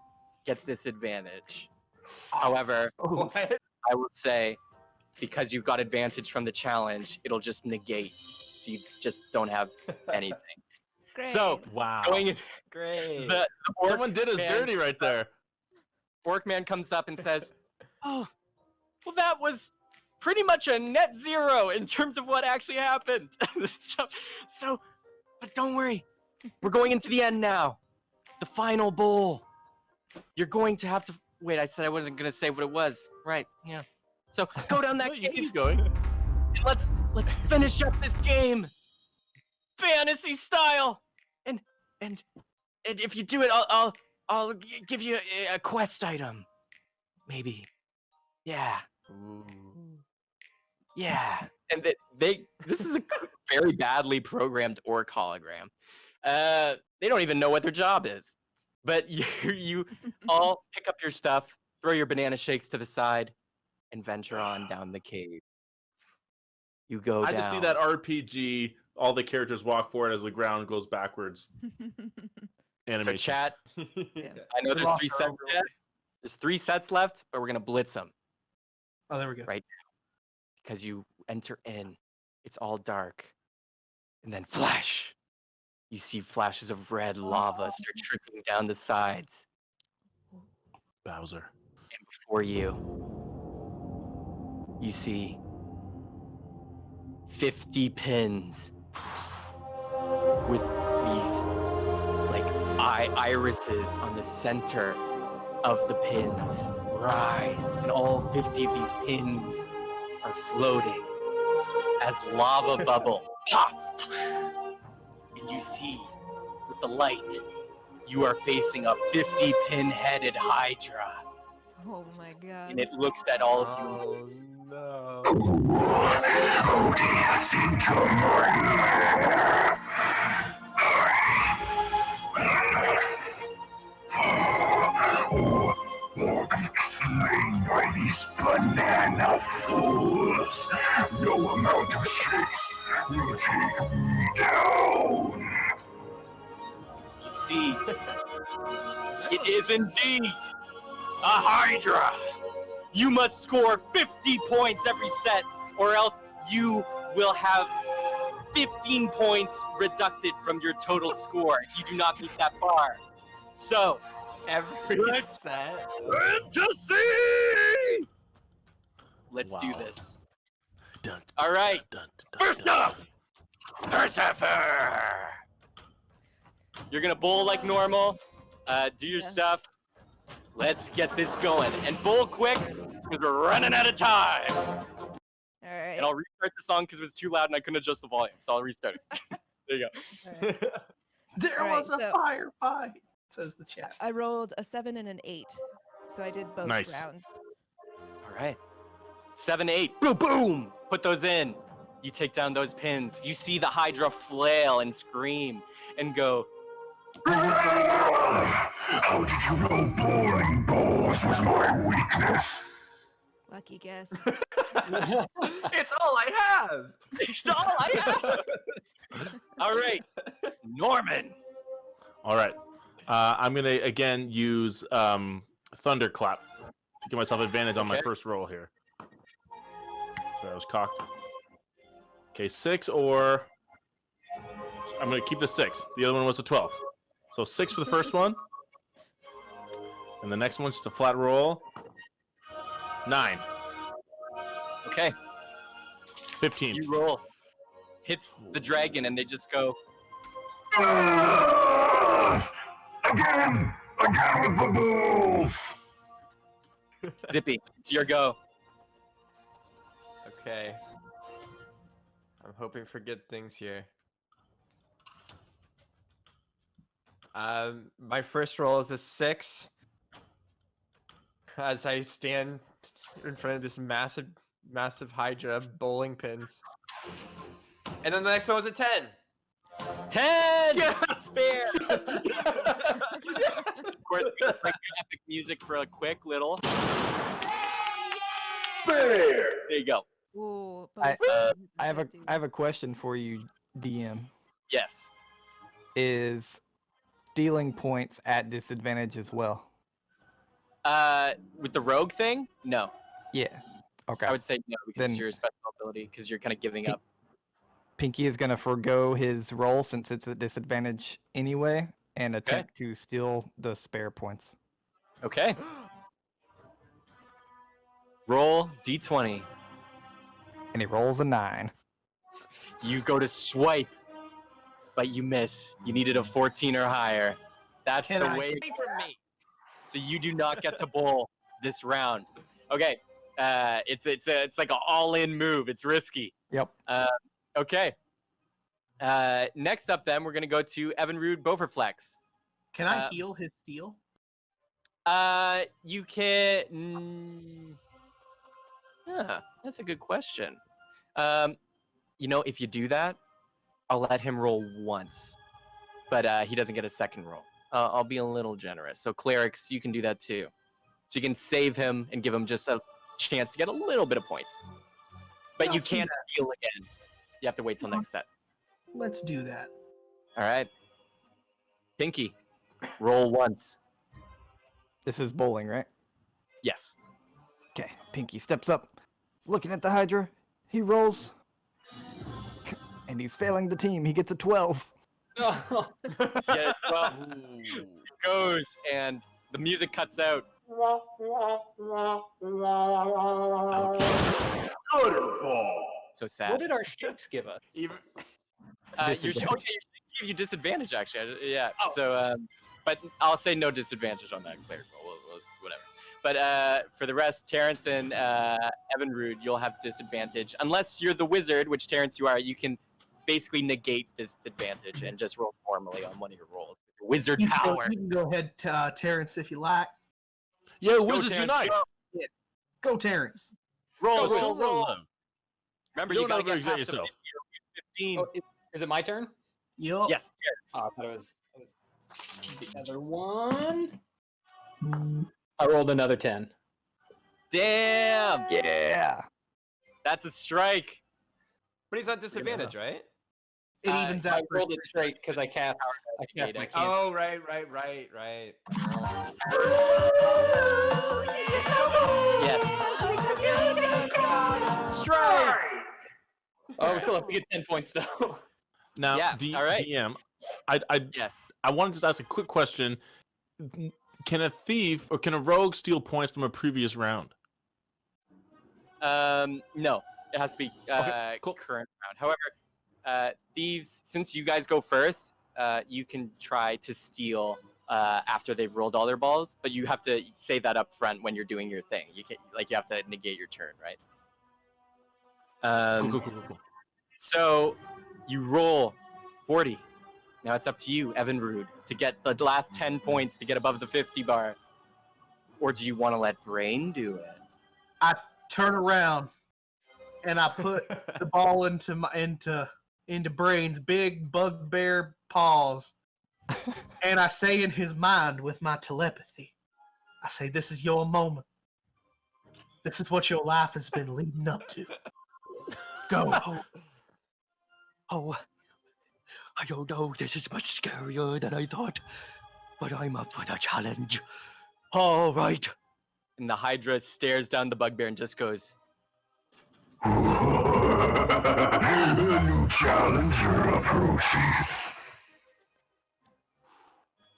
get disadvantage. However, I will say, because you've got advantage from the challenge, it'll just negate. So you just don't have anything. Great. So, wow. Going in, Great. the Someone did us dirty right there. Orcman comes up and says, "Oh, well, that was pretty much a net zero in terms of what actually happened." so, but don't worry. We're going into the end now. The final bowl. You're going to have to... Wait, I said I wasn't going to say what it was. Right, yeah. So, go down that cave. Keep going. And let's finish up this game. Fantasy style. And if you do it, I'll give you a quest item. Maybe. Yeah. Ooh. Yeah. And this is a very badly programmed orc hologram. They don't even know what their job is. But you all pick up your stuff, throw your banana shakes to the side, and venture on down the cave. You go down. I just see that RPG, all the characters walk forward as the ground goes backwards. Animation. So chat, I know there's 3 sets left. There's 3 sets left, but we're going to blitz them. Oh, there we go. Right now. Because you enter in. It's all dark. And then flash. You see flashes of red lava start trickling down the sides. Bowser. And before you see 50 pins with these like irises on the center of the pins rise, and all 50 of these pins are floating as lava bubble pops. And you see, with the light, you are facing a 50-pin-headed Hydra. Oh my god. And it looks at all of you and goes, No. Who dares into my or be slain by these banana fools. No amount of shakes will take me down. You see, it is indeed a Hydra. You must score 50 points every set, or else you will have 15 points reducted from your total score if you do not meet that bar. So, every set. Fantasy! Let's do this. All right. First up, Persever. You're gonna bowl like normal. Do your stuff. Let's get this going. And bowl quick, because we're running out of time. All right. And I'll restart the song because it was too loud and I couldn't adjust the volume. So I'll restart it. There you go. There All was right, a firefight, says the chat. I rolled a 7 and an 8, so I did both Nice. rounds. All right. 7, 8. Boom, boom. Put those in. You take down those pins. You see the Hydra flail and scream and go, How did you know bowling balls was my weakness? Lucky guess. It's all I have. It's all I have. All right. Norman. All right. I'm going to, again, use Thunderclap to give myself advantage on my first roll here. So I was cocked. Okay, 6 or... I'm going to keep the 6. The other one was a 12. So 6 for the first one. And the next one's just a flat roll. 9. Okay. 15. You roll. Hits the dragon and they just go. Again with the balls. Zippy, it's your go. Okay. I'm hoping for good things here. My first roll is a 6. As I stand in front of this massive Hydra of bowling pins. And then the next one was a 10. 10! Yes! Spare! Of course, we can bring epic music for a quick little. Spare! There you go. Ooh, I, bonus I have a question for you, DM. Yes. Is stealing points at disadvantage as well? With the rogue thing, no. Yeah. Okay. I would say no because Then it's your special ability because you're kind of giving up. Pinky is going to forego his roll since it's at disadvantage anyway and attempt to steal the spare points. Okay. Roll d20. And he rolls a 9. You go to swipe, but you miss. You needed a 14 or higher. That's the way. From me. So you do not get to bowl this round. Okay. It's like an all-in move. It's risky. Yep. Okay. Next up, then we're gonna go to Evan Rude Boverflex. Can I heal his steal? You can. Yeah, that's a good question. If you do that, I'll let him roll once, but he doesn't get a second roll. I'll be a little generous. So clerics, you can do that too. So you can save him and give him just a chance to get a little bit of points. But you can't steal again. You have to wait till next set. Let's do that. All right. Pinky, roll once. This is bowling, right? Yes. Okay. Pinky steps up, looking at the Hydra. He rolls. And he's failing the team. He gets a 12. Yeah, well, it goes, and the music cuts out. So sad. What did our shakes give us? Your shakes give you disadvantage, actually. Yeah. Oh. So, but I'll say no disadvantage on that cleric roll. Whatever. But for the rest, Terrence and Evan Rude, you'll have disadvantage unless you're the wizard, which Terrence you are. You can basically negate disadvantage and just roll normally on one of your rolls. Wizard power. You can go ahead, Terrence, if you like. Yeah, Wizards Unite. Go, Terrence. Roll. Remember, you gotta get past yourself. 15. Oh, is it my turn? Yep. Yes. Oh, I thought it was the other one. I rolled another 10. Damn. Yeah. That's a strike. But he's on disadvantage, right? It evens out. I rolled it straight because I cast my can't. Oh, right. Yes. Strike. Oh, we still have to get 10 points though. Now, Yeah, all right. DM, Yes. I want to just ask a quick question. Can a thief or can a rogue steal points from a previous round? No. It has to be current round. However, thieves, since you guys go first, you can try to steal after they've rolled all their balls, but you have to say that up front when you're doing your thing. You have to negate your turn, right? Cool. So you roll 40. Now it's up to you, Evan Rude, to get the last 10 points to get above the 50 bar. Or do you want to let Brain do it? I turn around and I put the ball into Brain's big bugbear paws. And I say in his mind with my telepathy, I say, this is your moment. This is what your life has been leading up to. Go. Oh, I don't know. This is much scarier than I thought, but I'm up for the challenge. All right. And the Hydra stares down the bugbear and just goes, A new challenger approaches.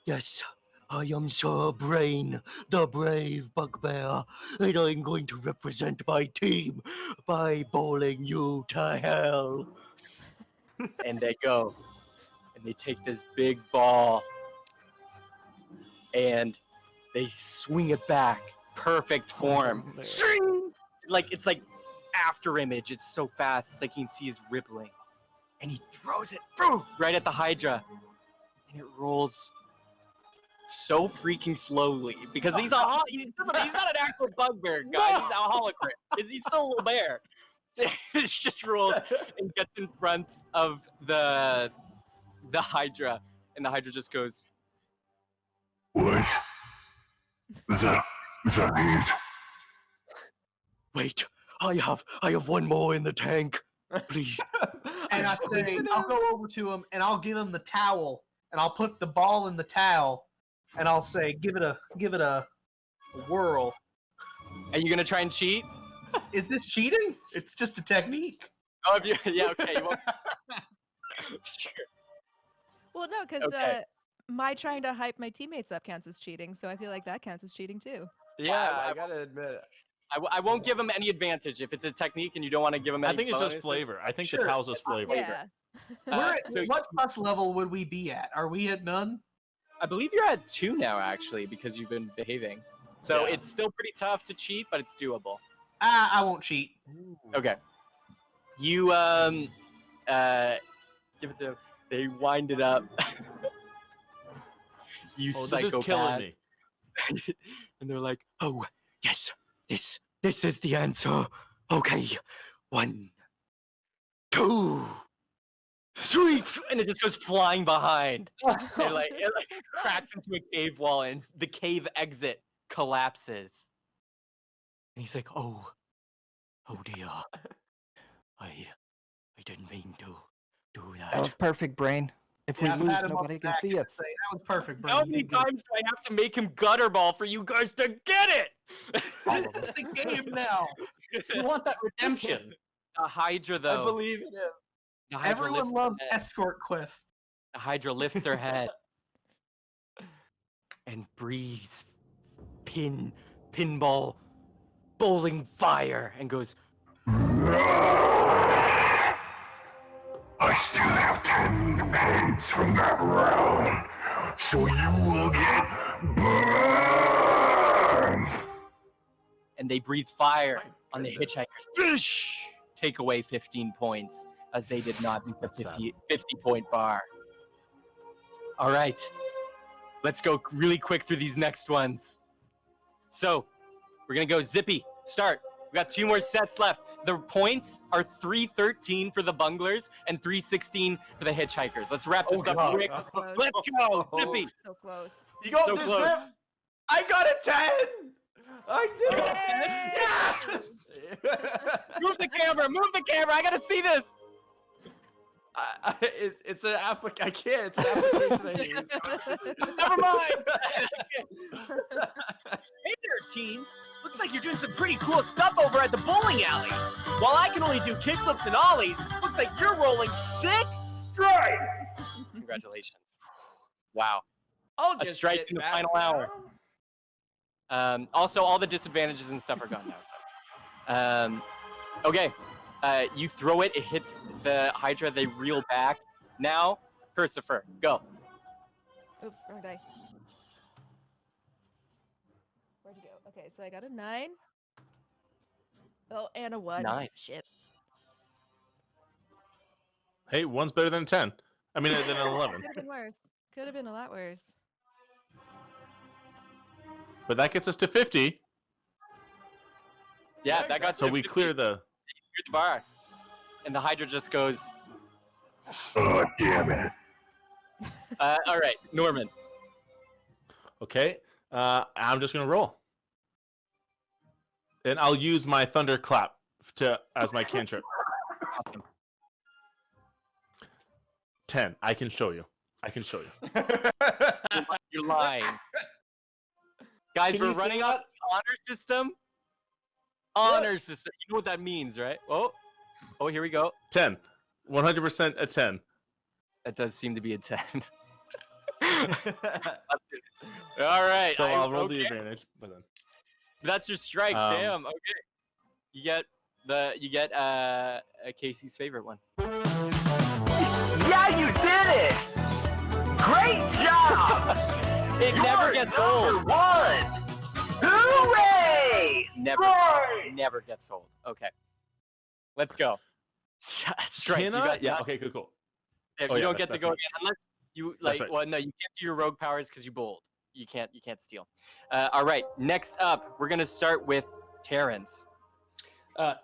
Yes, I am Sir Brain, the brave bugbear, and I'm going to represent my team by bowling you to hell. and they go, and they take this big ball, and they swing it back, perfect form. Swing! It's like after image. It's so fast. It's like you can see his rippling, and he throws it right at the Hydra, and it rolls so freaking slowly because he's not an actual bugbear, guys. He's a hologram. He's still a little bear. It just rolls and gets in front of the Hydra, and the Hydra just goes, What? Is that it? Wait, I have one more in the tank. Please. And I say, I'll go over to him and I'll give him the towel and I'll put the ball in the towel and I'll say, give it a whirl. Are you gonna try and cheat? Is this cheating? It's just a technique. Oh, yeah, okay. You won't... Sure. Well, no, because Okay. my trying to hype my teammates up counts as cheating, so I feel like that counts as cheating too. Yeah, I gotta admit. I won't give him any advantage if it's a technique and you don't want to give him any I think it's just bonuses. flavor. I think Sure. the towel's just flavor. Yeah. What plus level would we be at? Are we at none? I believe you're at 2 now, actually, because you've been behaving. So Yeah. it's still pretty tough to cheat, but it's doable. I won't cheat. Okay. You give it to. They wind it up. You Oh, psychopaths. this is killing me. And they're like, oh, yes, this is the answer. Okay, 1, 2, 3. And it just goes flying behind. it like cracks into a cave wall, and the cave exit collapses. And he's like, oh dear. I didn't mean to do that. That was perfect, brain. If we Yeah, lose, pat him on nobody the can back see and us. say, that was perfect, bro. How You many did good. times do I have to make him gutterball for you guys to get it? This is the game now. You want that redemption. The Hydra, though. I believe in him. The Hydra Everyone lifts loves their head. escort quests. The Hydra lifts their head and breathes pinball bowling fire and goes, I still have 10 points from that round, so you will get burned. and they breathe fire on the Hitchhikers. Fish! Take away 15 points, as they did not beat the 50-point bar. All right. Let's go really quick through these next ones. So, we're going to go Zippy. Start. We got 2 more sets left. The points are 313 for the Bunglers and 316 for the Hitchhikers. Let's wrap this up quick. Close. Let's go, Zippy. So close. You got So this, close. Zip. I got a 10. I did You got it. Yes. Move the camera. Move the camera. I got to see this. It's an application. I can't. It's an application I use. Never mind. Hey there, teens. Looks like you're doing some pretty cool stuff over at the bowling alley. While I can only do kickflips and ollies, looks like you're rolling 6 strikes. Congratulations. Wow. I'll A just strike sit in the back final hour. Also, all the disadvantages and stuff are gone now. So, okay. You throw it. It hits the Hydra. They reel back. Now, Persifer, go. Oops, wrong die. Where'd you go? Okay, so I got a 9. Oh, and a 1. 9. Shit. Hey, 1's better than 10. I mean, than an 11. Could have been worse. Could have been a lot worse. But that gets us to 50. Yeah, that got So to we 50. clear the. Clear the bar. And the Hydra just goes, Oh, damn it. all right, Norman. Okay. I'm just gonna roll, and I'll use my thunderclap as my cantrip. Awesome. 10. I can show you. You're lying. Guys, Can we're you say running on honor system. Honor system. You know what that means, right? Oh, here we go. 10. 100% a 10. That does seem to be a 10. All right. So I'll roll the advantage. But then. That's your strike. Damn. Okay. You get Casey's favorite one. Yeah, you did it! Great job! It never gets old. One! Hooray! Never gets old. Okay. Let's go. Strike. You got, Yeah. Okay. Cool. Yeah, Oh, you yeah, don't get to that's go me. again unless you That's like. right. Well, no, you can't do your rogue powers because you bowled. You can't steal. All right. Next up, we're gonna start with Terrence.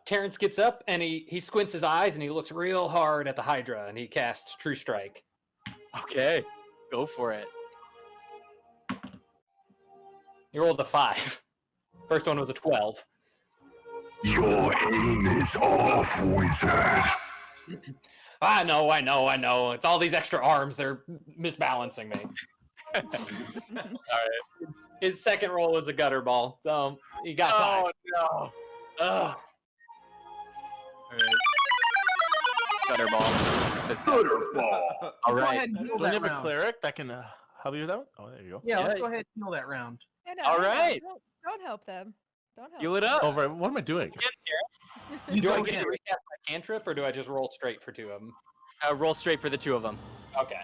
Terrence gets up and he squints his eyes and he looks real hard at the Hydra and he casts True Strike. Okay, go for it. He rolled a 5. First one was a 12. Your aim is off, wizard. I know. It's all these extra arms. They're misbalancing me. All right. His second roll was a gutter ball, so he got tied. Oh no! Ugh. All right. Gutter ball. Gutter ball. All Let's go right. ahead and heal Do we that have a round. clearic that can help you with that one? Oh, there you go. Yeah, let's go ahead and heal that round. Yeah, no, All no, right. Don't help them. Don't help. Heal it up. Oh, right. What am I doing? Do I go get to ahead. recast my cantrip, or do I just roll straight for two of them? Roll straight for the two of them. Okay.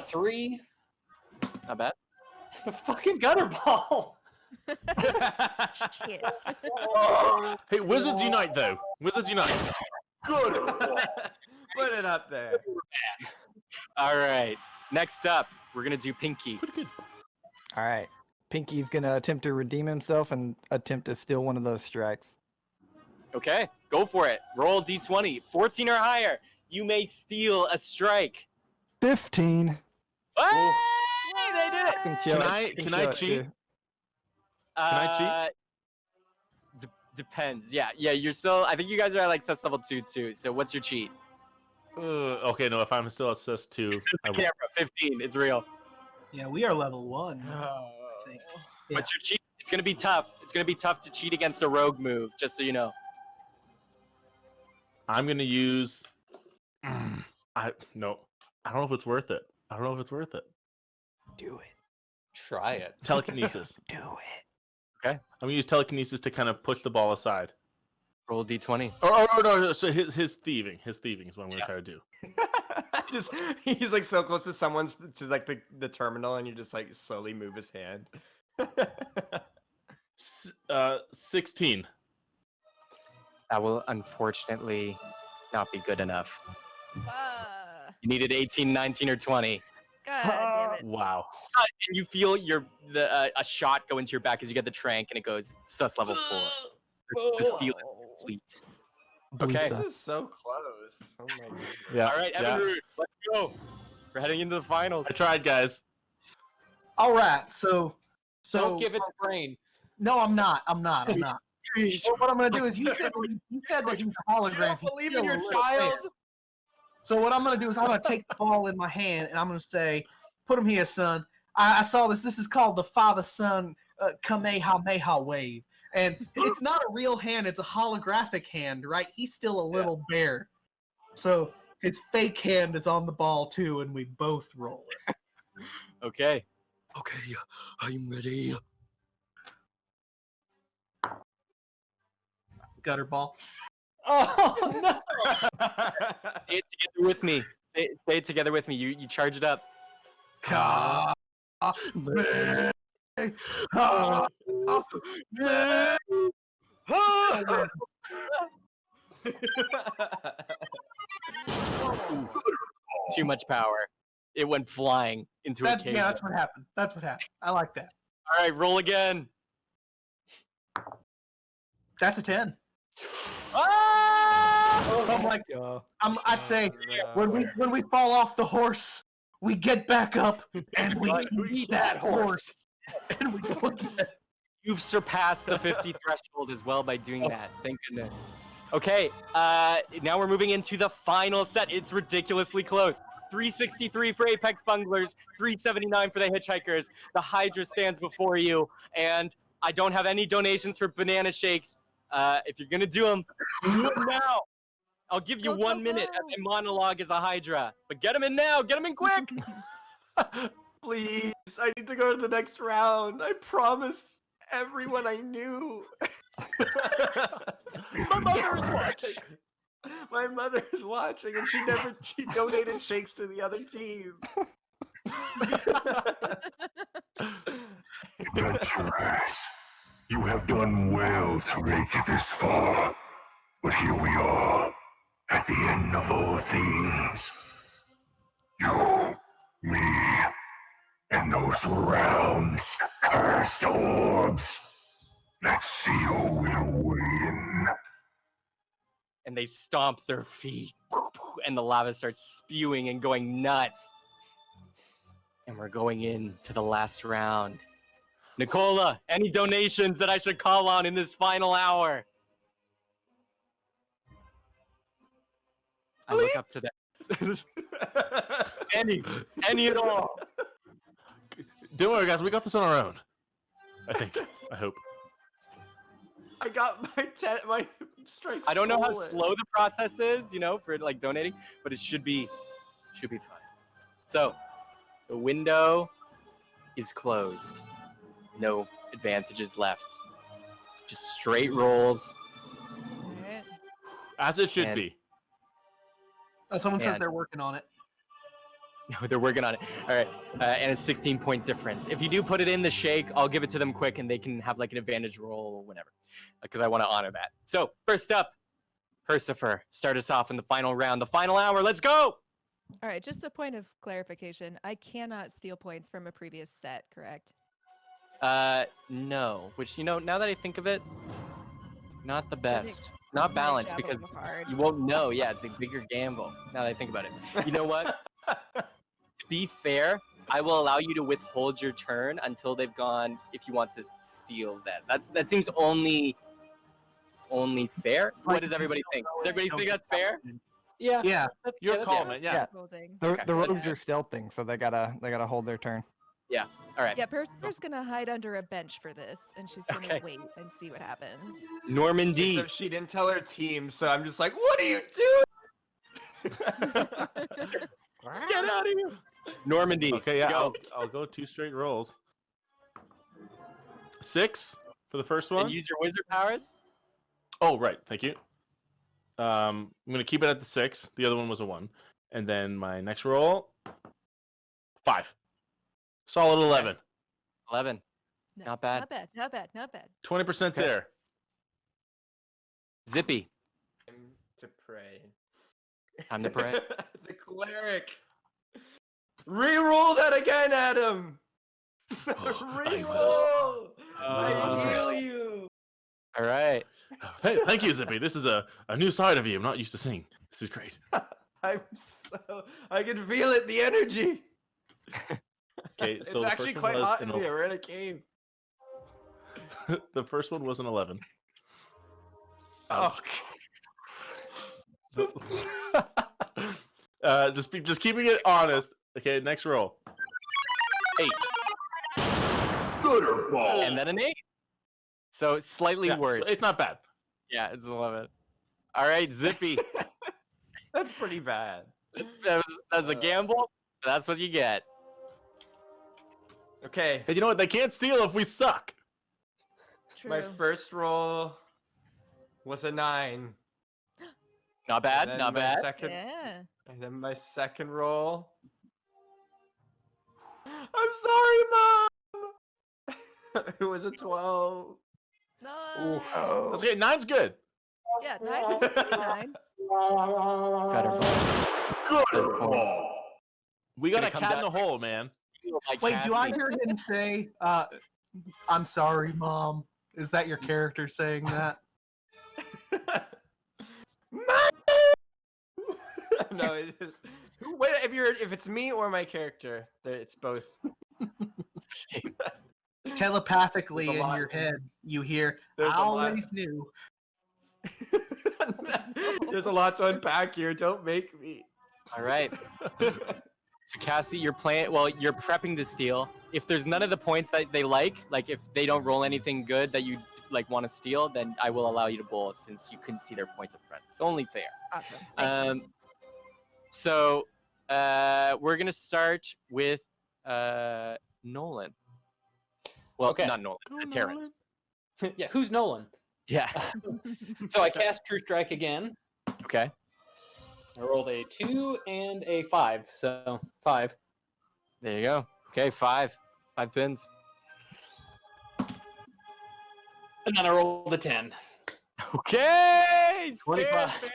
3. Not bad. Fucking gutter ball. Shit. Hey, Wizards Unite, though. Wizards Unite. Good. Put it up there. All right. Next up, we're gonna do Pinky. Pretty good. All right. Pinky's gonna attempt to redeem himself and attempt to steal one of those strikes. Okay, go for it. Roll d20, 14 or higher. You may steal a strike. 15. Hey, they did it. Can I cheat? Can I cheat? Depends. Yeah. You're still. I think you guys are at like sus level 2 too. So what's your cheat? Okay, no. If I'm still at sus 2, I will. Camera 15. It's real. Yeah, we are level 1. I think. Yeah. What's your cheat? It's gonna be tough. It's gonna be tough to cheat against a rogue move. Just so you know. I'm gonna use. No. I don't know if it's worth it. Do it. Try it. Telekinesis. Do it. Okay. I'm gonna use telekinesis to kind of push the ball aside. Roll d20. No. So his thieving. His thieving is what I'm gonna try to do. He's like so close to someone's to like the terminal, and you just like slowly move his hand. 16. That will unfortunately not be good enough. You needed 18, 19, or 20. God damn it. Wow. And you feel a shot go into your back as you get the trank, and it goes sus level 4. The steal is complete. Okay. This is so close. Oh my god. Yeah. All right, Evan Root, let's go. We're heading into the finals. I tried, guys. All right, so Don't give it the brain. No, I'm not. So what I'm gonna do is you said that he's a hologram. You don't believe in your child? So what I'm gonna do is I'm gonna take the ball in my hand and I'm gonna say, "Put him here, son. I saw this. This is called the father-son Kamehameha wave, and it's not a real hand. It's a holographic hand, right? He's still a little bear, so his fake hand is on the ball too, and we both roll it. Okay. Okay, I'm ready. Gutter ball. Oh no! Say it together with me. Say it together with me. You charge it up. Too much power. It went flying into a cave. Yeah, that's what happened. I like that. All right, roll again. That's a 10. Ah! I'd say when we fall off the horse, we get back up and we eat that horse. And we go again. You've surpassed the 50 threshold as well by doing that. Thank goodness. Okay, now we're moving into the final set. It's ridiculously close. 363 for Apex Bunglers, 379 for the Hitchhikers. The Hydra stands before you, and I don't have any donations for banana shakes. If you're gonna do them, do it now. I'll give you 1 minute as a monologue as a Hydra, but get them in now. Get them in quick. Please, I need to go to the next round. I promised everyone I knew. My mother is watching. My mother is watching, and she donated shakes to the other team. Adventurers, you have done well to make it this far, but here we are, at the end of all things. You, me, and those rounds, cursed orbs. Let's see who will win. And they stomp their feet, and the lava starts spewing and going nuts. And we're going into the last round. Nicola, any donations that I should call on in this final hour? I look up to that. any at all. Don't worry, guys. We got this on our own. I think. I hope. I got my strikes. I don't know how stolen. slow the process is, for like donating, but it should be fine. So, the window is closed. No advantages left. Just straight rolls. Alright. As it should be. Oh, someone says And- they're working on it. No, they're working on it. All right, and a 16-point difference. If you do put it in the shake, I'll give it to them quick, and they can have like an advantage roll, whenever, because I want to honor that. So first up, Persifer, start us off in the final round, the final hour. Let's go. All right, just a point of clarification. I cannot steal points from a previous set, correct? No. Which now that I think of it, not the best. makes Not my balanced job a because little hard. you won't know. Yeah, it's a bigger gamble. Now that I think about it, you know what? To be fair, I will allow you to withhold your turn until they've gone. If you want to steal that, that seems only fair. What does everybody think? Does everybody think that's fair? Yeah. Yeah. Your call, man. Yeah. Holding. The rogues are stealthing, so they gotta hold their turn. Yeah. All right. Yeah, Persifer's gonna hide under a bench for this, and she's gonna Okay. wait and see what happens. Normandy. Except she didn't tell her team, so I'm just like, what are you doing? Get out of here. Normandy. Okay, yeah. Go. I'll go 2 straight rolls. 6 for the first one. And use your wizard powers. Oh, right. Thank you. I'm gonna keep it at the 6. The other one was a 1, and then my next roll, 5. Solid 11. 11. Nice. Not bad. Not bad. Not bad. Not bad. 20% there. Zippy. Time to pray. Time to pray. The cleric. Reroll that again, Adam. Reroll. I heal you. All right. Hey, thank you, Zippy. This is a new side of you. I'm not used to seeing. This is great. I can feel it, the energy. Okay, It's so the actually first one quite was hot an in here. We're in a cave. the first one was an 11. Oh. Just keeping it honest. Okay, next roll. 8. Gooder ball. And then an 8. So slightly Yeah, worse. so it's not bad. Yeah, it's 11. All right, Zippy. That's pretty bad. That's a gamble. That's what you get. Okay. Hey, you know what? They can't steal if we suck. True. My first roll was a 9. Not bad. And then Not my bad. Second, Yeah. And then my second roll. I'm sorry, Mom. It was a 12. No. That's okay. 9's good. Yeah, 9. 9. Gutter ball. Gooder ball. We It's got a gonna come cat in the down- hole, man. Like Wait, do I Cassie. hear him say, I'm sorry, Mom? Is that your character saying that? No, it is. Wait, if it's me or my character, it's both. Telepathically There's a in lot. your head, you hear, There's I a lot. always knew. There's a lot to unpack here. Don't make me. All right. So Cassie, you're prepping to steal. If there's none of the points that they like if they don't roll anything good that you want to steal, then I will allow you to bowl since you couldn't see their points up front. It's only fair. Awesome. So we're gonna start with Nolan. Well, Okay. not Nolan. Terrence. Yeah, who's Nolan? Yeah. So I cast True Strike again. Okay. I rolled a 2 and a 5, so 5. There you go. Okay, 5. 5 pins. And then I rolled a 10. Okay. 25.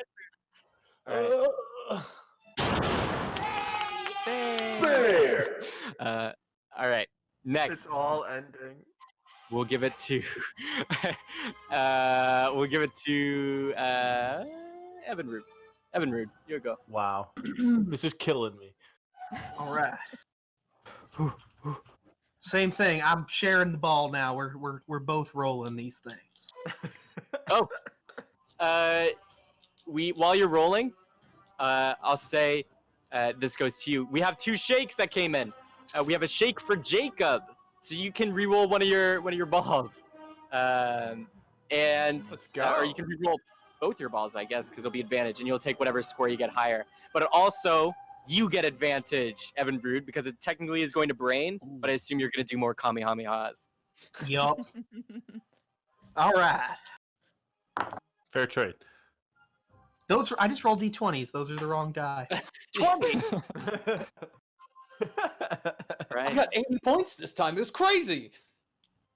All Spare. right. All right. Next. It's all ending. We'll give it to Evan Root. Evan Root, you go. Wow. This is killing me. All right. Same thing. I'm sharing the ball now. We're both rolling these things. Oh. While you're rolling, I'll say this goes to you. We have 2 shakes that came in. We have a shake for Jacob, so you can re-roll one of your balls. And Let's go. Or you can re-roll both your balls, I guess, because it'll be advantage, and you'll take whatever score you get higher. But also, you get advantage, Evan Brood, because it technically is going to brain, but I assume you're going to do more Kamehamehas. Yup. All right. Fair trade. I just rolled d20s. Those are the wrong die. 20. Right. I got 80 points this time. It was crazy.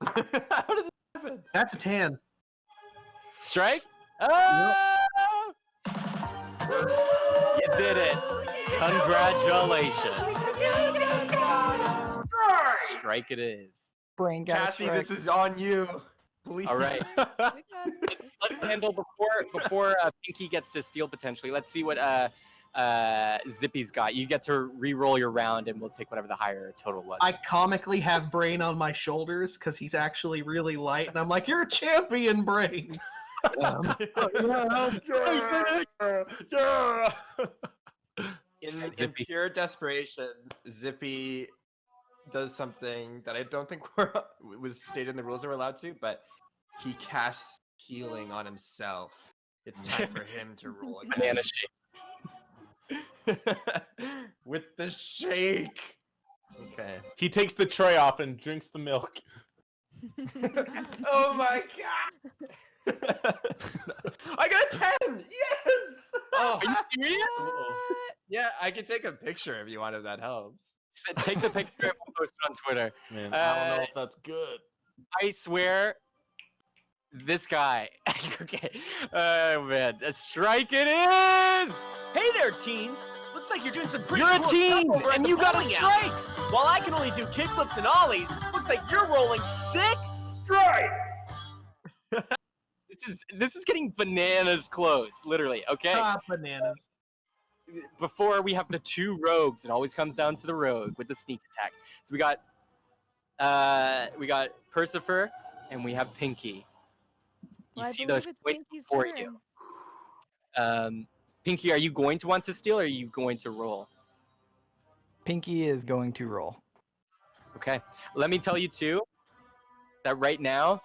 How did this happen? That's a 10. Strike? Oh! You did it. Congratulations. Strike it is. Brain got Cassie, this is on you. Please. All right. Let's handle before Pinky gets to steal potentially. Let's see what Zippy's got. You get to re-roll your round, and we'll take whatever the higher total was. I comically have Brain on my shoulders because he's actually really light, and I'm like, "You're a champion, Brain." In pure desperation, Zippy does something that I don't think was stated in the rules that we're allowed to, but he casts healing on himself. It's time for him to roll again. Banana shake. With the shake. Okay. He takes the tray off and drinks the milk. Oh my god! I got a 10! Yes! Oh, are you serious? Yeah, I can take a picture if you want, if that helps. Take the picture and we'll post it on Twitter. Man, I don't know if that's good. I swear, this guy. Okay. Oh man, a strike it is. Hey there, teens. Looks like you're doing some pretty You're a cool teen, stuff over at and the you got a bowling alley. strike. While I can only do kickflips and ollies, looks like you're rolling 6 strikes. This is getting bananas close, literally. Okay. Bananas. Before we have the 2 rogues, it always comes down to the rogue with the sneak attack. So we got Percifer and we have Pinky. You Well, I see believe those it's points Pinky's before turn. you. Pinky, are you going to want to steal or are you going to roll? Pinky is going to roll. Okay. Let me tell you too that right now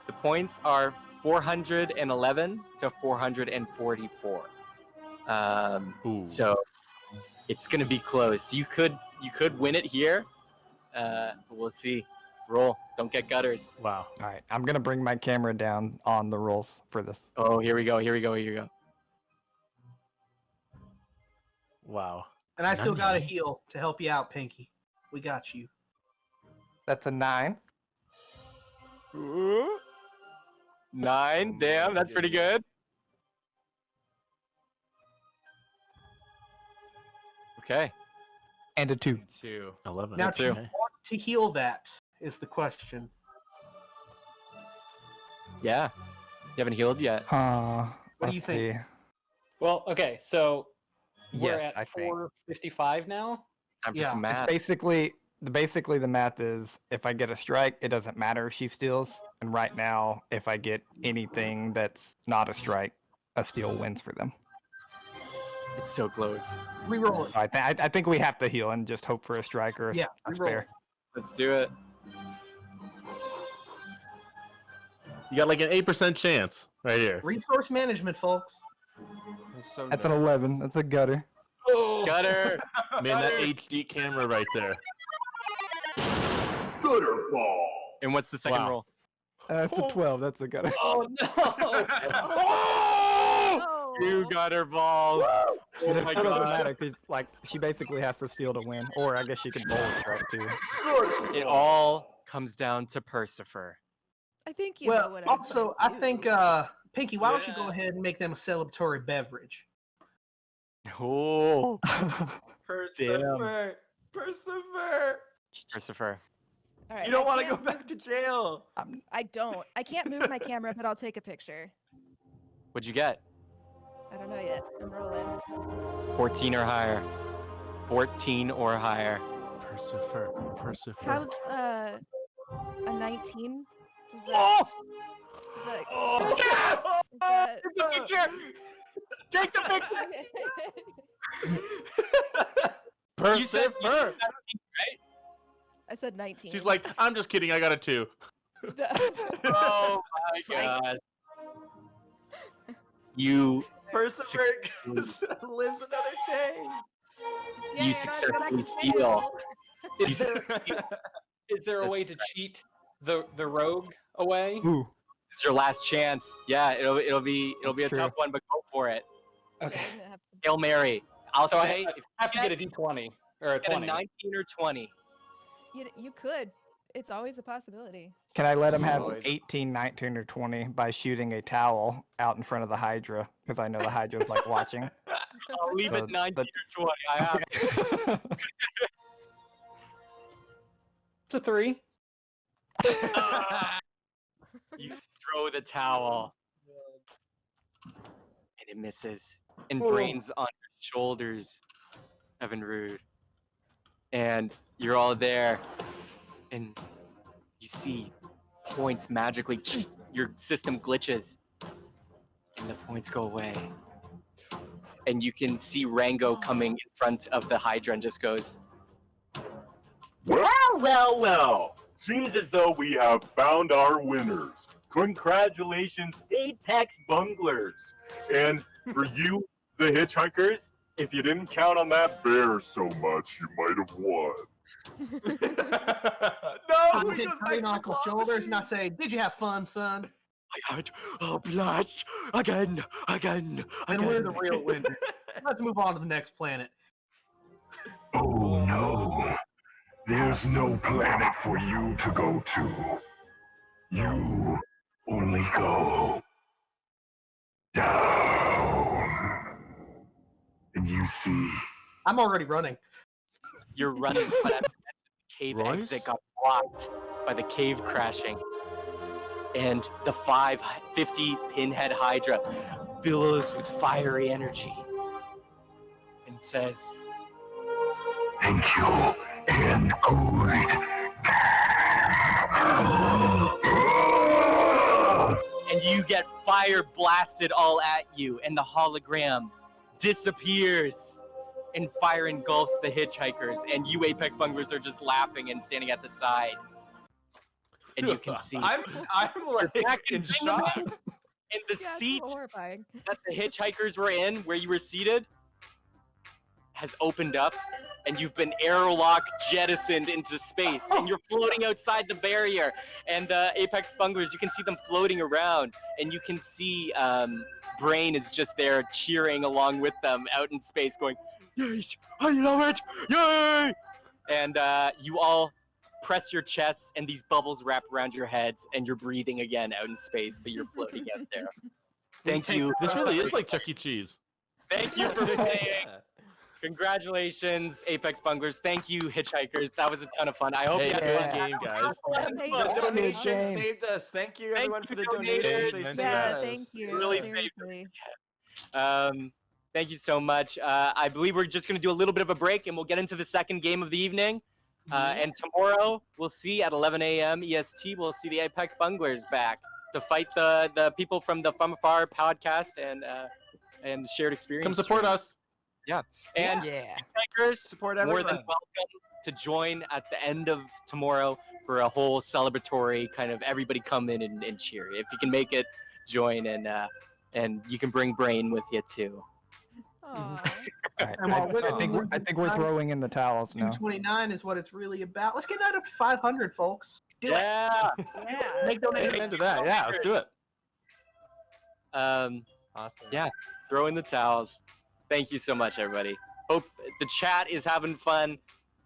the points are 411 to 444. So it's gonna be close. You could win it here. We'll see. Roll. Don't get gutters. Wow. All right, I'm gonna bring my camera down on the rolls for this. Oh, here we go. Wow. And I still got a heal to help you out, Pinky. We got you. That's a 9. 9. Damn, that's pretty good. Okay. And a 2. 11. Now, do you want to heal that? Is the question. Yeah. You haven't healed yet. What do you think? Well, okay, so we're Yes, at I think. 455 now. Time for some math. It's basically the math is if I get a strike, it doesn't matter if she steals. And right now, if I get anything that's not a strike, a steal wins for them. It's so close. Reroll it. So I think we have to heal and just hope for a strike or a, Yeah, a reroll spare. it. Let's do it. You got like an 8% chance right here. Resource management, folks. That's an 11. That's a gutter. Oh, Gutter. Man, that HD camera right there. Gutter ball. And what's the second Wow. roll? That's a 12. That's a gutter. Oh no! Oh! You gutter balls. But Oh it my still doesn't god. matter because like she basically has to steal to win, or I guess she could bowl a strike too. It all comes down to Percifer. I think you know Well, what I'm also, I going to think, do. Pinky, why don't you go ahead and make them a celebratory beverage? Oh. Percifer! Percifer! Percifer. All right, You don't I want to go can't back to jail! I don't. I can't move my camera, but I'll take a picture. What'd you get? I don't know yet. I'm rolling. 14 or higher. 14 or higher. Persifer. How's a 19? Does that? Oh! Is that? Oh! Yes! Is that? Take the picture! Take the picture! You said 17, right? I said 19. She's like, I'm just kidding. I got a 2. Oh my god. You Persever lives another day. You successfully steal. Is there a way to cheat the rogue away? Ooh. It's your last chance. Yeah, it'll be a true. tough one, but go for it. Okay. Hail Mary. I'll So say I have to get a d20 or a get 20. a 19 or 20. You could. It's always a possibility. Can I let him have 18, 19, or 20 by shooting a towel out in front of the Hydra? Because I know the Hydra's like watching. I'll leave So it 19 the- or 20. I have to. It's a 3. You throw the towel. And it misses. And Oh. brains on your shoulders, Evan Rude. And you're all there. And you see points magically. Your system glitches. And the points go away. And you can see Rango coming in front of the Hydra and just goes, Well. Seems as though we have found our winners. Congratulations, Apex Bunglers. And for you, the Hitchhikers, if you didn't count on that bear so much, you might have won. I hit Tony on the shoulders and I say, "Did you have fun, son?" I had a blast again. And we're the real winners. Let's move on to the next planet. Oh no. There's no planet for you to go to. You only go down. And you see. I'm already running. you're running, but at the cave exit got blocked by the cave crashing. And the 550 pinhead Hydra billows with fiery energy and says, Thank you, and good. and you get fire blasted all at you, and the hologram disappears, and fire engulfs the Hitchhikers, and you Apex Bunglers are just laughing and standing at the side. And you can see I'm like back in shock. Bengaman, in the Yeah, it's seat horrifying. that the Hitchhikers were in, where you were seated, has opened up, and you've been airlock jettisoned into space, and you're floating outside the barrier. And the Apex Bunglers, you can see them floating around, and you can see Brain is just there cheering along with them out in space, going, "Yes, I love it, yay!" And you all press your chests, and these bubbles wrap around your heads, and you're breathing again out in space, but you're floating out there. Thank you. This really is like Chuck E. Cheese. Thank you for playing. Congratulations, Apex Bunglers. Thank you, Hitchhikers. That was a ton of fun. I hope Hey, you had good fun. game, guys. The donation saved us. Thank you, everyone, for the donations. They saved Yeah, us. thank you. Really Seriously. Thank you so much. I believe we're just going to do a little bit of a break, and we'll get into the second game of the evening. And tomorrow, we'll see at 11 a.m. EST, we'll see the Apex Bunglers back to fight the people from the From Afar podcast and shared experience. Come support stream. us. Yeah. And Hitchhikers, support more everyone. than welcome to join at the end of tomorrow for a whole celebratory kind of everybody come in and cheer. If you can make it, join, and you can bring Brain with you too. All right, I think we're throwing in the towels now. 229 is what it's really about. Let's get that up to 500, folks. Do Yeah. it. Make donations. Into that. Yeah, let's do it. Awesome. Yeah, throw in the towels. Thank you so much, everybody. Hope the chat is having fun.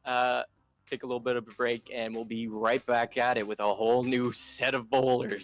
Take a little bit of a break, and we'll be right back at it with a whole new set of bowlers.